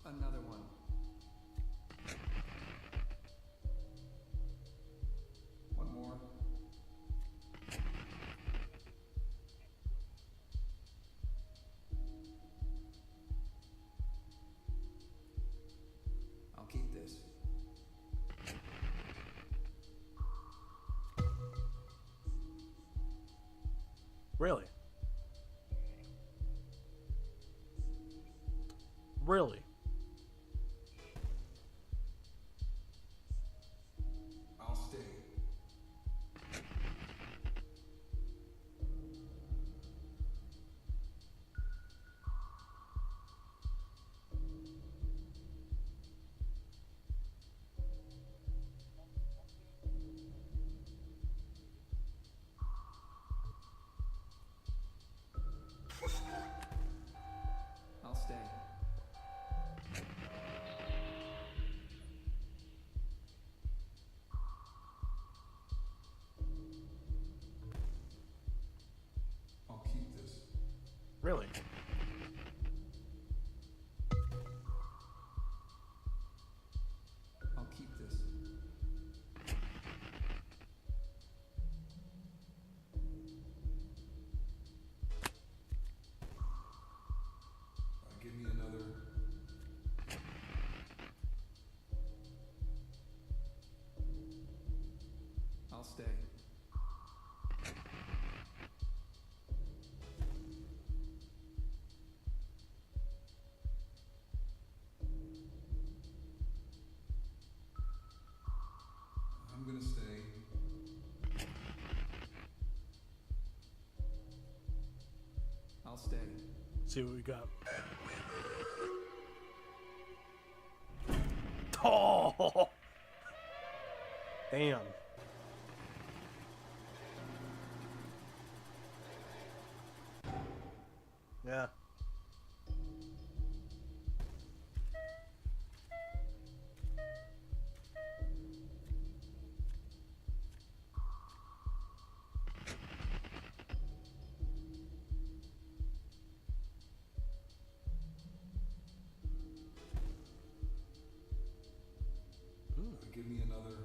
Another one. One more. I'll keep this. Really? Really? I'll stay. I'll stay. Really? I'll keep this. Give me another. I'll stay. I'm gonna stay. I'll stay. See what we got. Oh! Damn. Yeah. Give me another.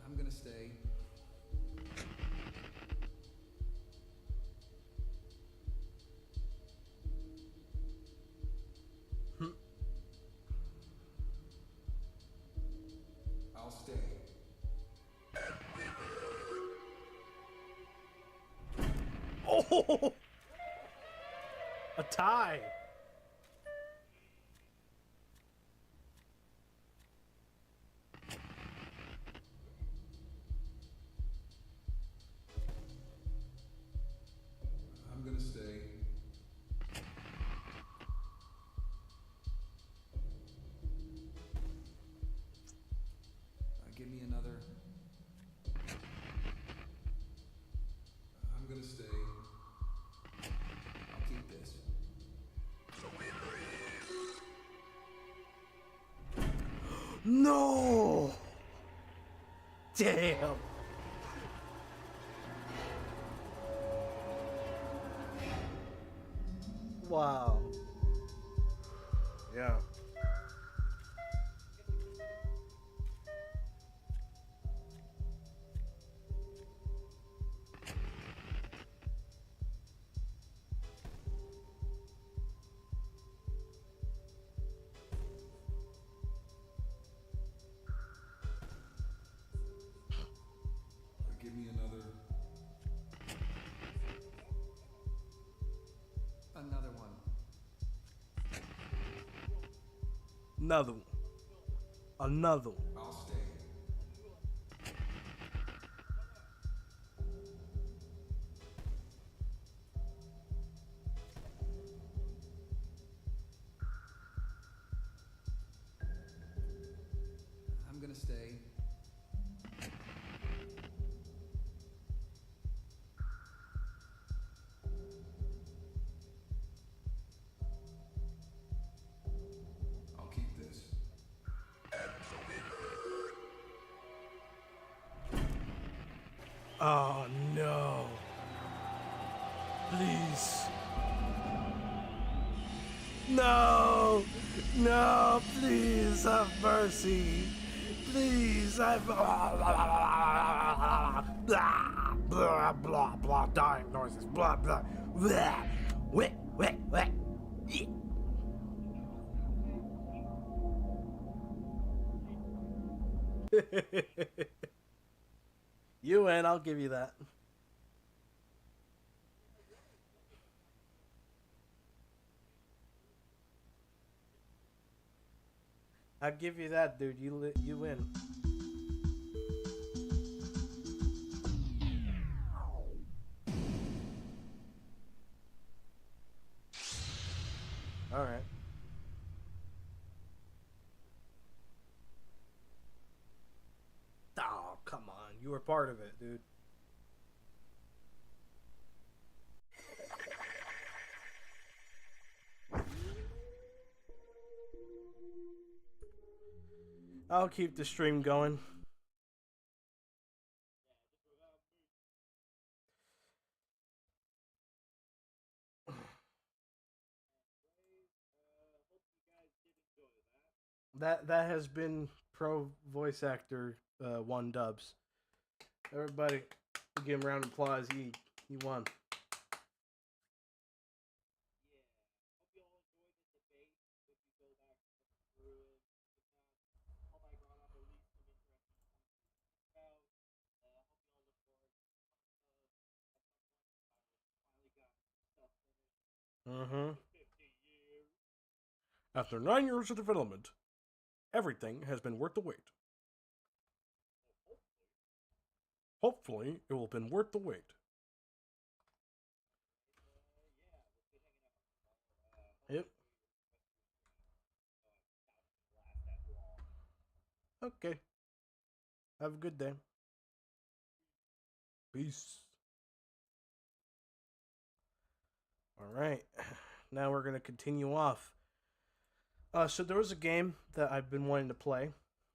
I'm gonna stay. I'll stay. Oh! A tie. I'm gonna stay. Give me another. I'm gonna stay. I'll keep this. No! Damn. Wow. Yeah. Give me another. Another one. Another one. Another one. I'll stay. I'm gonna stay. I'll keep this. Oh no. Please. No! No, please have mercy. Please, I've blah blah blah blah dying noises. Blah blah blah. Wet, wet, wet. You win, I'll give you that. I'll give you that, dude. You win. All right. Oh, come on. You were part of it, dude. I'll keep the stream going. That has been ProVoiceActor1 dubs. Everybody, give him a round of applause. He won. After 9 years of development, everything has been worth the wait. Hopefully, it will have been worth the wait. Yep. Okay. Have a good day. Peace. Alright. Now we're going to continue off. So there was a game that I've been wanting to play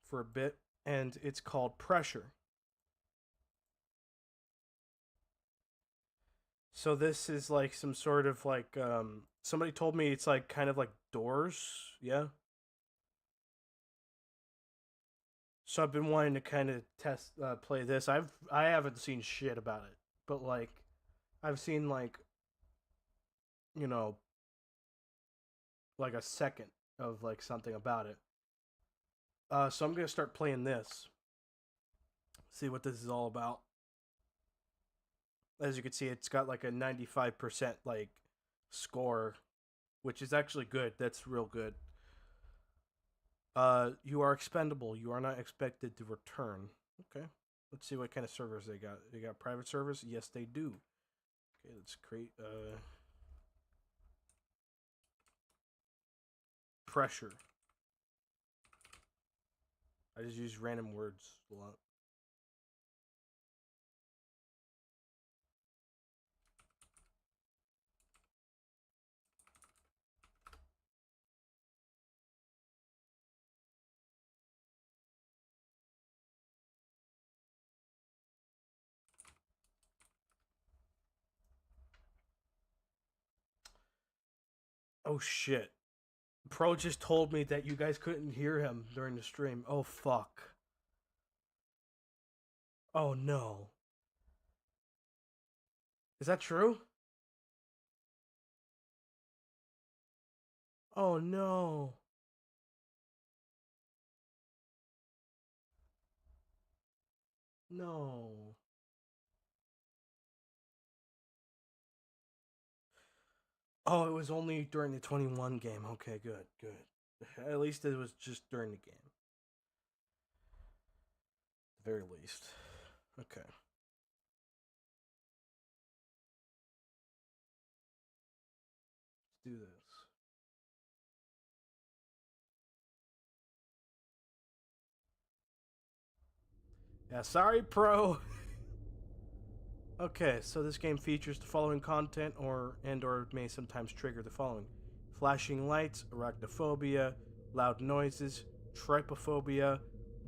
for a bit, and it's called Pressure. So this is like some sort of like, somebody told me it's like kind of like Doors, yeah? So I've been wanting to kind of play this. I haven't seen shit about it, but like, I've seen like, you know, like a second of like something about it. So I'm gonna start playing this. See what this is all about. As you can see, it's got like a 95% like score, which is actually good. That's real good. You are expendable. You are not expected to return. Okay. Let's see what kind of servers they got. They got private servers? Yes, they do. Okay, let's create Pressure. I just use random words a lot. Oh shit. Pro just told me that you guys couldn't hear him during the stream. Oh fuck. Oh no. Is that true? Oh no. No. Oh, it was only during the 21 game. Okay, good, good. At least it was just during the game. At the very least. Okay. Let's do this. Yeah, sorry, Pro. Okay, so this game features the following content or may sometimes trigger the following: flashing lights, arachnophobia, loud noises, trypophobia,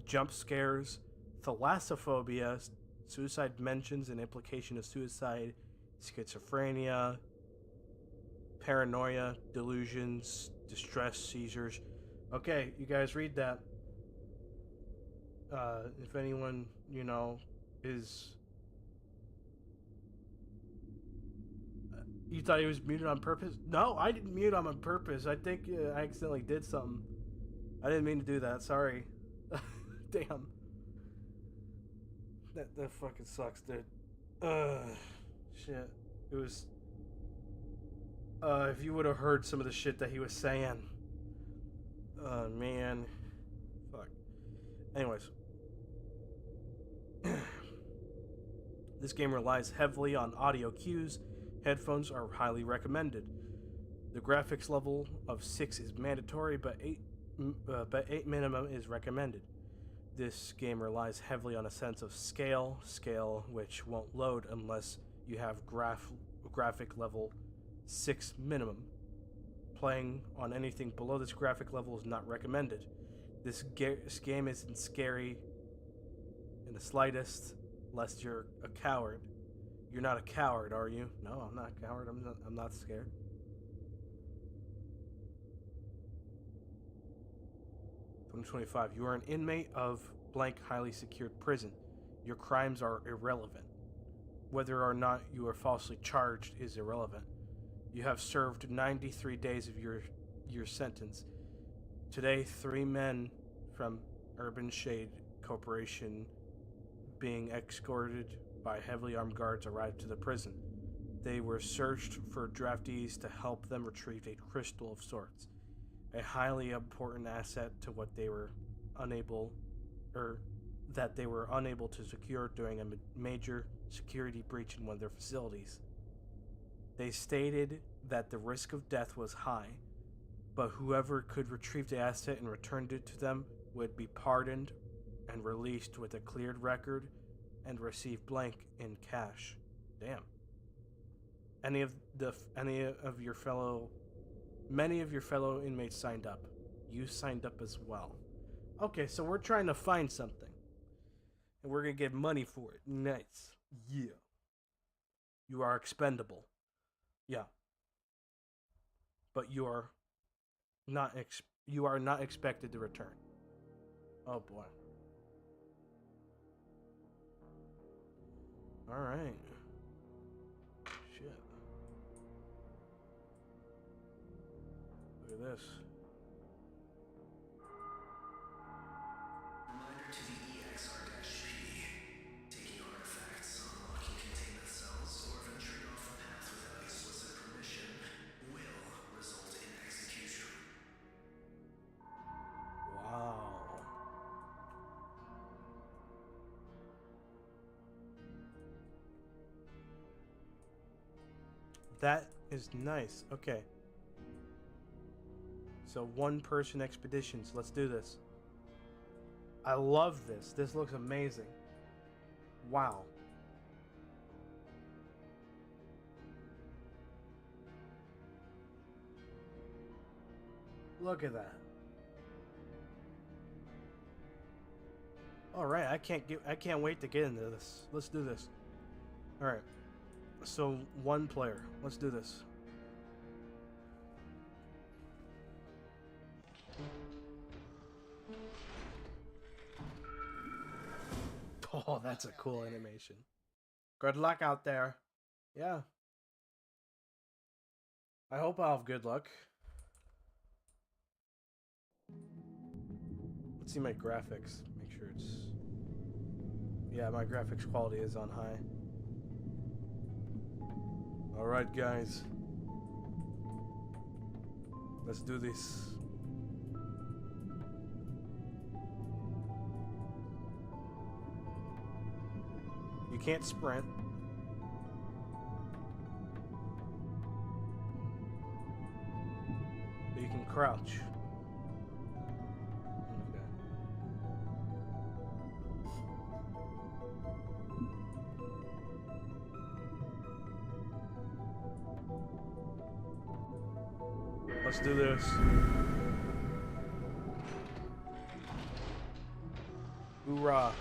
jump scares, thalassophobia, suicide mentions and implication of suicide, schizophrenia, paranoia, delusions, distress, seizures. Okay, you guys read that. If anyone, you know, is... You thought he was muted on purpose? No, I didn't mute him on purpose. I think I accidentally did something. I didn't mean to do that. Sorry. Damn. That fucking sucks, dude. Shit. It was... if you would have heard some of the shit that he was saying. Oh, man. Fuck. Anyways. This game relies heavily on audio cues. Headphones are highly recommended. The graphics level of 6 is mandatory, but 8 minimum is recommended. This game relies heavily on a sense of scale, which won't load unless you have graphic level 6 minimum. Playing on anything below this graphic level is not recommended. This game isn't scary in the slightest, lest you're a coward. You're not a coward, are you? No, I'm not a coward. I'm not scared. I'm 25. You are an inmate of blank highly secured prison. Your crimes are irrelevant. Whether or not you are falsely charged is irrelevant. You have served 93 days of your sentence. Today, 3 men from Urban Shade Corporation, being escorted by heavily armed guards, arrived to the prison. They were searched for draftees to help them retrieve a crystal of sorts, a highly important asset to what they were unable, or that they were unable to secure during a major security breach in one of their facilities. They stated that the risk of death was high, but whoever could retrieve the asset and returned it to them would be pardoned and released with a cleared record and receive blank in cash. Damn. Many of your fellow inmates signed up. You signed up as well. Okay, so we're trying to find something, and we're gonna get money for it. Nice. Yeah. You are expendable. Yeah. But you are not expected to return. Oh boy. All right. Shit. Look at this. Reminder to the EXR-P. Taking artifacts, unlocking containment cells, or venturing off the path without explicit permission will result in execution. Wow. That is nice. Okay. So 1-person expeditions. Let's do this. I love this. This looks amazing. Wow. Look at that. All right, I can't wait to get into this. Let's do this. All right. So 1 player. Let's do this. Oh, that's a cool animation. Good luck out there. Yeah. I hope I'll have good luck. Let's see my graphics. Make sure it's... Yeah, my graphics quality is on high. Alright, guys. Let's do this. You can't sprint. But you can crouch. Okay. Let's do this. Hoorah.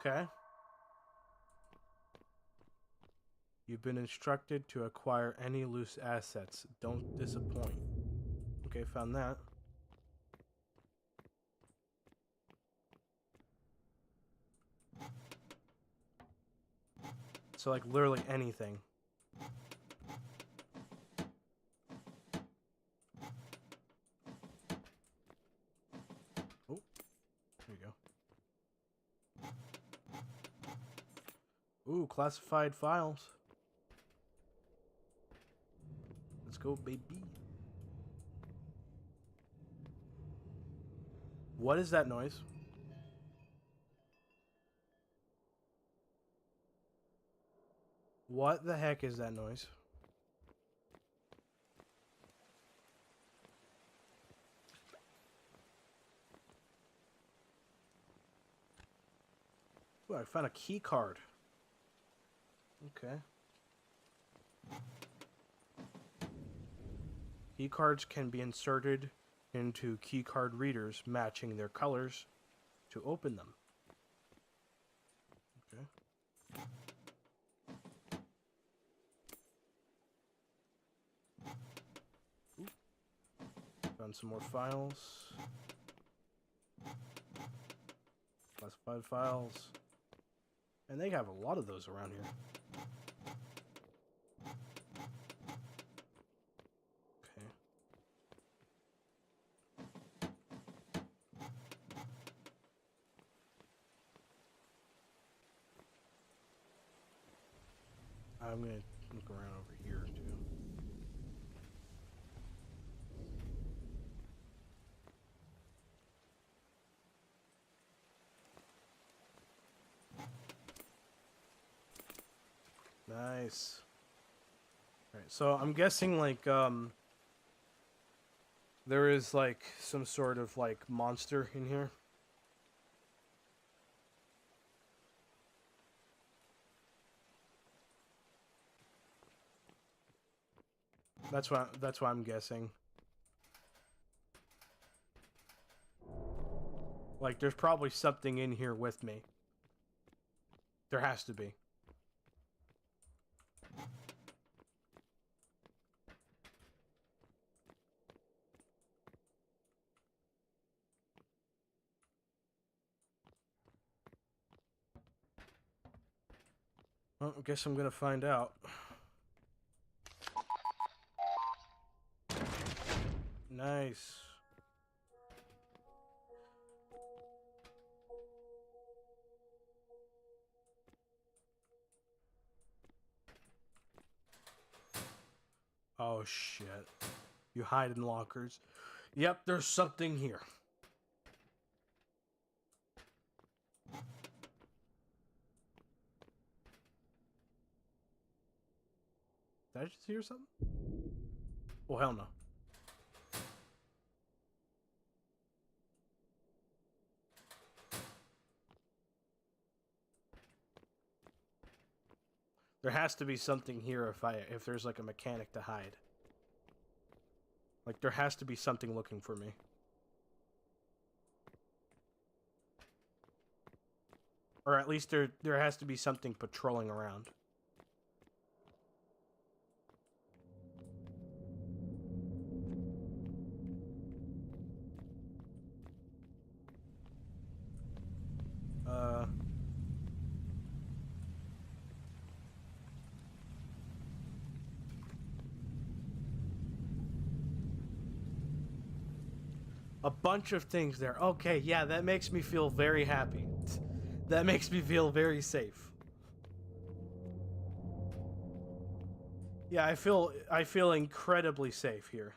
Okay. You've been instructed to acquire any loose assets. Don't disappoint. Okay, found that. So like literally anything. Oh, there you go. Ooh, classified files. Let's go, baby. What is that noise? What the heck is that noise? Ooh, I found a key card. Okay. Key cards can be inserted into key card readers, matching their colors to open them. Okay. Ooh. Found some more files. Classified files. And they have a lot of those around here. Okay. I'm gonna look around over here too. Nice. Alright, so I'm guessing like there is like some sort of like monster in here. That's why I'm guessing. Like there's probably something in here with me. There has to be. Well, I guess I'm gonna find out. Nice. Oh shit. You hide in lockers. Yep, there's something here. Did I just hear something? Well, hell no. There has to be something here if there's like a mechanic to hide. Like there has to be something looking for me. Or at least there has to be something patrolling around. A bunch of things there. Okay, yeah, that makes me feel very happy. That makes me feel very safe. Yeah, I feel incredibly safe here.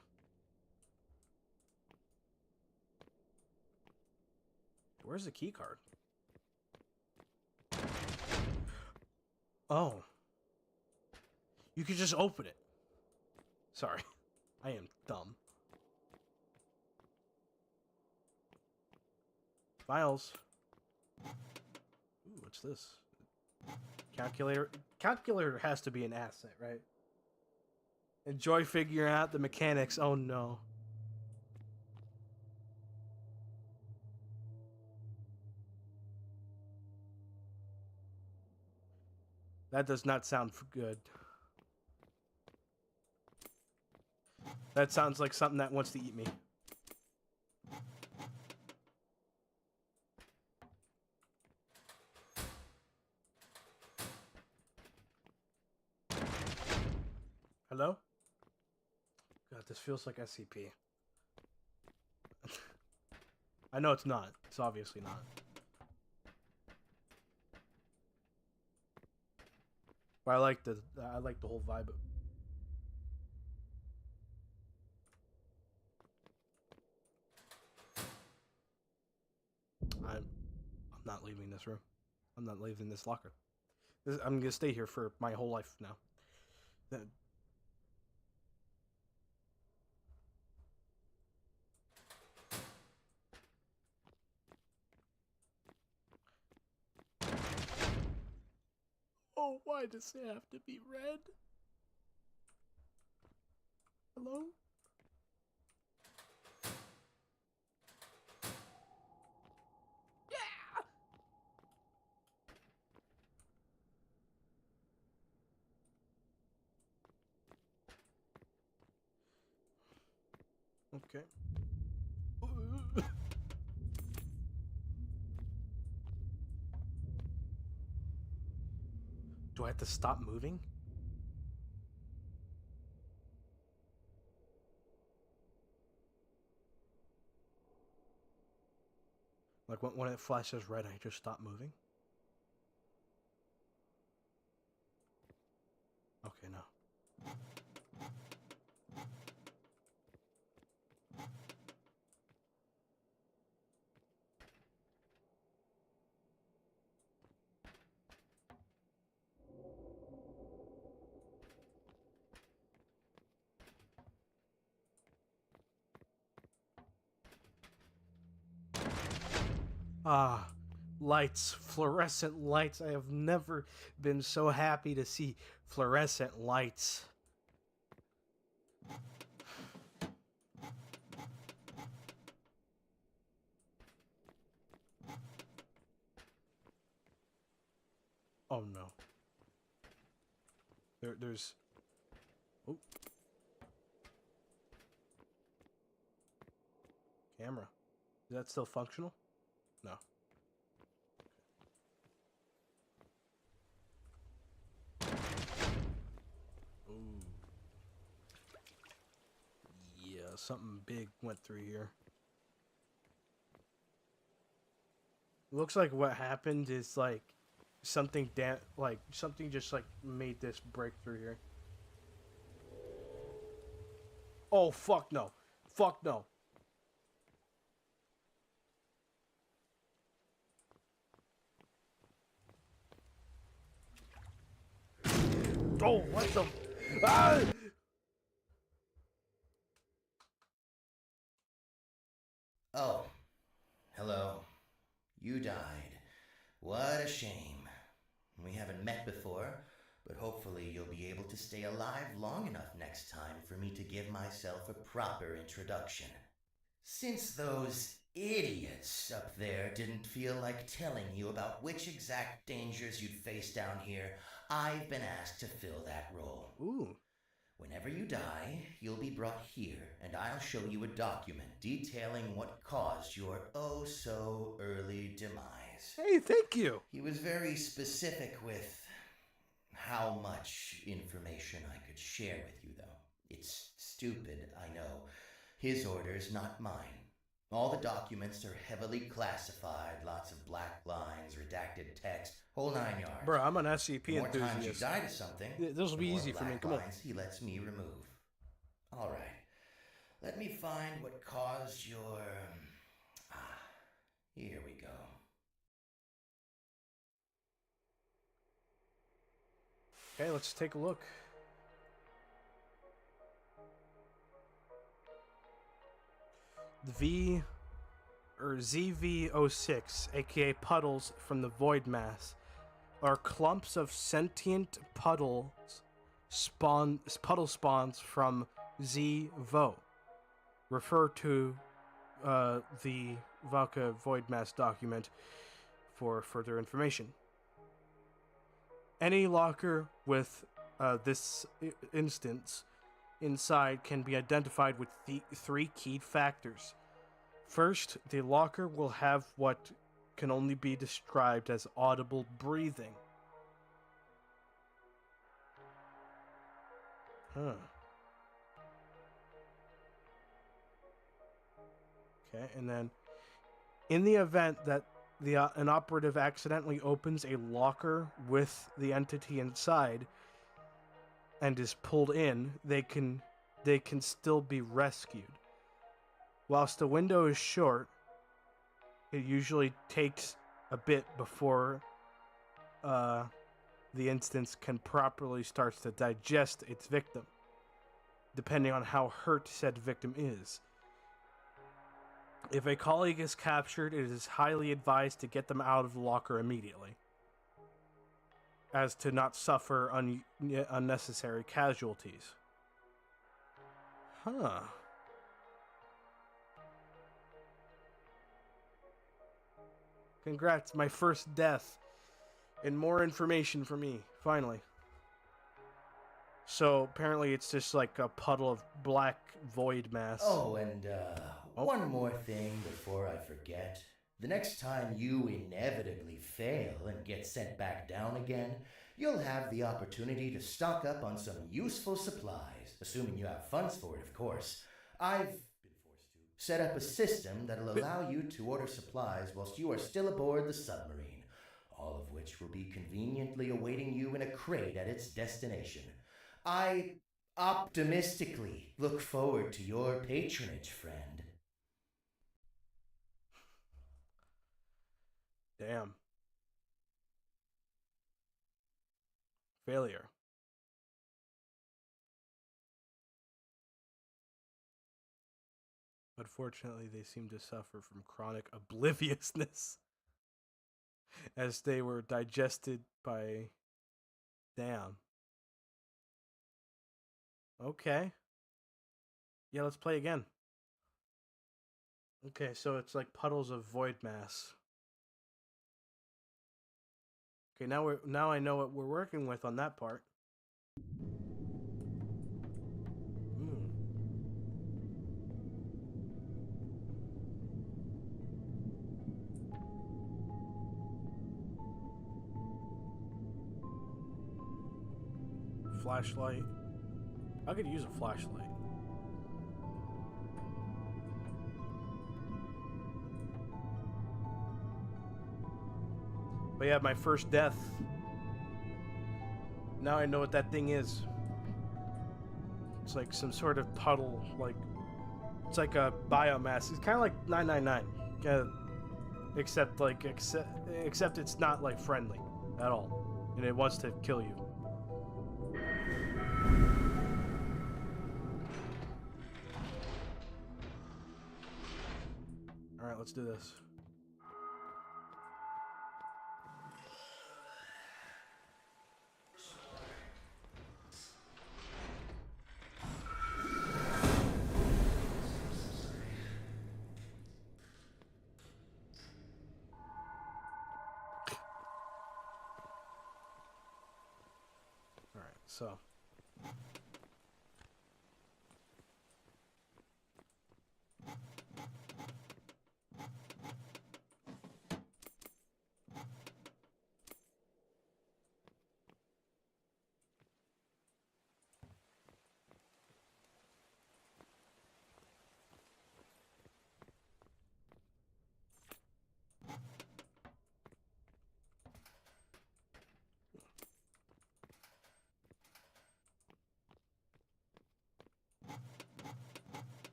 Where's the key card? Oh. You could just open it. Sorry. I am dumb. Files. Ooh, what's this? Calculator. Calculator has to be an asset, right? Enjoy figuring out the mechanics. Oh no. That does not sound good. That sounds like something that wants to eat me. God, this feels like SCP. I know it's not. It's obviously not. But I like the whole vibe. I'm not leaving this room. I'm not leaving this locker. I'm gonna stay here for my whole life now. Oh, why does it have to be red? Hello? Yeah! Okay. Do I have to stop moving? Like when it flashes red, I just stop moving? Okay, no. Ah, lights, fluorescent lights. I have never been so happy to see fluorescent lights. Oh no. There's... Oh. Camera. Is that still functional? No. Ooh. Yeah, something big went through here. Looks like what happened is like something something just like made this break through here. Oh fuck no. Fuck no. Oh, what the... Ah! Oh, hello. You died. What a shame. We haven't met before, but hopefully you'll be able to stay alive long enough next time for me to give myself a proper introduction. Since those idiots up there didn't feel like telling you about which exact dangers you'd face down here, I've been asked to fill that role. Ooh. Whenever you die, you'll be brought here, and I'll show you a document detailing what caused your oh-so-early demise. Hey, thank you. He was very specific with how much information I could share with you, though. It's stupid, I know. His orders, not mine. All the documents are heavily classified, lots of black lines, redacted text, whole 9 yards. Bro, I'm an SCP The more times you enthusiast. die to something, This will be the more easy for me. black Come on. lines he lets me remove. All right. Let me find what caused your... here we go. Okay, let's take a look. The ZV-06, aka puddles from the void mass, are clumps of sentient puddle spawns from Z-Vo. Refer to the Valka void mass document for further information. Any locker with this instance inside can be identified with the 3 key factors. First, the locker will have what can only be described as audible breathing. Huh. Okay, and then in the event that an operative accidentally opens a locker with the entity inside and is pulled in, they can still be rescued. Whilst the window is short, it usually takes a bit before the instance can properly start to digest its victim, depending on how hurt said victim is. If a colleague is captured, it is highly advised to get them out of the locker immediately, as to not suffer unnecessary casualties. Huh. Congrats, my first death. And more information for me, finally. So, apparently it's just like a puddle of black void mass. Oh, and one more thing before I forget. The next time you inevitably fail and get sent back down again, you'll have the opportunity to stock up on some useful supplies, assuming you have funds for it, of course. I've been forced to set up a system that'll allow you to order supplies whilst you are still aboard the submarine, all of which will be conveniently awaiting you in a crate at its destination. I optimistically look forward to your patronage, friend. Damn. Failure. Unfortunately, they seem to suffer from chronic obliviousness as they were digested by... Damn. Okay. Yeah, let's play again. Okay, so it's like puddles of void mass. Okay, now I know what we're working with on that part. Flashlight. I could use a flashlight. But yeah, my first death. Now I know what that thing is. It's like some sort of puddle, like it's like a biomass. It's kind of like 999, except it's not like friendly at all, and it wants to kill you. All right, let's do this. All right, so.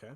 Okay.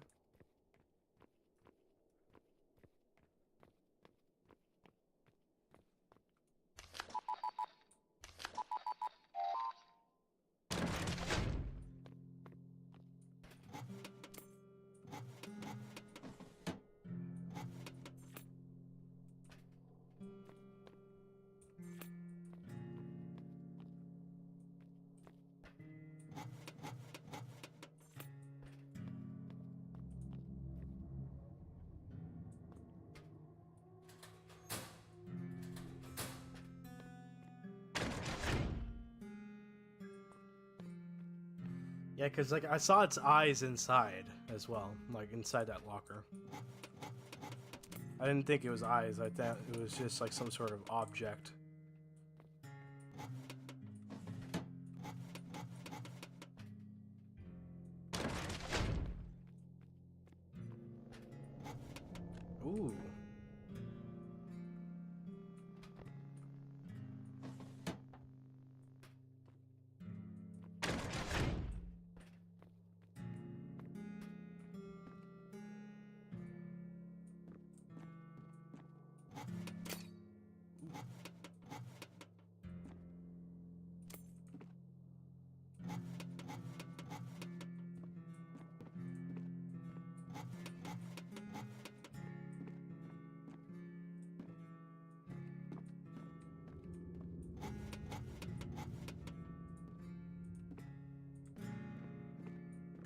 Yeah, because like I saw its eyes inside as well, like inside that locker. I didn't think it was eyes. I thought it was just like some sort of object. Ooh.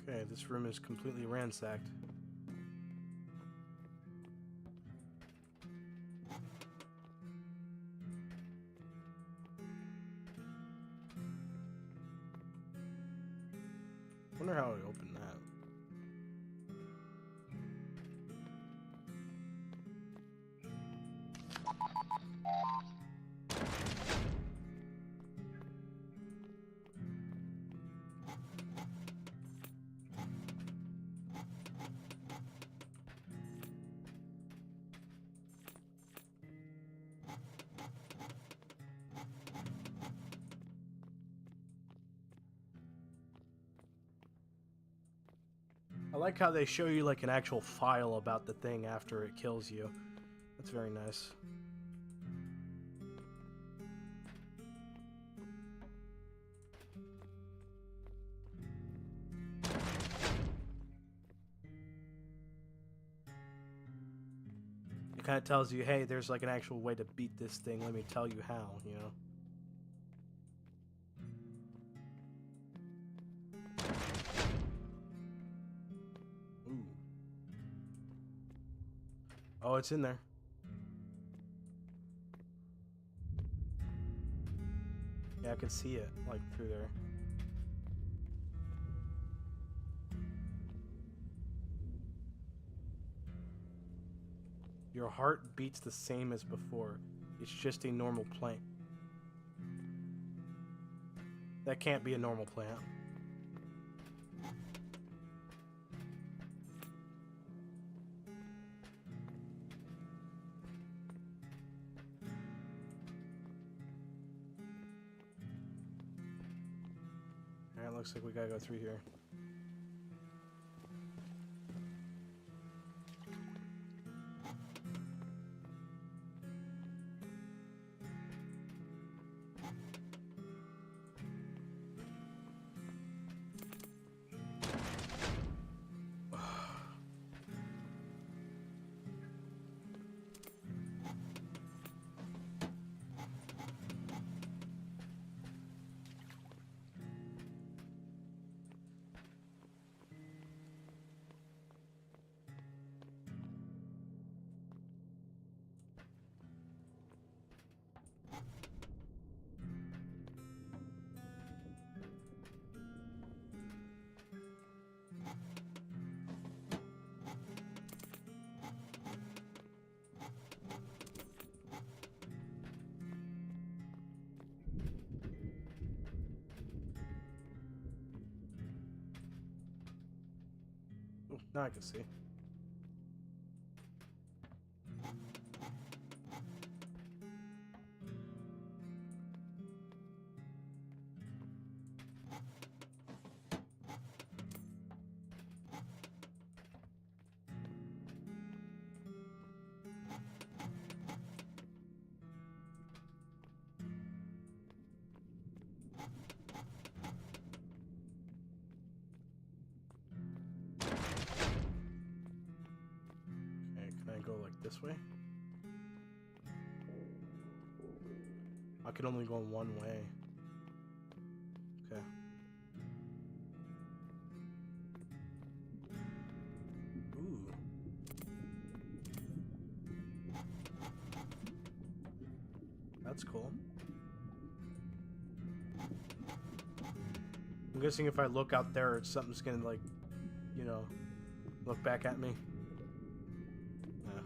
Okay, this room is completely ransacked. Wonder how I opened that. I like how they show you like an actual file about the thing after it kills you. That's very nice. It kind of tells you, hey, there's like an actual way to beat this thing. Let me tell you how, you know? Ooh. Oh, it's in there. Yeah, I can see it, like, through there. Your heart beats the same as before. It's just a normal plant. That can't be a normal plant. Alright, looks like we gotta go through here. Oh, now I can see. Okay, can I go like this way? I can only go one way. Okay. Ooh. That's cool. I'm guessing if I look out there, something's gonna, like, you know, look back at me. Yeah.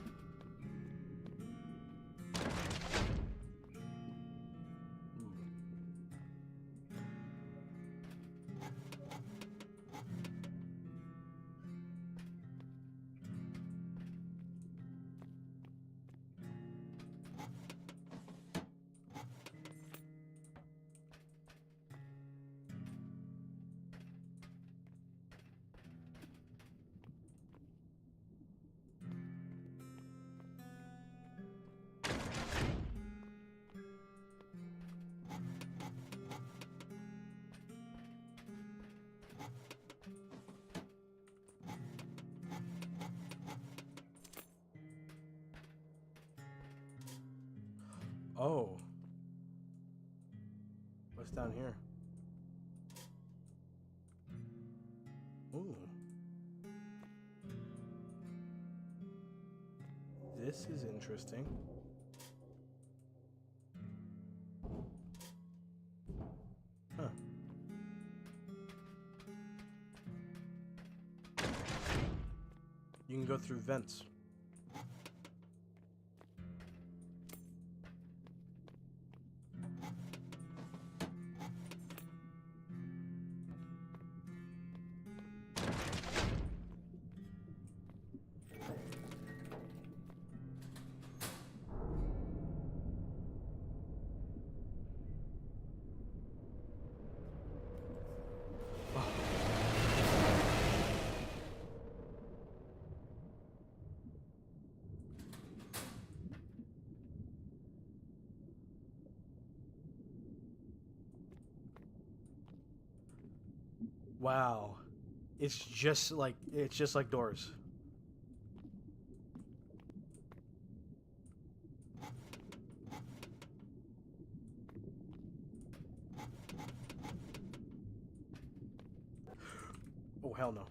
Oh. What's down here? Ooh. This is interesting. Huh. You can go through vents. Wow. It's just like doors. Oh hell no.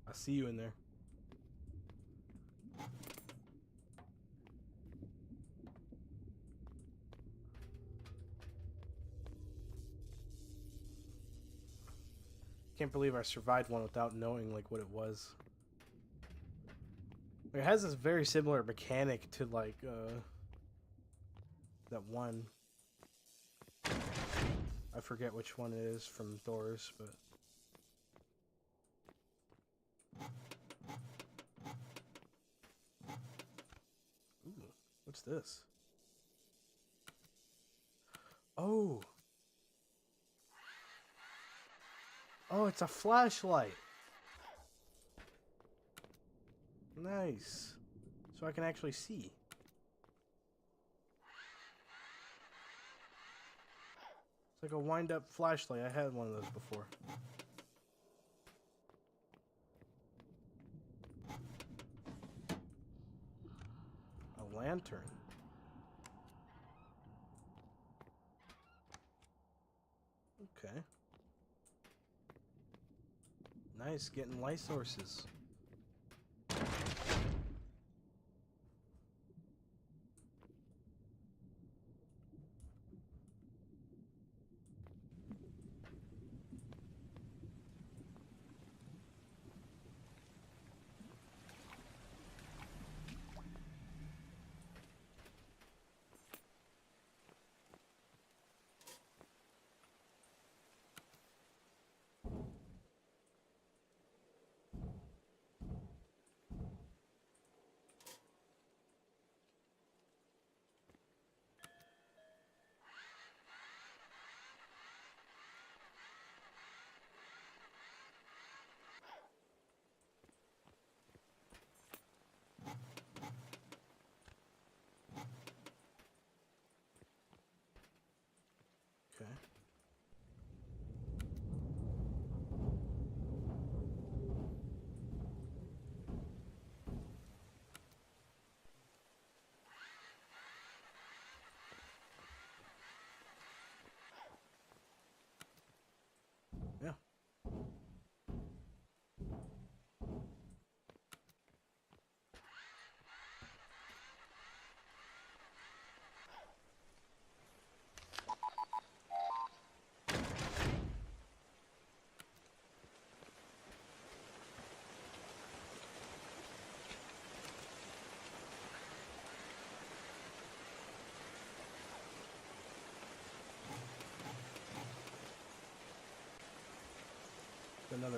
I see you in there. Can't believe I survived one without knowing like what it was. It has this very similar mechanic to like that one. I forget which one it is from Doors, but ooh, what's this? Oh. Oh, it's a flashlight. Nice. So I can actually see. It's like a wind-up flashlight. I had one of those before. A lantern. Okay. Nice, getting light sources.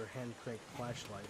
another hand crank flashlight.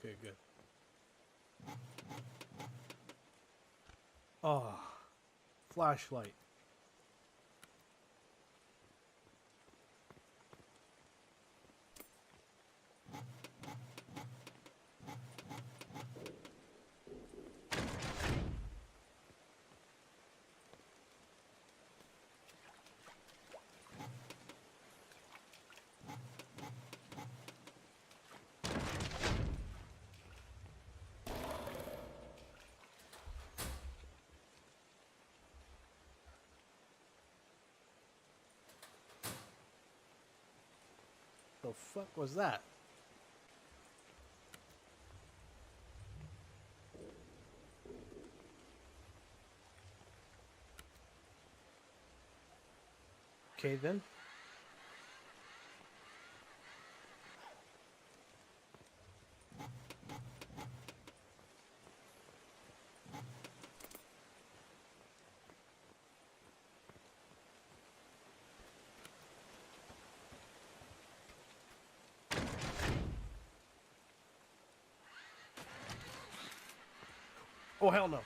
Okay, good. Oh, flashlight. The fuck was that? Okay then. Oh, hell no.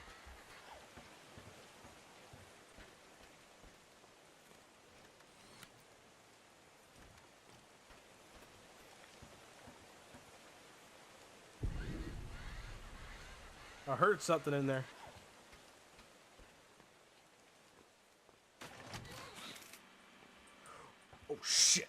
I heard something in there. Oh, shit.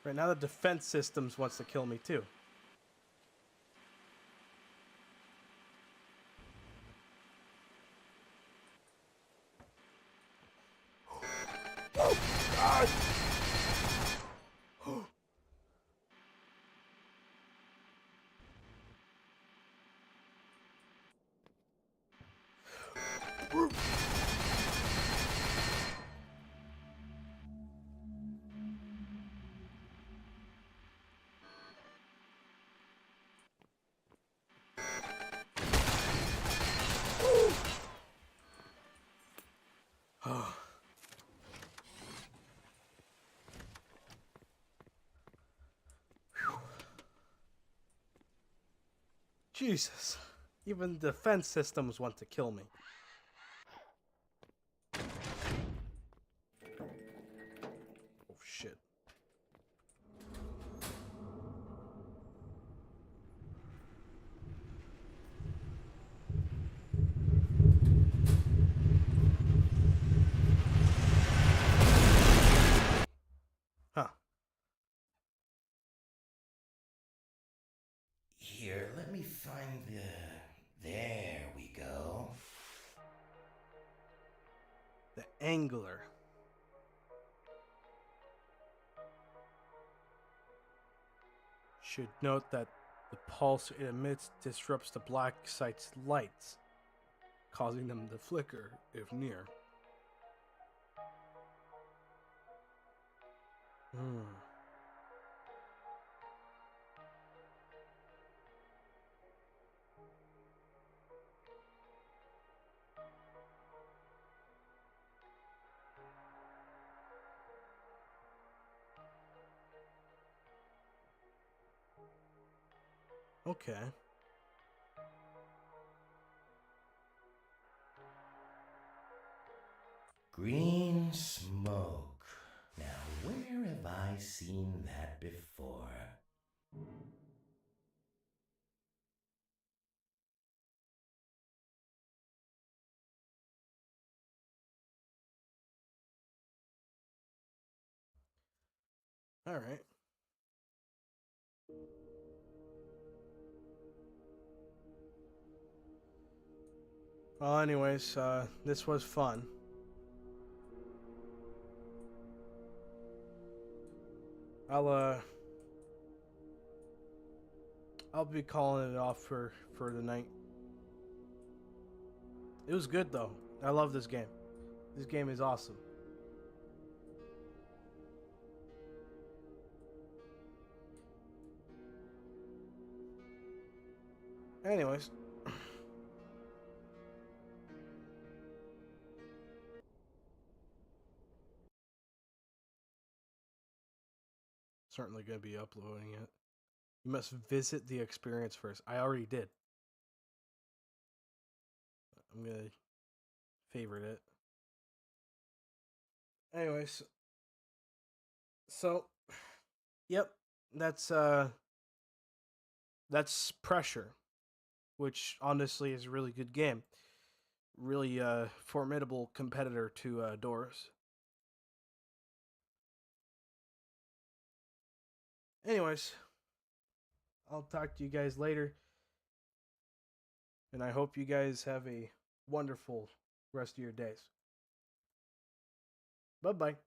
Right now the defense systems wants to kill me too. Jesus. Even defense systems want to kill me. Oh shit. let me find the... There we go. The angler. Should note that the pulse it emits disrupts the black site's lights, causing them to flicker if near. Okay. Green smoke. Now, where have I seen that before? All right. Well, anyways, this was fun. I'll be calling it off for the night. It was good though. I love this game. This game is awesome. Anyways. Certainly going to be uploading it. You must visit the experience first. I already did. I'm going to favorite it. Anyways. So, yep, that's Pressure, which honestly is a really good game. Really formidable competitor to Doors. Anyways, I'll talk to you guys later. And I hope you guys have a wonderful rest of your days. Bye-bye.